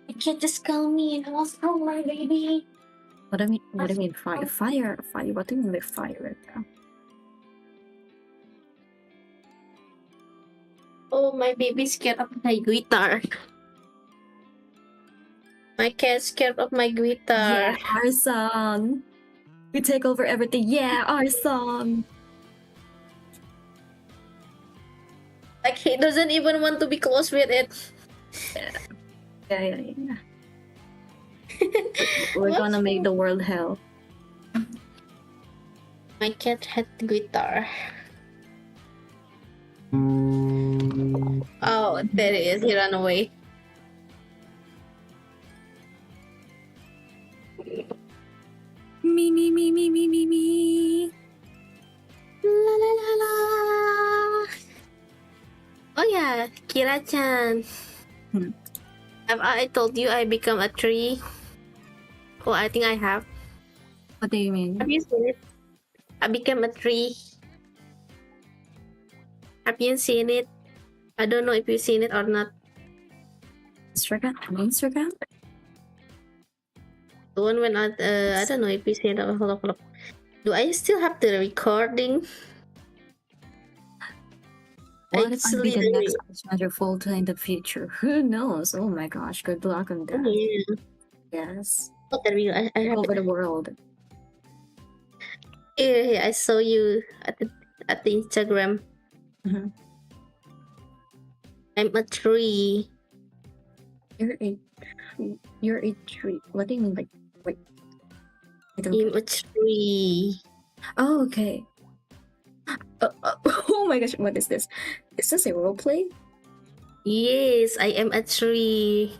My cat just call me and also my baby. What do you mean fire? Fire. What do you mean by fire right now? Oh, my baby's scared of my guitar. My cat's scared of my guitar. Yeah, our song. We take over everything. Yeah, our song. Like, he doesn't even want to be close with it. Yeah. We're gonna make the world hell. My cat had the guitar. Oh, there he is. He ran away. Me. La la la la. Oh yeah, Kira-chan. Have I told you I become a tree? Oh, I think I have. What do you mean? Have you seen it? I became a tree. Have you seen it? I don't know if you've seen it or not. Instagram? The one when I don't know if you seen it. Hold up. Do I still have the recording? What if I be the next Wonderful in the future? Who knows? Oh my gosh, good luck on that. Yeah. Yes. Oh, there we go. I have Over it. the world. Yeah, I saw you at the Instagram. Mhm. I'm a tree. You're a tree. What do you mean? Like, wait. I don't I'm get a tree. Oh, okay. Oh my gosh, what is this? Is this a roleplay? Yes, I am a tree.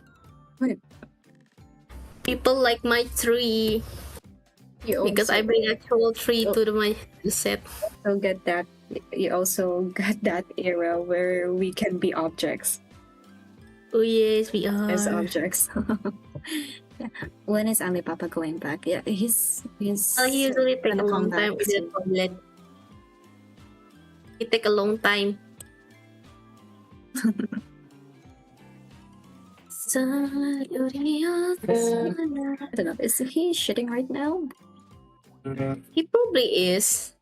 What? People like my tree because I bring actual tree to my set. also get that. You also got that era where we can be objects Oh yes, we are. as objects. Yeah. When is Ame Papa going back? Yeah, he's. I usually take a gonna come long time back with the soon. toilet. It take a long time. I don't know. Is he shitting right now? He probably is.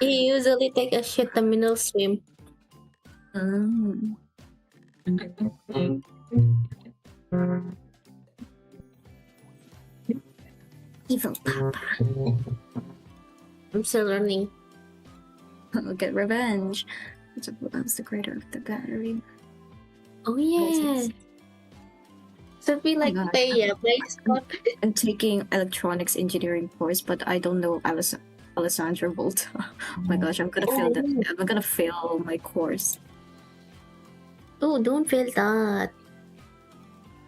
He usually take a shit the middle swim. Evil Papa. I'm still learning. Get revenge. That's the greater of the battery. Oh yeah. Should we like God. play Scott? I'm taking electronics engineering course, but I don't know Alessandro Volta. Oh my gosh, I'm gonna fail that. I'm gonna fail my course. Oh, don't fail that.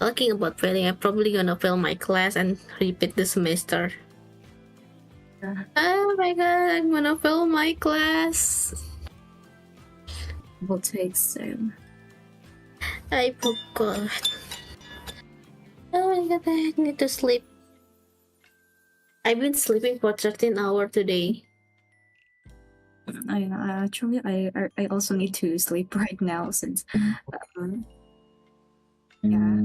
Talking about failing, I'm probably gonna fail my class and repeat the semester. Oh my god, I'm gonna fail my class. We'll take Sam. I forgot. Oh my god, I need to sleep. I've been sleeping for 13 hours today. I also need to sleep right now since yeah.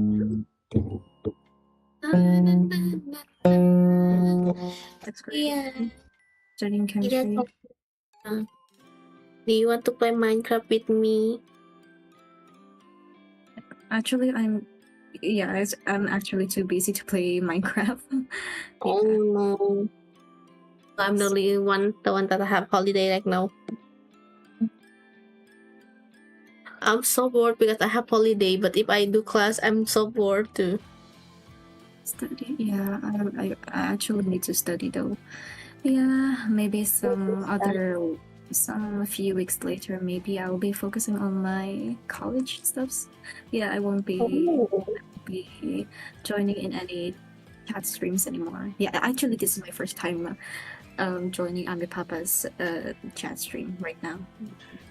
That's great. Yeah. Studying chemistry. Do you want to play Minecraft with me? Actually, I'm actually too busy to play Minecraft. Oh no. I'm the only one that have holiday right now. I'm so bored because I have holiday, but if I do class, I'm so bored too. Study. Yeah, I actually need to study though. Yeah, maybe a few weeks later, maybe I'll be focusing on my college stuffs. Yeah, I won't be be joining in any chat streams anymore. Yeah, actually, this is my first time joining Ame Papa's chat stream right now.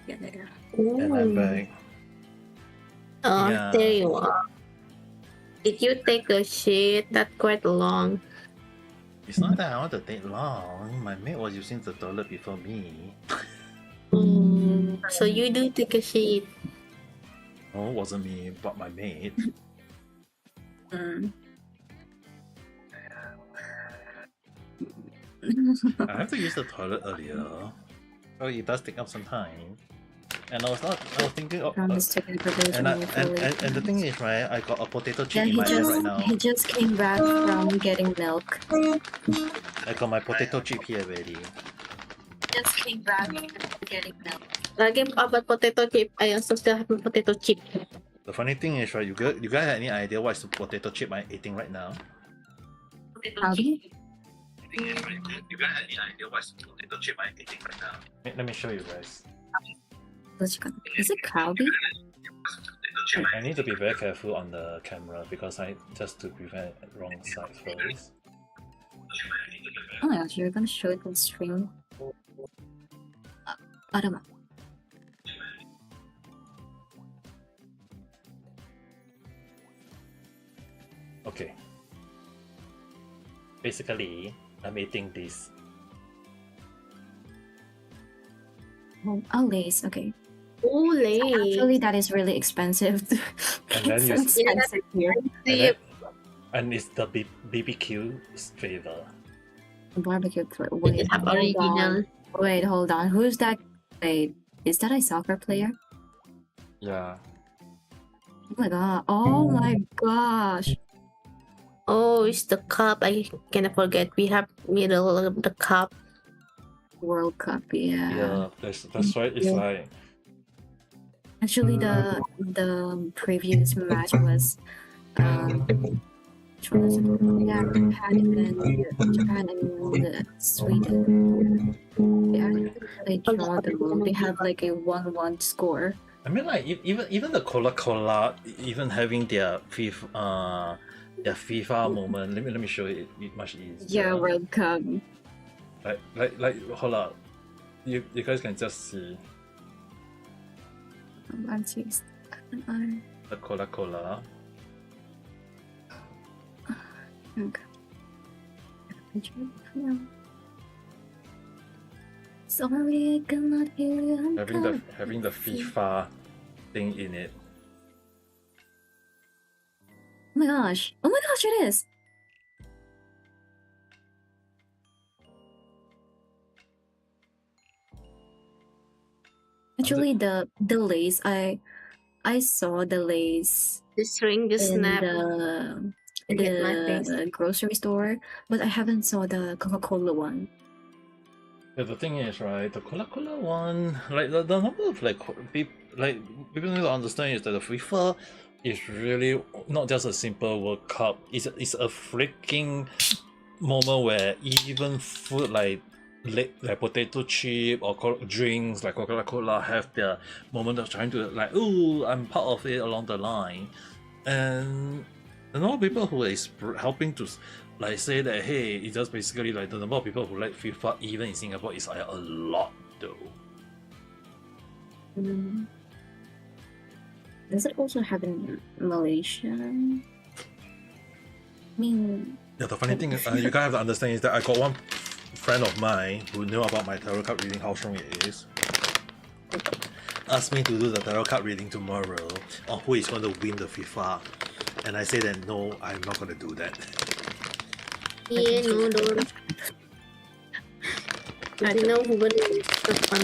Yeah, there. And I'm back. Oh, Yeah. there you are. Did you take a shit? That's quite long. It's not that I want to take long. My mate was using the toilet before me. So you do take a shit. No, it wasn't me, but my mate. Mm. I have to use the toilet earlier. So it does take up some time. And I was thinking of From this technical and the thing is, right, I got a potato chip yeah, in my hand right now. he just came back from getting milk. I got my potato chip here already. Just came back from getting milk. Lagi about potato chip. I also still have my potato chip. The funny thing is, right, you guys have any idea what's the potato chip I'm eating right now? Howdy? You guys have any idea what's the potato chip I'm eating right now? Let me show you guys. Is it Calbee? I need to be very careful on the camera because just to prevent wrong side first. Oh my gosh, you're gonna show it on stream. Arama. Okay. Basically, I'm eating this. Oh, Lays. Okay. Oh, Lays. Actually, that is really expensive. And then It's you so expensive here. And it's the BBQ flavor. Barbecue. Wait, Have hold original. on. Wait, hold on. Who's that? Wait, is that a soccer player? Yeah. Oh my god. Oh my gosh. Oh, it's the cup. I cannot forget. We have middle of the cup. World Cup, yeah. Yeah, that's why it's like Actually, the previous match was which one was it? Yeah, Japan and Sweden. Yeah, they draw them. They have like a 1-1 score. I mean, like even the Coca-Cola, even having their FIFA moment. Let me show you it much easier. Yeah, World Cup. Like hold up, you guys can just see Let's see. the Coca-Cola. Okay. Sorry, I cannot hear you. Having the FIFA thing in it. Oh my gosh! Oh my gosh! It is. Actually, the Lays, I saw the Lays The string just in snapped. the grocery store, but I haven't saw the Coca-Cola one. Yeah, the thing is, right, the Coca-Cola one, like the number of people need to understand is that the FIFA is really not just a simple World Cup. It's a freaking moment where even food like potato chip or drinks like Coca-Cola have their moment of trying to like, oh, I'm part of it along the line, and a lot of people who is helping to like say that, hey, it's just basically like the number of people who like FIFA even in Singapore is like a lot though. Does it also have in Malaysia? I mean, Yeah, the funny thing you guys have to understand is that I got one friend of mine who knew about my tarot card reading, how strong it is, asked me to do the tarot card reading tomorrow on who is going to win the FIFA, and I said that no, I'm not going to do that. Yeah, no, don't. I don't know who will win the fun.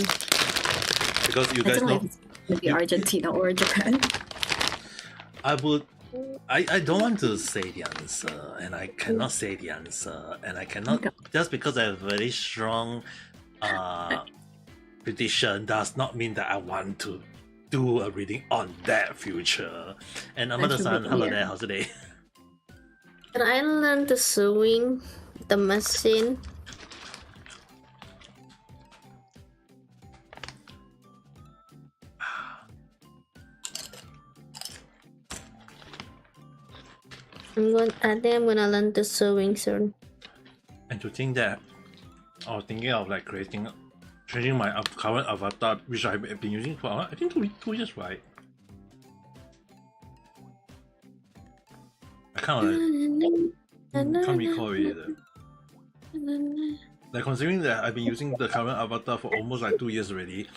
Because you I guys don't know know, if it's maybe Argentina or Japan. I don't want to say the answer, and I cannot say the answer, and I cannot, just because I have a very strong prediction does not mean that I want to do a reading on that future. And Amada-san, hello there, how's the day? Can I learn to sewing the machine? I think I'm gonna learn the sewing soon. And to think that I was thinking of like changing my current avatar, which I've been using for I think 2 years, right? I kind of like can't recall it. Like considering that I've been using the current avatar for almost like 2 years already.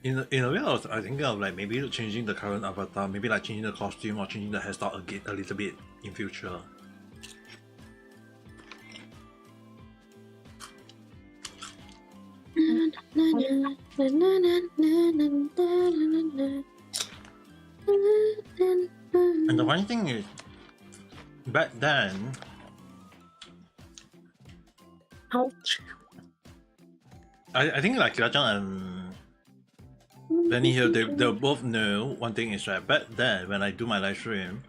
In a way, I thinking of like maybe changing the current avatar, maybe like changing the costume or changing the hairstyle again a little bit in future. And the funny thing is, back then, Ouch. I think like Kirachan and Benny here, they both know one thing is that back then when I do my live stream,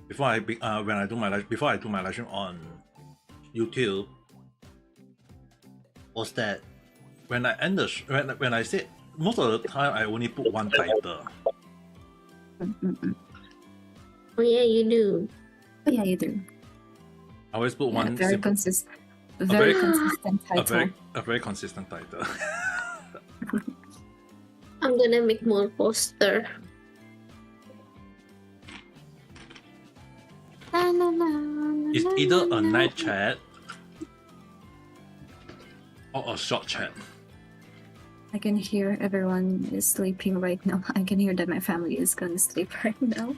before I do my live stream on YouTube, was that when I end when I said most of the time I only put one title. Oh yeah, you do. Oh, yeah, you do. I always put Yeah, one very simple, consistent. a Very very- consistent title. a very consistent title. I'm gonna make more poster. It's either a night chat or a short chat. I can hear everyone is sleeping right now. I can hear that my family is gonna sleep right now.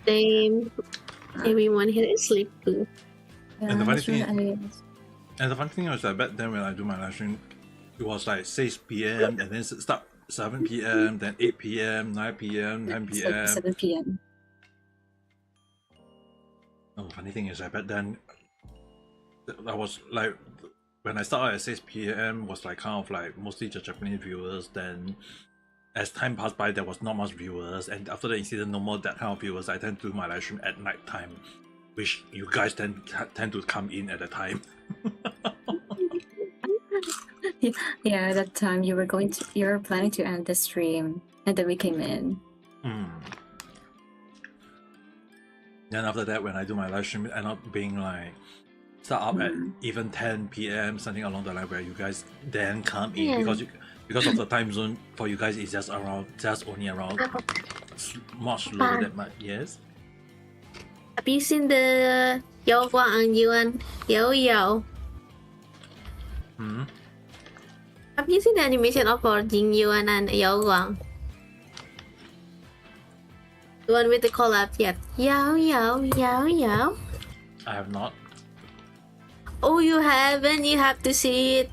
Same. Everyone here is sleep too. And the funny that's thing right, And the funny thing was that back then when I do my live stream, it was like 6 p.m. and then start 7 p.m., then 8 p.m., 9 p.m., 10 it's like p.m. 7 p.m. Oh, funny thing is that back then, I was like, when I started at 6 p.m. was like kind of like mostly the Japanese viewers. Then as time passed by, there was not much viewers, and after the incident, no more that kind of viewers. I tend to do my live stream at night time, which you guys tend to come in at the time. Yeah, at that time you were planning to end the stream, and then we came in. Then after that, when I do my live stream, it end up being like start up at even 10 p.m. something along the line where you guys then come in because of the time zone for you guys is just only around much slower than much. Yes. Have you seen the Yo Guang and Yuan? Yo. Have you seen the animation of our Jing Yuan and Yo Guang? The one with the collab yet? Yo. I have not. Oh, you haven't? You have to see it.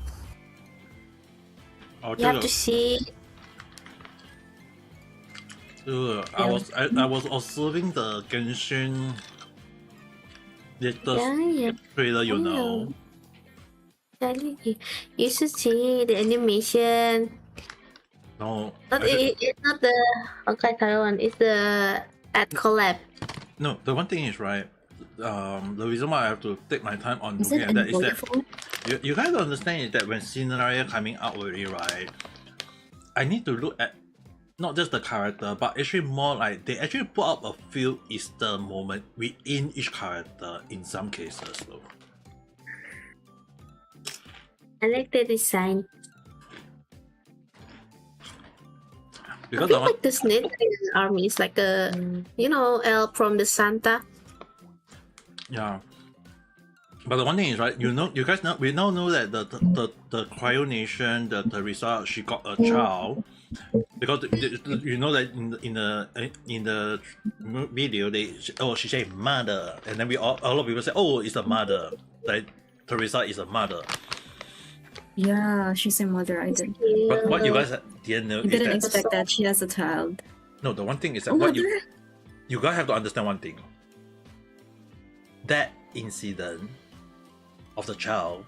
I'll You tell have to see it. I was observing the Genshin latest Yeah. trailer, you know. You should see the animation. No, It's not the Honkai Star one. It's the at collab. no. The one thing is right. The reason why I have to take my time on Is looking it at that is in that phone? you guys understand is that when scenario coming out already, right? I need to look at not just the character, but actually more like they actually put up a few Easter moment within each character in some cases, though. I like the design. I Because feel the one, like the snake army is like a elf from the Santa. yeah. But the one thing is right, you guys know, we now know that the Cryo Nation, the Teresa, she got a child because you know that in the video she said mother, and then a lot of people say it's a mother, like Teresa is a mother. Yeah, she's a mother. I did. But what you guys didn't know You is didn't that expect that she has a child. no, the one thing is that Oh, what mother? you guys have to understand one thing. That incident of the child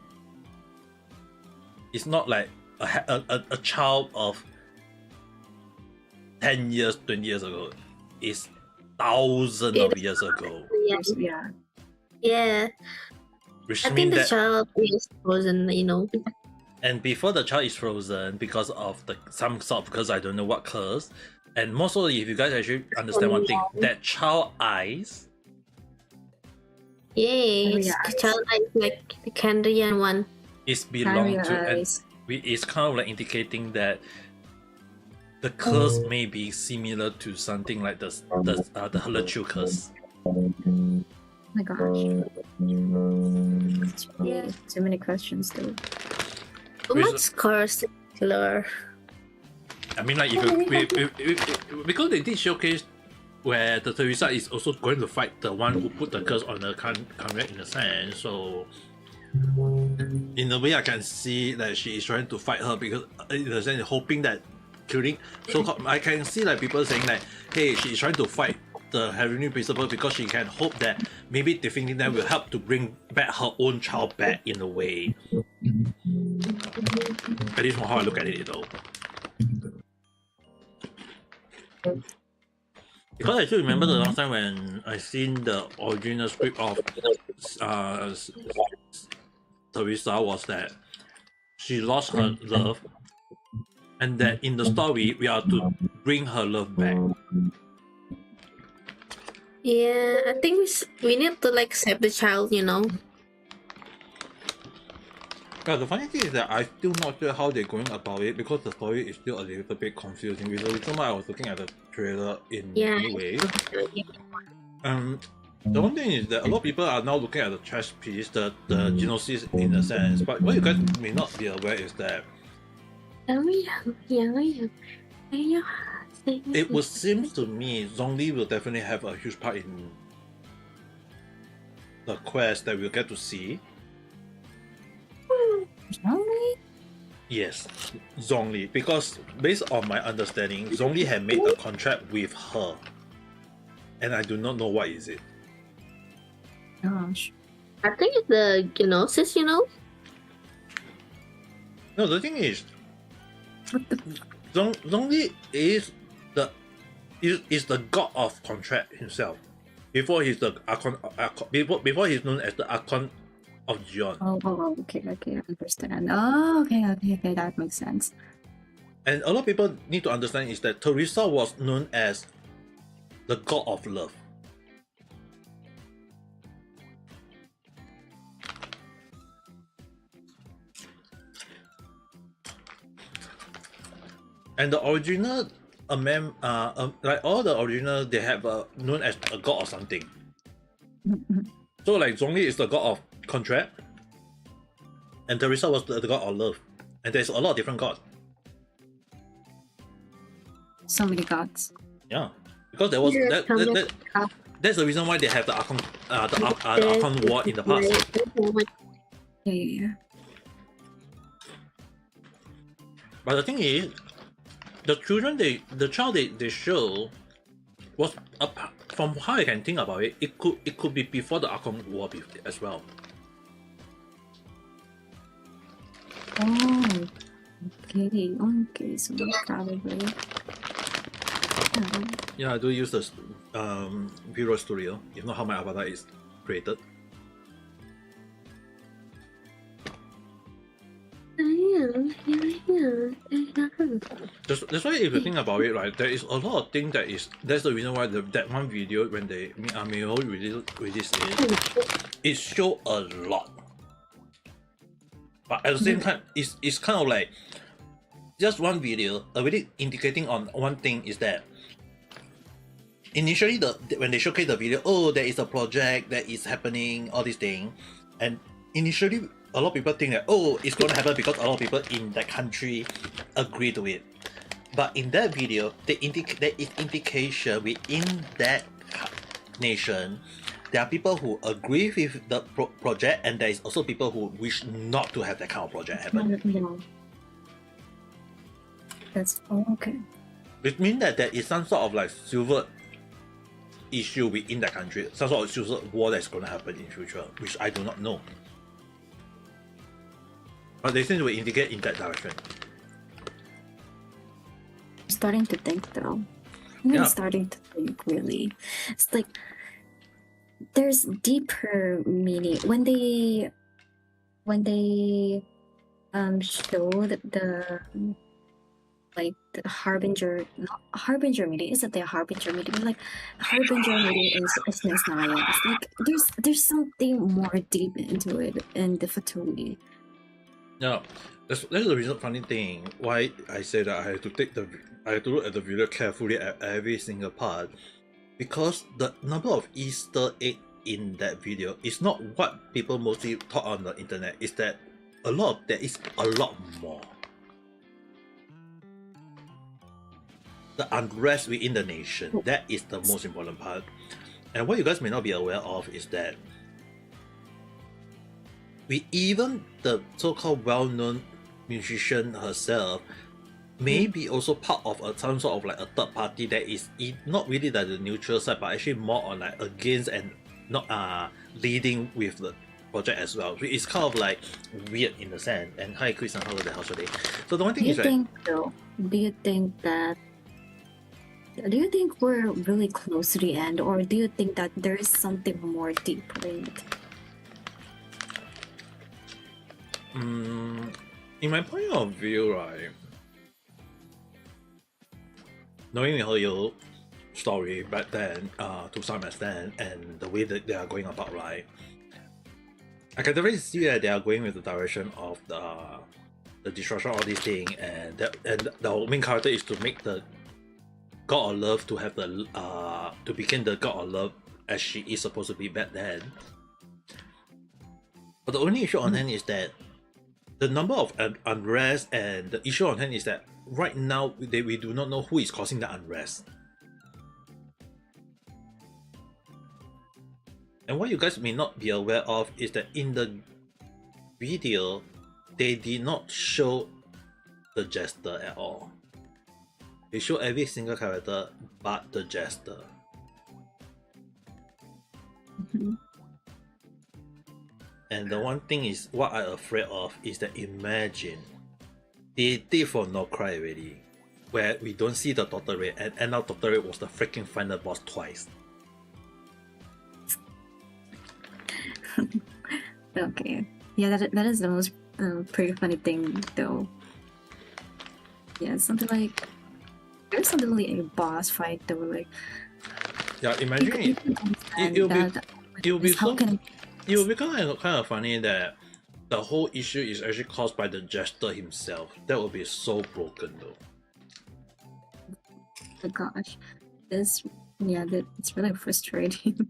is not like a child of 10 years, 20 years ago. It's thousands of years ago. Yes. Yeah. Which I think means the that, child is frozen. and before the child is frozen because of some sort of curse, I don't know what curse. And mostly, if you guys actually understand one thing, that child eyes Yay! Canary It's eyes. childlike like the Canadian one. It's belong Canary to, and eyes. it's kind of like indicating that the curse may be similar to something like the Halachu curse. Oh my gosh. Yeah. Too many questions though. Too Which- much curse killer. I mean, like if because they did showcase where the Teresa is also going to fight the one who put the curse on the Conrad in a sense, so in a way I can see that she is trying to fight her because in a sense hoping that killing. So I can see like people saying like, hey, she is trying to fight the Heavenly Principle because she can hope that maybe defeating them will help to bring back her own child back in a way. At least from how I look at it though. Because I still remember the last time when I seen the original script of Teresa was that she lost her love, and that in the story we are to bring her love back. Yeah, I think we need to like save the child, you know. Yeah, the funny thing is that I'm still not sure how they're going about it because the story is still a little bit confusing. With the reason why I was looking at the trailer in Yeah. any way. The one thing is that a lot of people are now looking at the chess piece, the Genesis in a sense, but what you guys may not be aware is that it would seem to me Zhongli will definitely have a huge part in the quest that we'll get to see. Zhongli? Yes, Zhongli, because based on my understanding, Zhongli had made a contract with her, and I do not know what is it. Gosh. I think it's the Gnosis, you know. No, the thing is, What the Zhongli is the god of contract himself. Before he's the Archon, before he's known as the Archon of Gion. okay, I understand. Oh, okay, that makes sense. And a lot of people need to understand is that Teresa was known as the god of love. And the original like all the original, they have known as a god of something. So like Zhongli is the god of contract, and Teresa was the god of love, and there's a lot of different gods. So many gods. Yeah, because there was that's the reason why they have the Archon War in the past. Yeah. But the thing is, the child they show was from how I can think about it, it could be before the Archon War as well. Oh, okay, so probably. Yeah, I do use the Visual Studio. If not, how my avatar is created. That's why if you think about it, right, there is a lot of things that's the reason why that one video when they Ame released it showed a lot. But at the same time, it's kind of like just one video already indicating on one thing is that initially when they showcase the video, oh, there is a project that is happening, all these things, and initially a lot of people think that, oh, it's going to happen because a lot of people in that country agree to it. But in that video, there is indication within that nation, there are people who agree with the project, and there is also people who wish not to have that kind of project happen. That's okay. Which means that there is some sort of like silver issue within that country, some sort of silver war that's going to happen in future, which I do not know. But they seem to indicate in that direction. I'm starting to think though. I'm Yeah. starting to think really. It's like there's deeper meaning when they showed like the harbinger, not harbinger meeting. Isn't there a harbinger meeting? Like harbinger meeting is Miss Naya. It's like there's something more deep into it in the Fatui. No, that's the reason funny thing why I say that I have to look at the video carefully at every single part, because the number of Easter egg in that video is not what people mostly talk on the internet. Is that there is a lot more. The unrest within the nation, that is the most important part. And what you guys may not be aware of is that even the so-called well-known musician herself may be also part of some sort of like a third party that is not really like the neutral side, but actually more on like against and not leading with the project as well. So it's kind of like weird in a sense. And hi Chris and hello there, how's your day? So the one thing is Do you think we're really close to the end, or do you think that there is something more deeper in it? In my point of view, right, knowing the whole story back then, to some extent, and the way that they are going about, right, I can definitely see that they are going with the direction of the destruction of all these things, and the main character is to make the God of Love to have to become the God of Love as she is supposed to be back then. But the only issue on hand is that the number of unrest, and the issue on hand is that right now we do not know who is causing the unrest. And what you guys may not be aware of is that in the video, they did not show the jester at all. They show every single character but the jester. And the one thing is, what I'm afraid of is that imagine they did for No Cry already, where we don't see the Dr. Ray, and now Dr. Ray was the freaking final boss twice. Okay, yeah, that is the most pretty funny thing though. Yeah, something like there's something like a boss fight though, like yeah. Imagine it will be kind of funny that the whole issue is actually caused by the jester himself. That would be so broken though. Oh gosh, it's really frustrating.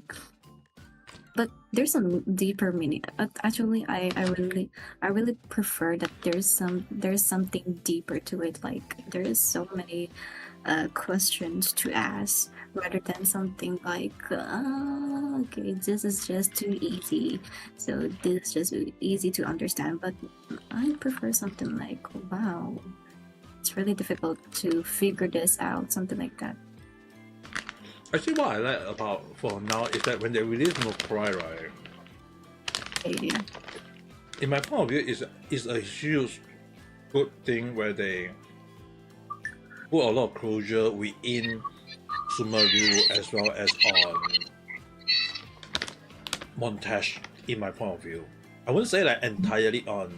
But there's some deeper meaning. Actually, I really prefer that there's something deeper to it. Like there is so many questions to ask rather than something like okay, this is just too easy. So this is just easy to understand. But I prefer something like wow, it's really difficult to figure this out. Something like that. Actually, what I like about for now is that when they release No Cry, right? Yeah. In my point of view, is a huge good thing where they put a lot of closure within Sumeru as well as on montage. In my point of view, I wouldn't say like entirely on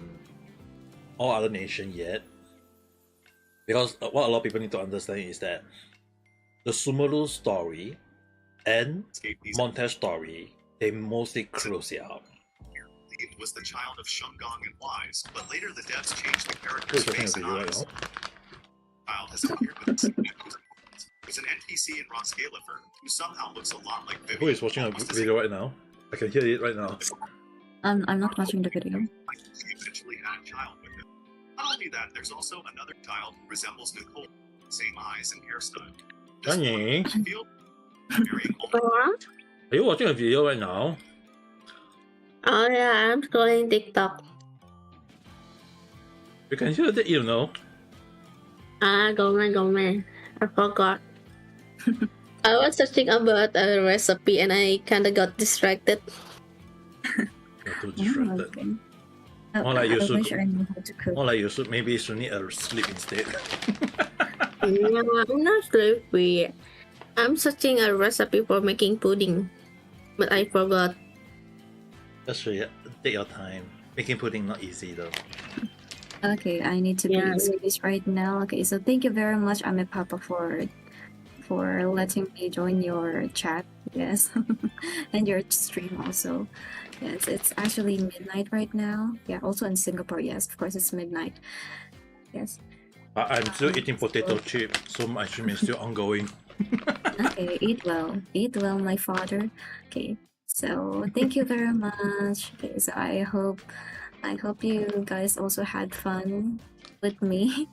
all other nations yet, because what a lot of people need to understand is that the Sumeru story and montage story, they mostly close it out. Was the child of Shungong and Wise, but later the devs changed the character's face and eyes. Child has appeared with us. It's an NPC in Ross Galifer who somehow looks a lot like Vivian. Who is watching a video right now? I can hear it right now. I'm not watching the video. She eventually had a child with him. Not only that, there's also another child who resembles Nicole, same eyes and hairstyle. Danny, What? are you watching a video right now? Oh yeah, I'm scrolling TikTok. You can hear that, you know. Go man. I forgot. I was searching about a recipe and I kinda got distracted. You're too distracted. Okay. More like you I should. wish I knew how to cook. More like you should. Maybe you should need a sleep instead. No, I'm not sleepy. I'm searching a recipe for making pudding, but I forgot. That's right. Take your time. Making pudding not easy though. Okay, I need to be Yeah. serious right now. Okay, so thank you very much, Ame Papa, for letting me join your chat. Yes, and your stream also. Yes, it's actually midnight right now. Yeah, also in Singapore. Yes, of course it's midnight. Yes. But I'm still eating potato chip, so my stream is still ongoing. Okay, eat well, my father. Okay, so thank you very much. Okay, so I hope you guys also had fun with me.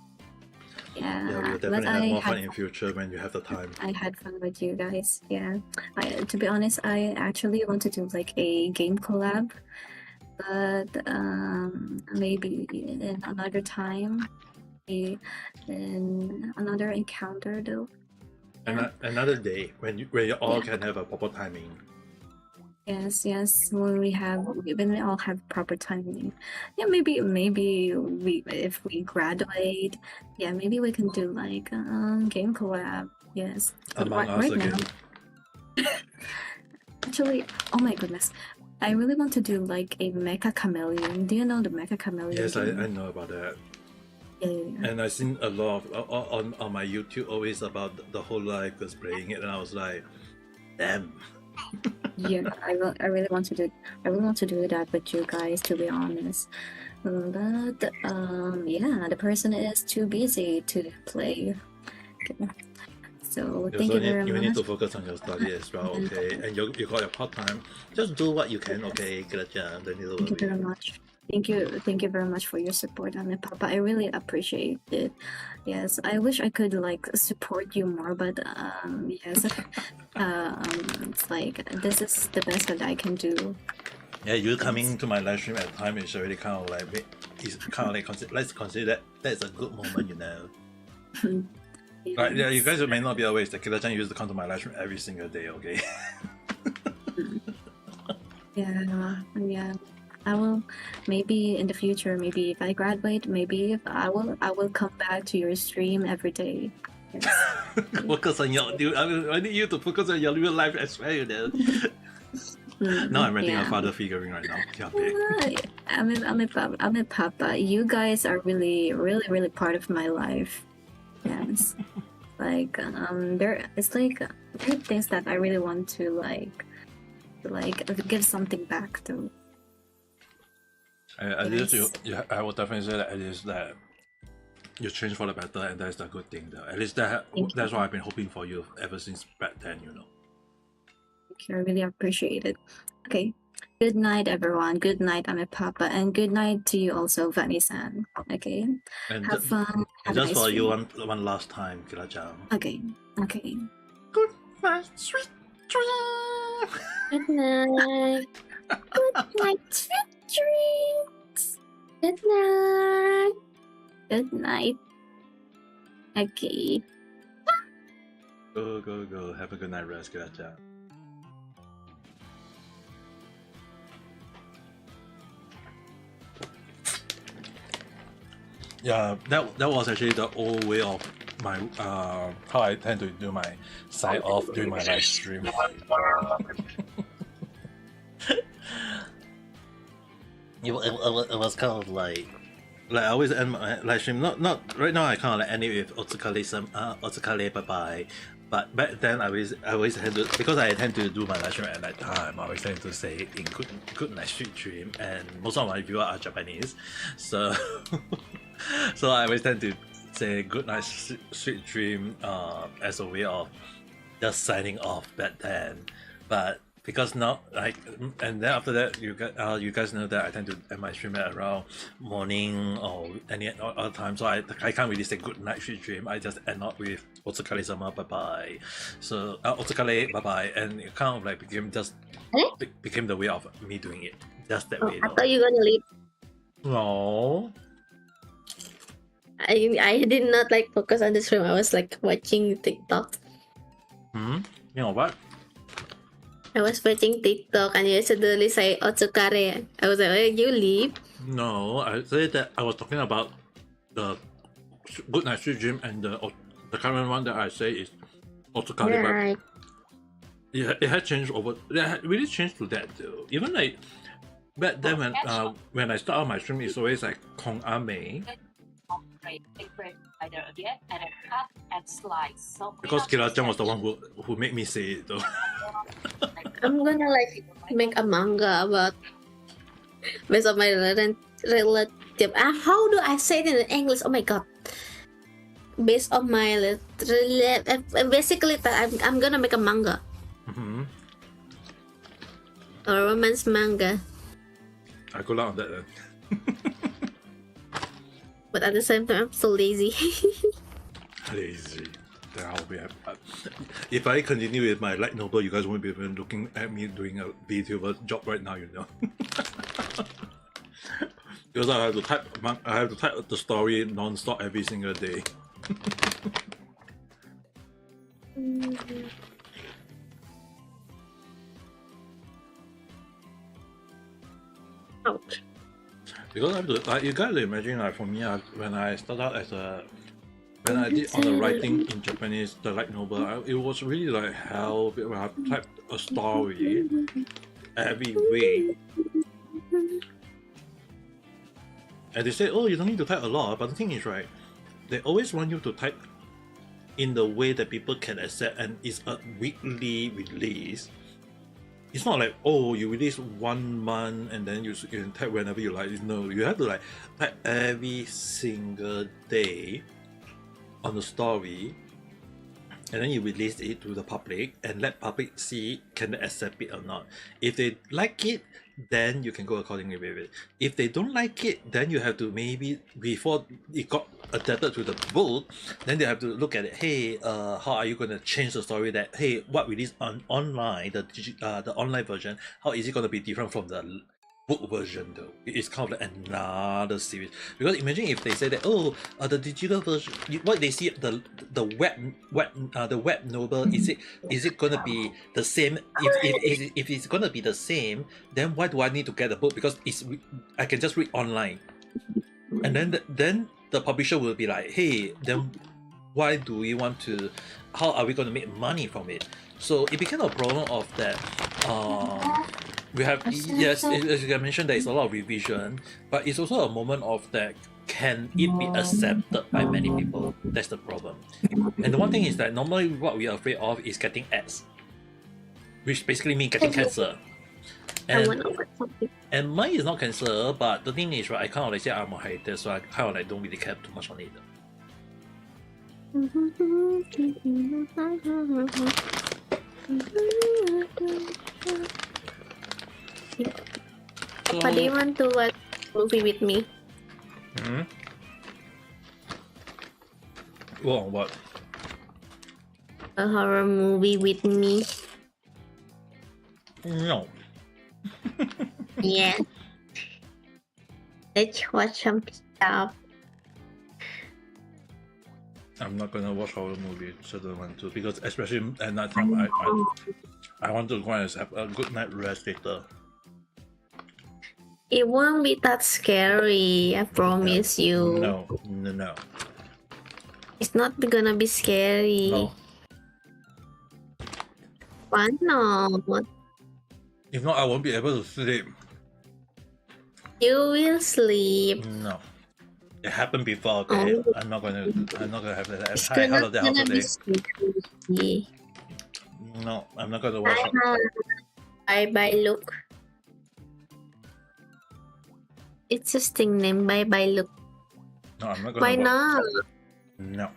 Yeah, Yeah, we'll but definitely have I more fun had in future when you have the time. I had fun with you guys. Yeah, to be honest, I actually want to do like a game collab, but maybe in another time, maybe in another encounter though. Another day when you all can have a proper timing. Yes, when we all have proper timing. Yeah, maybe we if we graduate, yeah, maybe we can do like game collab. Yes. But Among us again. Actually, oh my goodness. I really want to do like a Mecha Chameleon. Do you know the Mecha Chameleon? Yes, I game? know about that. Yeah. And I've seen a lot of on my YouTube always about the whole life was playing it, and I was like, damn. Yeah, I really want to do that with you guys, to be honest. But yeah, the person is too busy to play. Okay. So thank you very much. You need to focus on your study as well, okay? And you got your part time. Just do what you can, okay? Thank you very much. Thank you very much for your support, Ame Papa. I really appreciate it. Yes, I wish I could like support you more, but yes, it's like this is the best that I can do. Yeah, you coming to my live stream at time is already kind of like let's consider that that's a good moment, you know. Yes. Right, yeah, you guys may not be aware that Kira-chan used to come to my live stream every single day, okay? Yeah. I will maybe in the future, maybe if I graduate, maybe if I will come back to your stream every day. Yes. Focus on your dude. I need you to focus on your real life as well, you know. Now I'm renting a father figurine right now. I'm a papa. You guys are really part of my life. Yes. Like there are things that I really want to like give something back to. At least I would definitely say that at least that you change for the better, and that's a good thing though. At least that's what I've been hoping for you ever since back then, you know. Thank you, I really appreciate it. Okay. Good night, everyone. Good night, Ame Papa, and good night to you also, Vanny-san. Okay. And have fun. And just for you one last time, Kira-chan. Okay. Good night, sweet dreams. Good night. Good night, sweet dreams. Good night. Good night. Okay. Go. Have a good night rest, Kira-chan. Yeah, that was actually the old way of my how I tend to do my side off during my live stream. It was kind of like I always end my live stream. Not right now. I kind of like end it with otsukare bye bye. But back then I always tend to, because I tend to do my live stream at that time. I always tend to say in good night sweet dream, and most of my viewers are Japanese, so so I always tend to say good night sweet dream as a way of just signing off back then. But because now, and then after that, you guys know that I tend to end my stream at around morning or any other time, so I can't really say good night sweet dream. I just end up with otsukare-sama bye bye. So otsukare bye bye, and it kind of like became the way of me doing it. Just that way. I thought you were gonna leave. No. I did not like focus on the stream. I was like watching TikTok. You know what? I was watching TikTok and you suddenly say otsukare. I was like, oh, you leave? No, I said that I was talking about the good night sweet dream, and the current one that I say is otsukare. Right. Yeah, it had changed over. It had really changed to that though. Even like But then when I start out my stream, it's always like Kong Ame. Because Kira-chan was the one who made me say it though. I'm gonna like make a manga about based on my relative. How do I say it in English? Oh my god. Based on my basically I'm gonna make a manga. Mm-hmm. A romance manga. I go down on that then. But at the same time, I'm so lazy. Lazy. Then I'll be if I continue with my light novel, you guys won't be even looking at me doing a VTuber job right now, you know. Because I have to type the story non-stop every single day. Ouch. Because I have to, you gotta imagine, like for me, when I started out when I did all the writing in Japanese, the light novel, it was really like hell when I typed a story every week. And they say, oh, you don't need to type a lot, but the thing is, right, they always want you to type in the way that people can accept, and it's a weekly release. It's not like, oh, you release 1 month and then you can type whenever you like. No, you have to like type every single day on the story, and then you release it to the public and let public see can they accept it or not. If they like it, then you can go accordingly with it. If they don't like it, then you have to maybe, before it got adapted to the book, then they have to look at it. Hey, how are you going to change the story? That hey, what released on online, the online version, how is it going to be different from the book version though? It's kind of like another series. Because imagine if they say that, oh, the digital version, what they see, the web novel, is it gonna be the same? If it's gonna be the same, then why do I need to get the book? Because I can just read online, and then the publisher will be like, hey, then why do we want to? How are we going to make money from it? So it became a problem of that. We have, yes, as you mentioned, there is a lot of revision, but it's also a moment of that, can it be accepted by many people? That's the problem. And the one thing is that normally what we are afraid of is getting ads, which basically means getting cancer. And mine is not cancer, but the thing is, right, I kind of like say I'm a hater, so I kind of like don't really care too much on it. What do you want to watch movie with me? Hmm? Well, what? A horror movie with me? No. Yeah. Let's watch some stuff. I'm not gonna watch horror movies, so I don't want to, because especially at night time, I want to go and have a good night rest later. It won't be that scary, I promise you. No. It's not gonna be scary. No. Why not? If not, I won't be able to sleep. You will sleep. No. It happened before, okay? Oh. I'm not gonna have that. It's Hi, hello there, how's gonna the be day? scary. No, I'm not gonna watch it. Bye, look. It's a sting name. Bye, look. No, I'm not gonna Why watch not? No.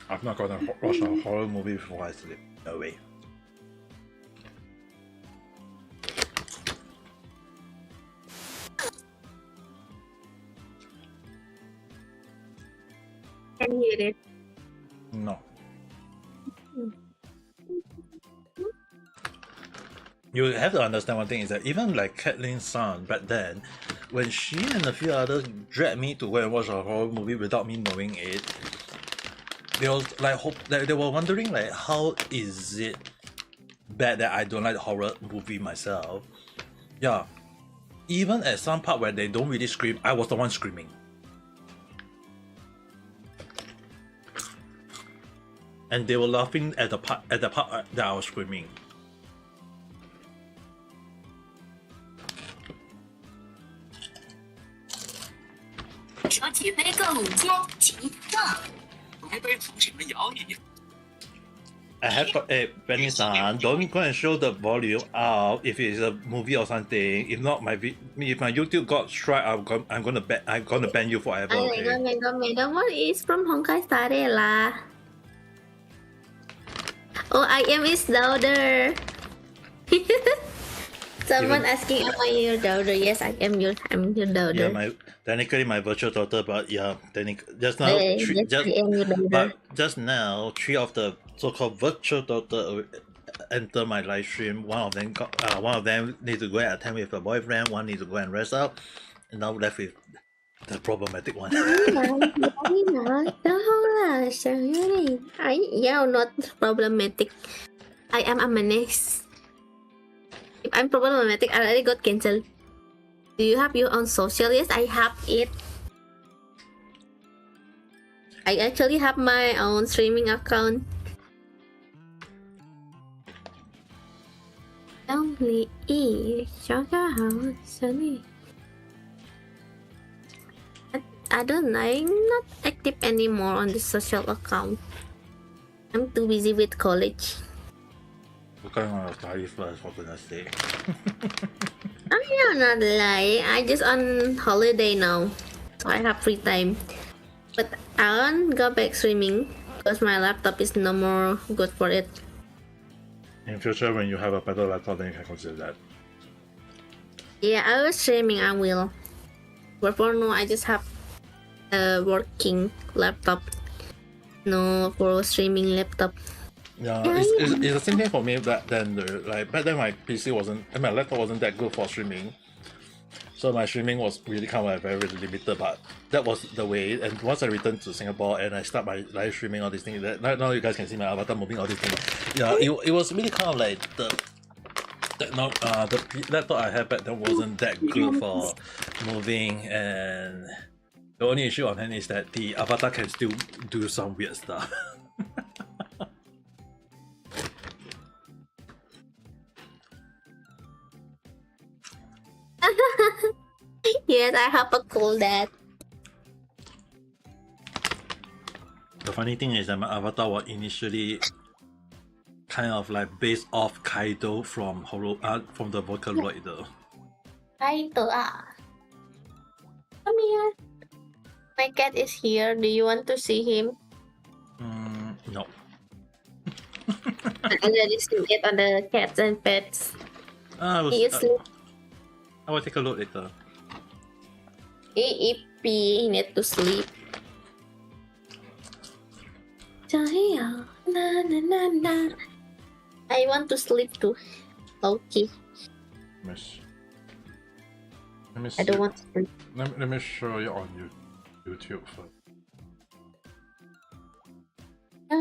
I'm not gonna watch a horror movie before I sleep. No way. Can hear it. No. You have to understand one thing is that even like Kathleen's son back then, when she and a few others dragged me to go and watch a horror movie without me knowing it, they was like they were wondering like how is it bad that I don't like horror movie myself. Yeah. Even at some part where they don't really scream, I was the one screaming. and they were laughing at the part that I was screaming. I have got Benny-san, don't go and show the volume out if it's a movie or something. If not, if my YouTube got strike, I'm gonna ban you forever. Okay? Don't worry, it's from Honkai Star lah. Oh, I am his daughter. Someone asking, am I your daughter? Yes, I'm your daughter. Yeah, technically my virtual daughter, but yeah, just now, just now, 3 of the so-called virtual daughter enter my live stream. One of them need to go and attend with a boyfriend. One need to go and rest up, and now left with the problematic one. Yeah, not problematic. I am a menace. If I'm problematic, I already got cancelled. Do you have your own social? Yes, I have it. I actually have my own streaming account. Only I'm not active anymore on the social account. I'm too busy with college. What kind of study first, for goodness sake? I'm not lying. I just on holiday now, so I have free time. But I won't go back streaming because my laptop is no more good for it. In future, when you have a better laptop, then you can consider that. Yeah, I was streaming. I will. But for now, I just have a working laptop. No, for streaming laptop. Yeah, it's the same thing for me back then. Like back then, my PC wasn't, and my laptop wasn't that good for streaming. So my streaming was really kind of very limited. But that was the way. And once I returned to Singapore and I start my live streaming, all these things. Now you guys can see my avatar moving, all these things. Yeah, it was really kind of like the laptop I had back then wasn't that good for moving, and the only issue on hand is that the avatar can still do some weird stuff. Yes, I have a cool dad. The funny thing is that my avatar was initially kind of like based off Kaido from the Vocaloid though. Kaido, come here. My cat is here. Do you want to see him? No. I already seen it on the cats and pets. I will take a look later. He need to sleep. I want to sleep too. Okay. Let me see. I don't want to sleep. Let me show you on YouTube first. I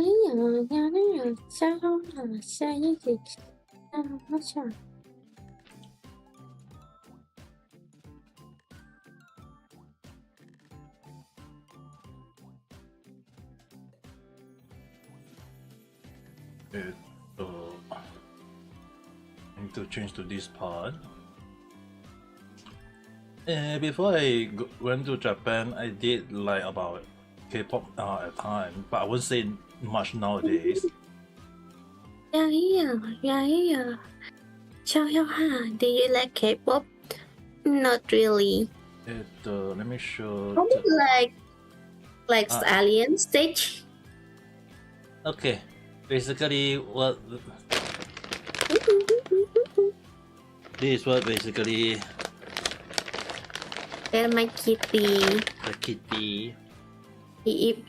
need to change to this part. Before I went to Japan, I did like about K-pop at time, but I wouldn't say much nowadays. Do you like K-pop? Not really. Let me show. Like Alien Stage. Okay, basically what this is what basically. They're my kitty. The kitty. He eep.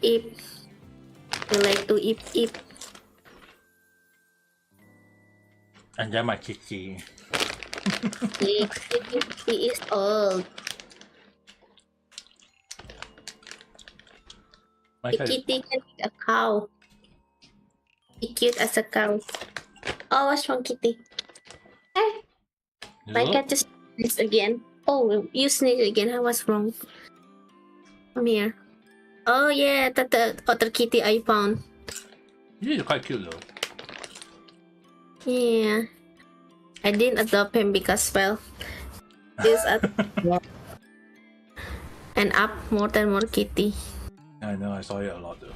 You like to eep. And then my kitty. He is old. The kitty can be a cow. Be cute as a cow. Oh, what's wrong, kitty? Hey. My cat just sneezed again. Oh, you sneezed again. I was wrong. Come here. Oh yeah, that's the other kitty I found. He's quite cute though. Yeah. I didn't adopt him because, well, he's at and up more than more kitty. I know, I saw it a lot though.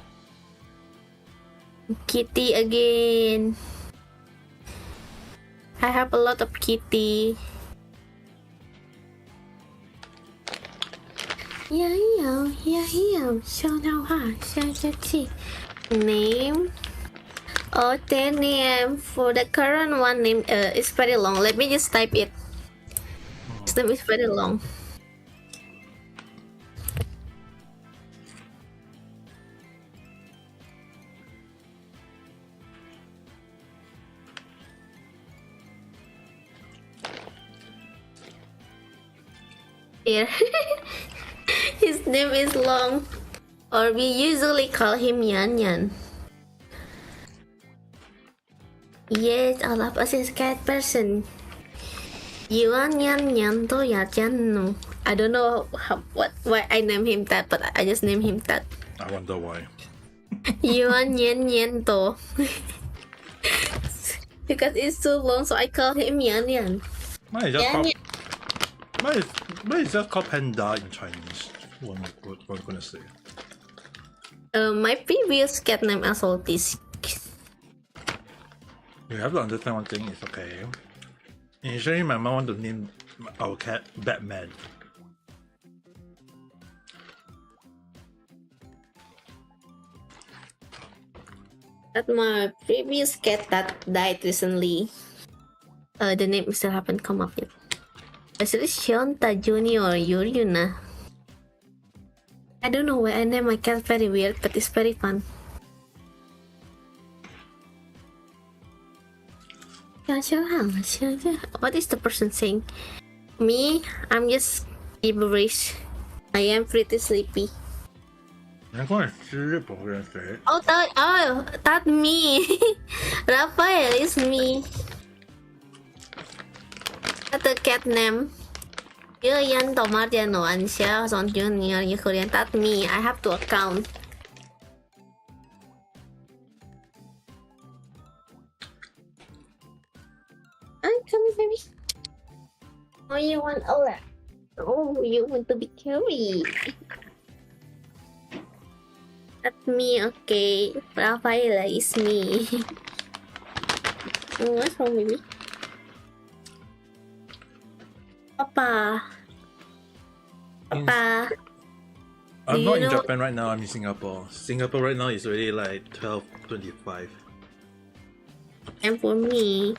Kitty again. I have a lot of kitty. Yeah, show now, name. Oh, the name for the current one name is very long. Let me just type it. His name is very long. Here. His name is long, or we usually call him Yan Yan. Yes, all of us is cat person. Yuan Yan Yan to Yajanu. I don't know why I name him that, but I just name him that. I wonder why. Yuan Yan Yan to. Because it's too long, so I call him Yan Yan. Mine is just called, mine is just called panda in Chinese. What am I gonna say? My previous cat name is Saltis. You have to understand one thing, it's okay. Initially, my mom wanted to name our cat Batman. That my previous cat that died recently. The name still haven't come up yet. Actually, Shionta Junior Yuriuna. I don't know why I name my cat very weird, but it's very fun. What is the person saying? Me? I'm just gibberish. I am pretty sleepy. I'm going to sleep over there. Oh, that me. Raphael is me. That's the cat name. Yan Tomar Jano Ansha on Junior Korean. That's me. I have to account. Come here, baby. Oh, you want that? Oh, you want to be carried. That's me, okay. Rafaela is me. What's wrong, baby? Papa. Papa. I'm not in Japan right now, I'm in Singapore. Singapore right now is already like 12:25. And for me,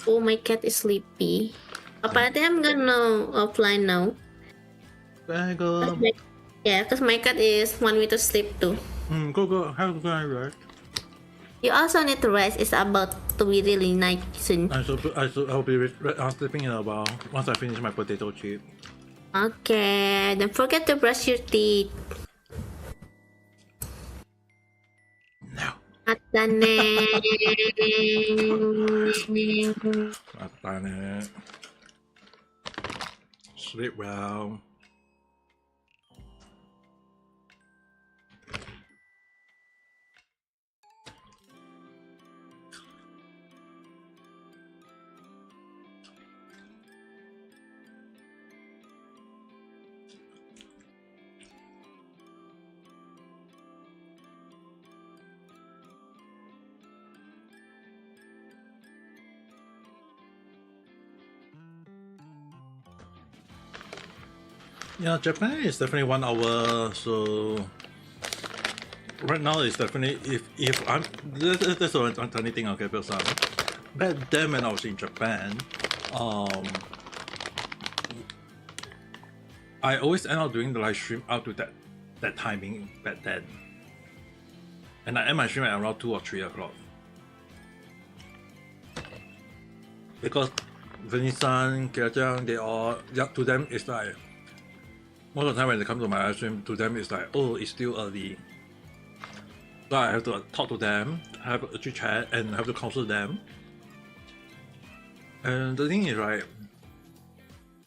oh, my cat is sleepy. Papa, I think I'm gonna offline now. Go. Yeah, because my cat is want me to sleep too. Go. Have a good rest. You also need to rest. It's about to be really night soon. I'll be sleeping in a while once I finish my potato chip. Okay, don't forget to brush your teeth. No. Atane. Atane. Sleep well. Yeah, Japan is definitely 1 hour, so right now it's definitely if I'm that's the only thing okay, because back then when I was in Japan, I always end up doing the live stream up to that timing back then, and I end my stream at around 2 or 3 o'clock because Venisan, Kiajang, they all, yeah, to them it's like most of the time when they come to my live stream, to them it's like, oh, it's still early. So I have to talk to them, have a chit chat, and have to counsel them. And the thing is, right,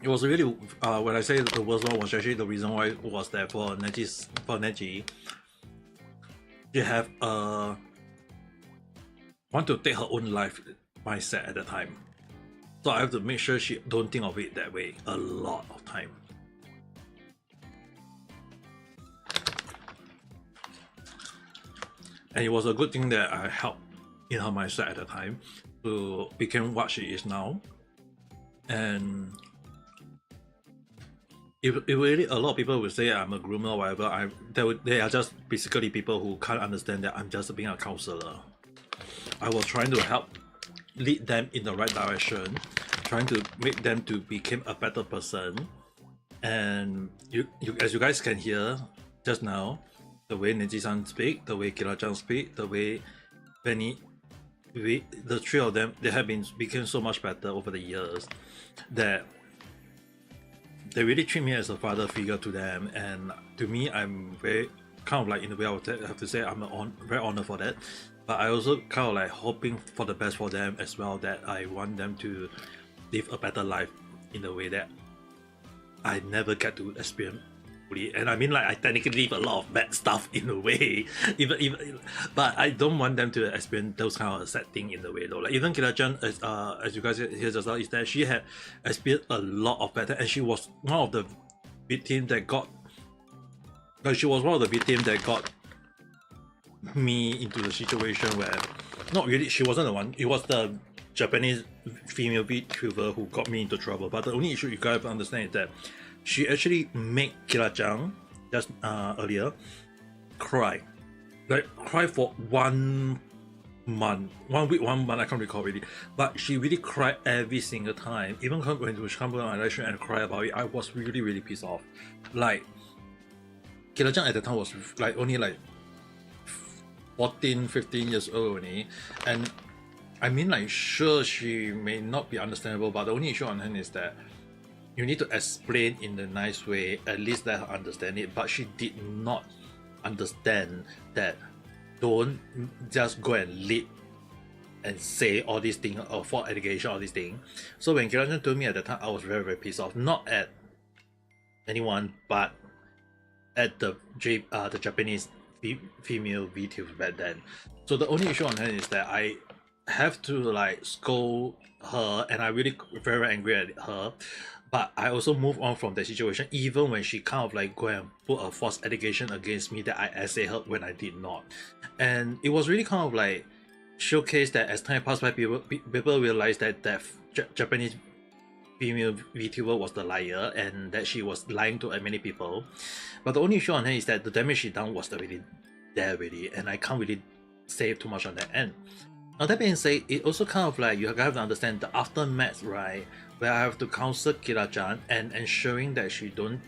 it was really, when I say the worst one was actually the reason why it was there for Neji. You have want to take her own life mindset at the time. So I have to make sure she don't think of it that way a lot of time. And it was a good thing that I helped in her mindset at the time to become what she is now. And if really a lot of people would say I'm a groomer or whatever, they are just basically people who can't understand that I'm just being a counselor. I was trying to help lead them in the right direction, trying to make them to become a better person. And you as you guys can hear just now, the way Neji-san speak, the way Kira-chan speak, the way Benny, the three of them, they have become so much better over the years that they really treat me as a father figure to them. And to me, I'm very kind of like, in a way, I would have to say I'm very honored for that. But I also kind of like hoping for the best for them as well, that I want them to live a better life in a way that I never get to experience. And I mean, like, I technically live a lot of bad stuff in a way, even but I don't want them to experience those kind of sad thing in a way though. Like even Kira-chan, as you guys hear just now, is that she had experienced a lot of bad, and she was one of the victims that got. Like, she was one of the victims that got me into the situation where, not really, she wasn't the one. It was the Japanese female VTuber who got me into trouble. But the only issue you guys have to understand is that she actually made Kira-chan just earlier cry, like cry for 1 month, 1 week, 1 month. I can't recall really, but she really cried every single time. Even when she came to my lecture and cry about it, I was really pissed off. Like Kira-chan at the time was like only like 14, 15 years old only, and I mean, like, sure, she may not be understandable, but the only issue on hand is that you need to explain in a nice way, at least let her understand it. But she did not understand that. Don't just go and lead and say all these things or for allegation, all these things. So when Kira-chan told me at the time, I was very pissed off. Not at anyone, but at the Japanese female VTubers back then. So the only issue on hand is that I have to like scold her, and I really very angry at her. But I also move on from the situation, even when she kind of like go and put a false allegation against me that I essayed her when I did not. And it was really kind of like showcased that as time passed by, people realized that that Japanese female VTuber was the liar, and that she was lying to many people. But the only issue on her is that the damage she done was already there already, and I can't really say too much on that end. Now that being said, it also kind of like you have to understand the aftermath, right? Where I have to counsel Kira-chan and ensuring that she don't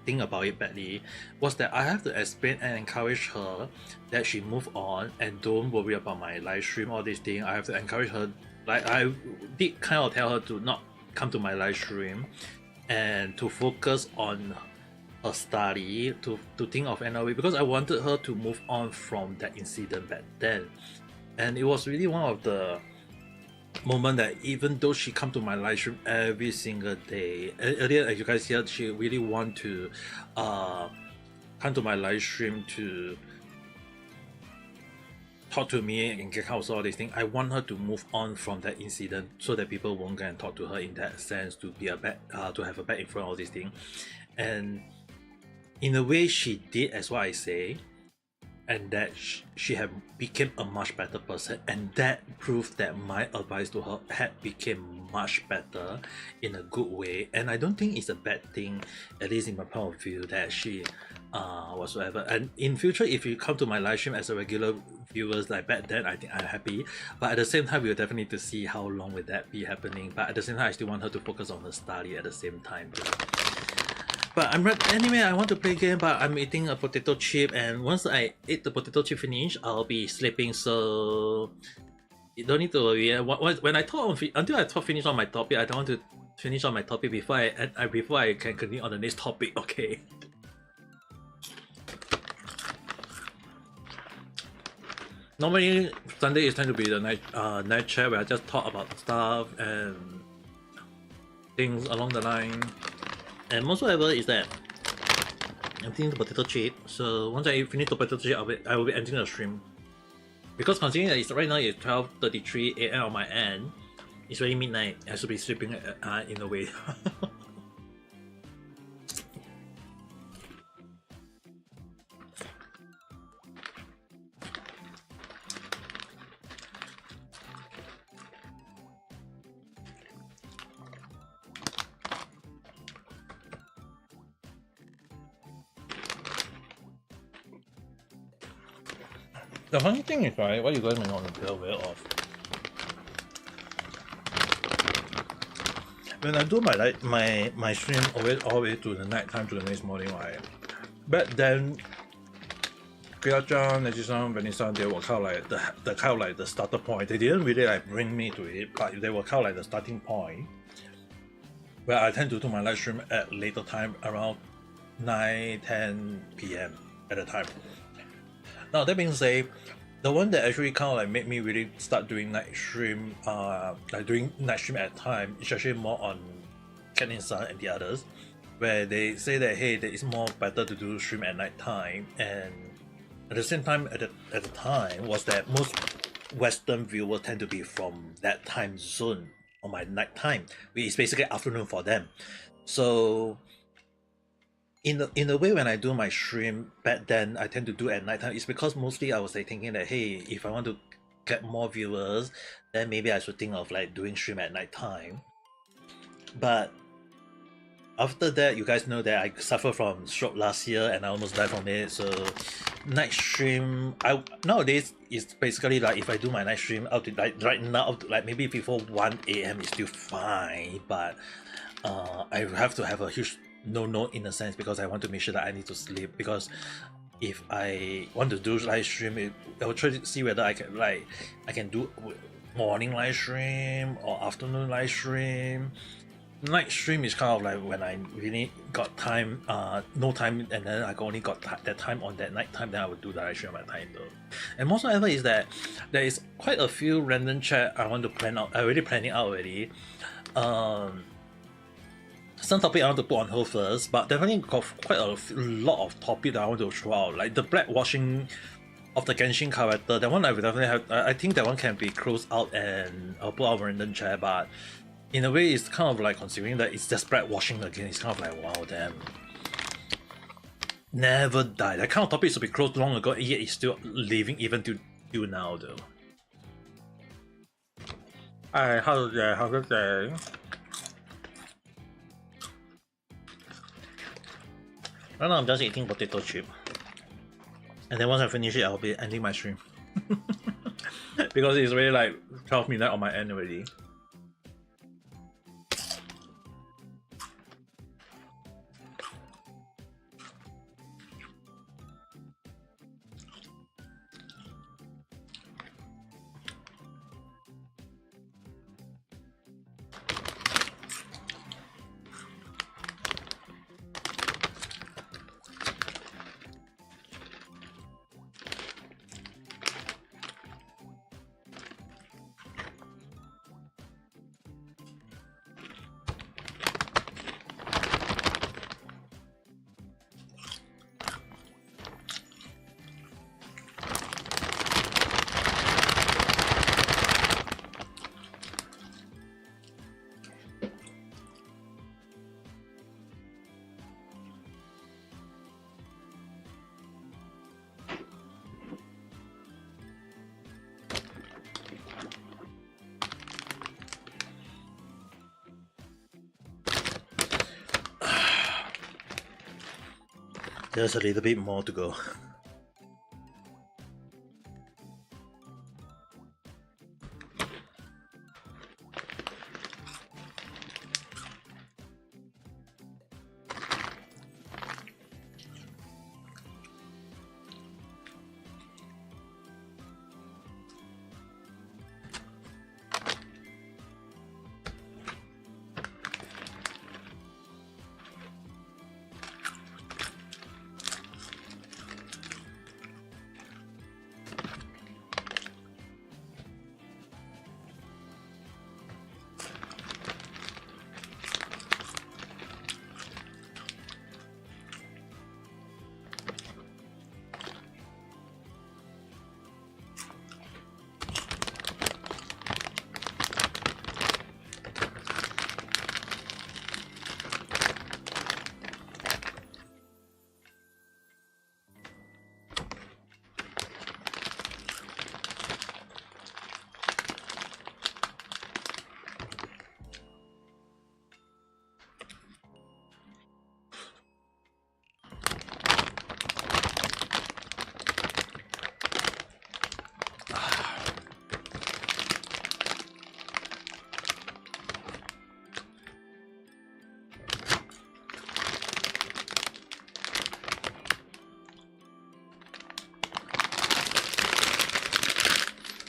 think about it badly, was that I have to explain and encourage her that she move on and don't worry about my live stream, all these things. I have to encourage her, like I did kind of tell her to not come to my live stream and to focus on her study, to think of another way, because I wanted her to move on from that incident back then. And it was really one of the moment that even though she come to my live stream every single day, earlier as you guys heard, she really want to come to my live stream to talk to me and get counsel, all these things. I want her to move on from that incident so that people won't go and talk to her in that sense, to be a bad to have a bad influence, all these things. And in a way she did as what I say, and that she had become a much better person, and that proved that my advice to her had become much better in a good way. And I don't think it's a bad thing, at least in my point of view, that she whatsoever. And in future, if you come to my live stream as a regular viewers like back then, I think I'm happy. But at the same time, we'll definitely need to see how long will that be happening. But at the same time, I still want her to focus on her study at the same time. But anyway, I want to play game, but I'm eating a potato chip, and once I eat the potato chip finish, I'll be sleeping, so you don't need to worry. When I talk until I finish on my topic, I don't want to finish on my topic before I can continue on the next topic, okay? Normally, Sunday is time to be the night chat where I just talk about stuff and things along the line. And most whatever is that I'm eating the potato chip, so once I finish the potato chip, I will be ending the stream. Because considering that it's right now it's 12:33 a.m. on my end, it's already midnight. I should be sleeping in a way. The funny thing is, right, what you guys may not be aware of, when I do my stream all the way to the night time to the next morning, right, back then, Kyoto, Neji-san, Vanessa, they were kind of like the kind of like the starter point. They didn't really like bring me to it, but they were kind of like the starting point, where I tend to do my live stream at later time, around 9-10 p.m. at the time. Now that being said, the one that actually kind of like made me really start doing night stream, like doing night stream at time, is actually more on Ken-san and the others, where they say that hey, it's more better to do stream at night time, and at the same time at the time was that most Western viewers tend to be from that time zone on my night time, which is basically afternoon for them. So in a way, when I do my stream back then, I tend to do at night time. It's because mostly I was like thinking that hey, if I want to get more viewers, then maybe I should think of like doing stream at night time. But after that, you guys know that I suffered from stroke last year and I almost died from it. So night stream, nowadays it's basically like if I do my night stream out to like right now, up to, like maybe before 1 a.m. is still fine, but I have to have a huge no in a sense, because I want to make sure that I need to sleep, because if I want to do live stream, I will try to see whether I can do morning live stream or afternoon live stream. Night stream is kind of like when I really got time, no time, and then I only got that time on that night time, then I would do the live stream at my time though. And most however is that there is quite a few random chat I want to plan out. I already planning out already. Some topic I want to put on hold first, but definitely got quite a lot of topic that I want to throw out, like the blackwashing of the Genshin character. That one I will definitely have. I think that one can be closed out and I'll put out a random chat, but in a way it's kind of like considering that it's just blackwashing again. It's kind of like wow, damn. Never died. That kind of topic should be closed long ago, yet it's still living even till now though. Alright, how's the day? Right now I'm just eating potato chip, and then once I finish it, I'll be ending my stream because it's really like 12 midnight on my end already. There's a little bit more to go.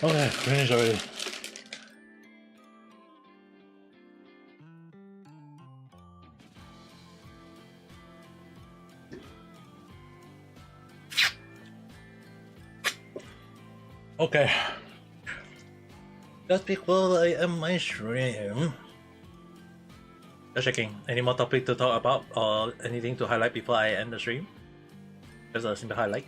Okay, finish already. Okay. Just before I end my stream. Just checking. Any more topic to talk about or anything to highlight before I end the stream? Just a simple highlight.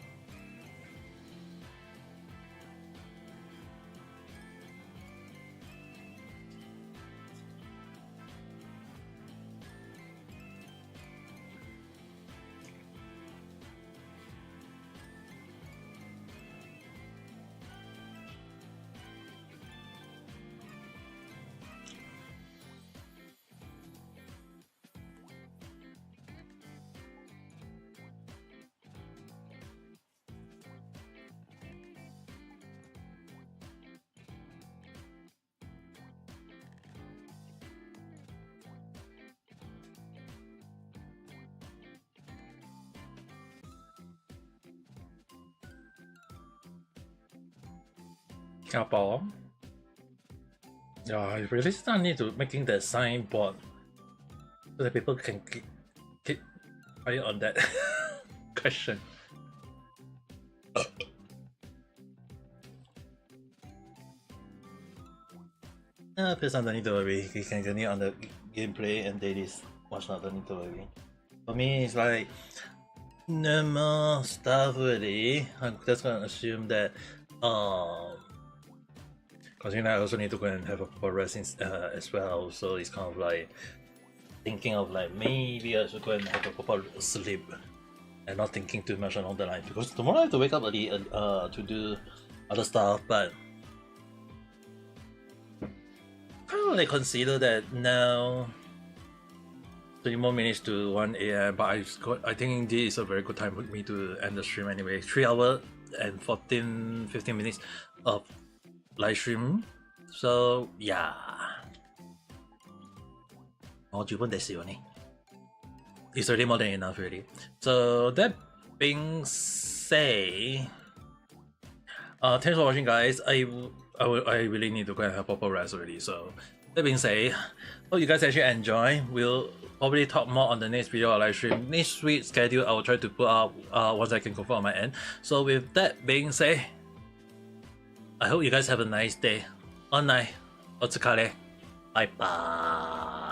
Singapore. Yeah, I really still need to making the signboard so that people can keep eye on that question. Please don't need to worry. You can continue on the gameplay and dailies. Watch not, don't need to worry. For me, it's like no more stuff really. I'm just gonna assume that because I also need to go and have a proper rest as well, so it's kind of like thinking of like maybe I should go and have a proper sleep and not thinking too much along the line, because tomorrow I have to wake up early to do other stuff, but kind of like consider that now 20 more minutes to 1 a.m. but I think this is a very good time for me to end the stream anyway. 3 hours and 15 minutes of live stream. So yeah. It's already more than enough already. So that being said, thanks for watching guys. I really need to go and have proper rest already. So that being said, hope you guys actually enjoy. We'll probably talk more on the next video or live stream. Next week's schedule I will try to put up once I can confirm on my end. So with that being said, I hope you guys have a nice day or night. Otsukare. Bye bye.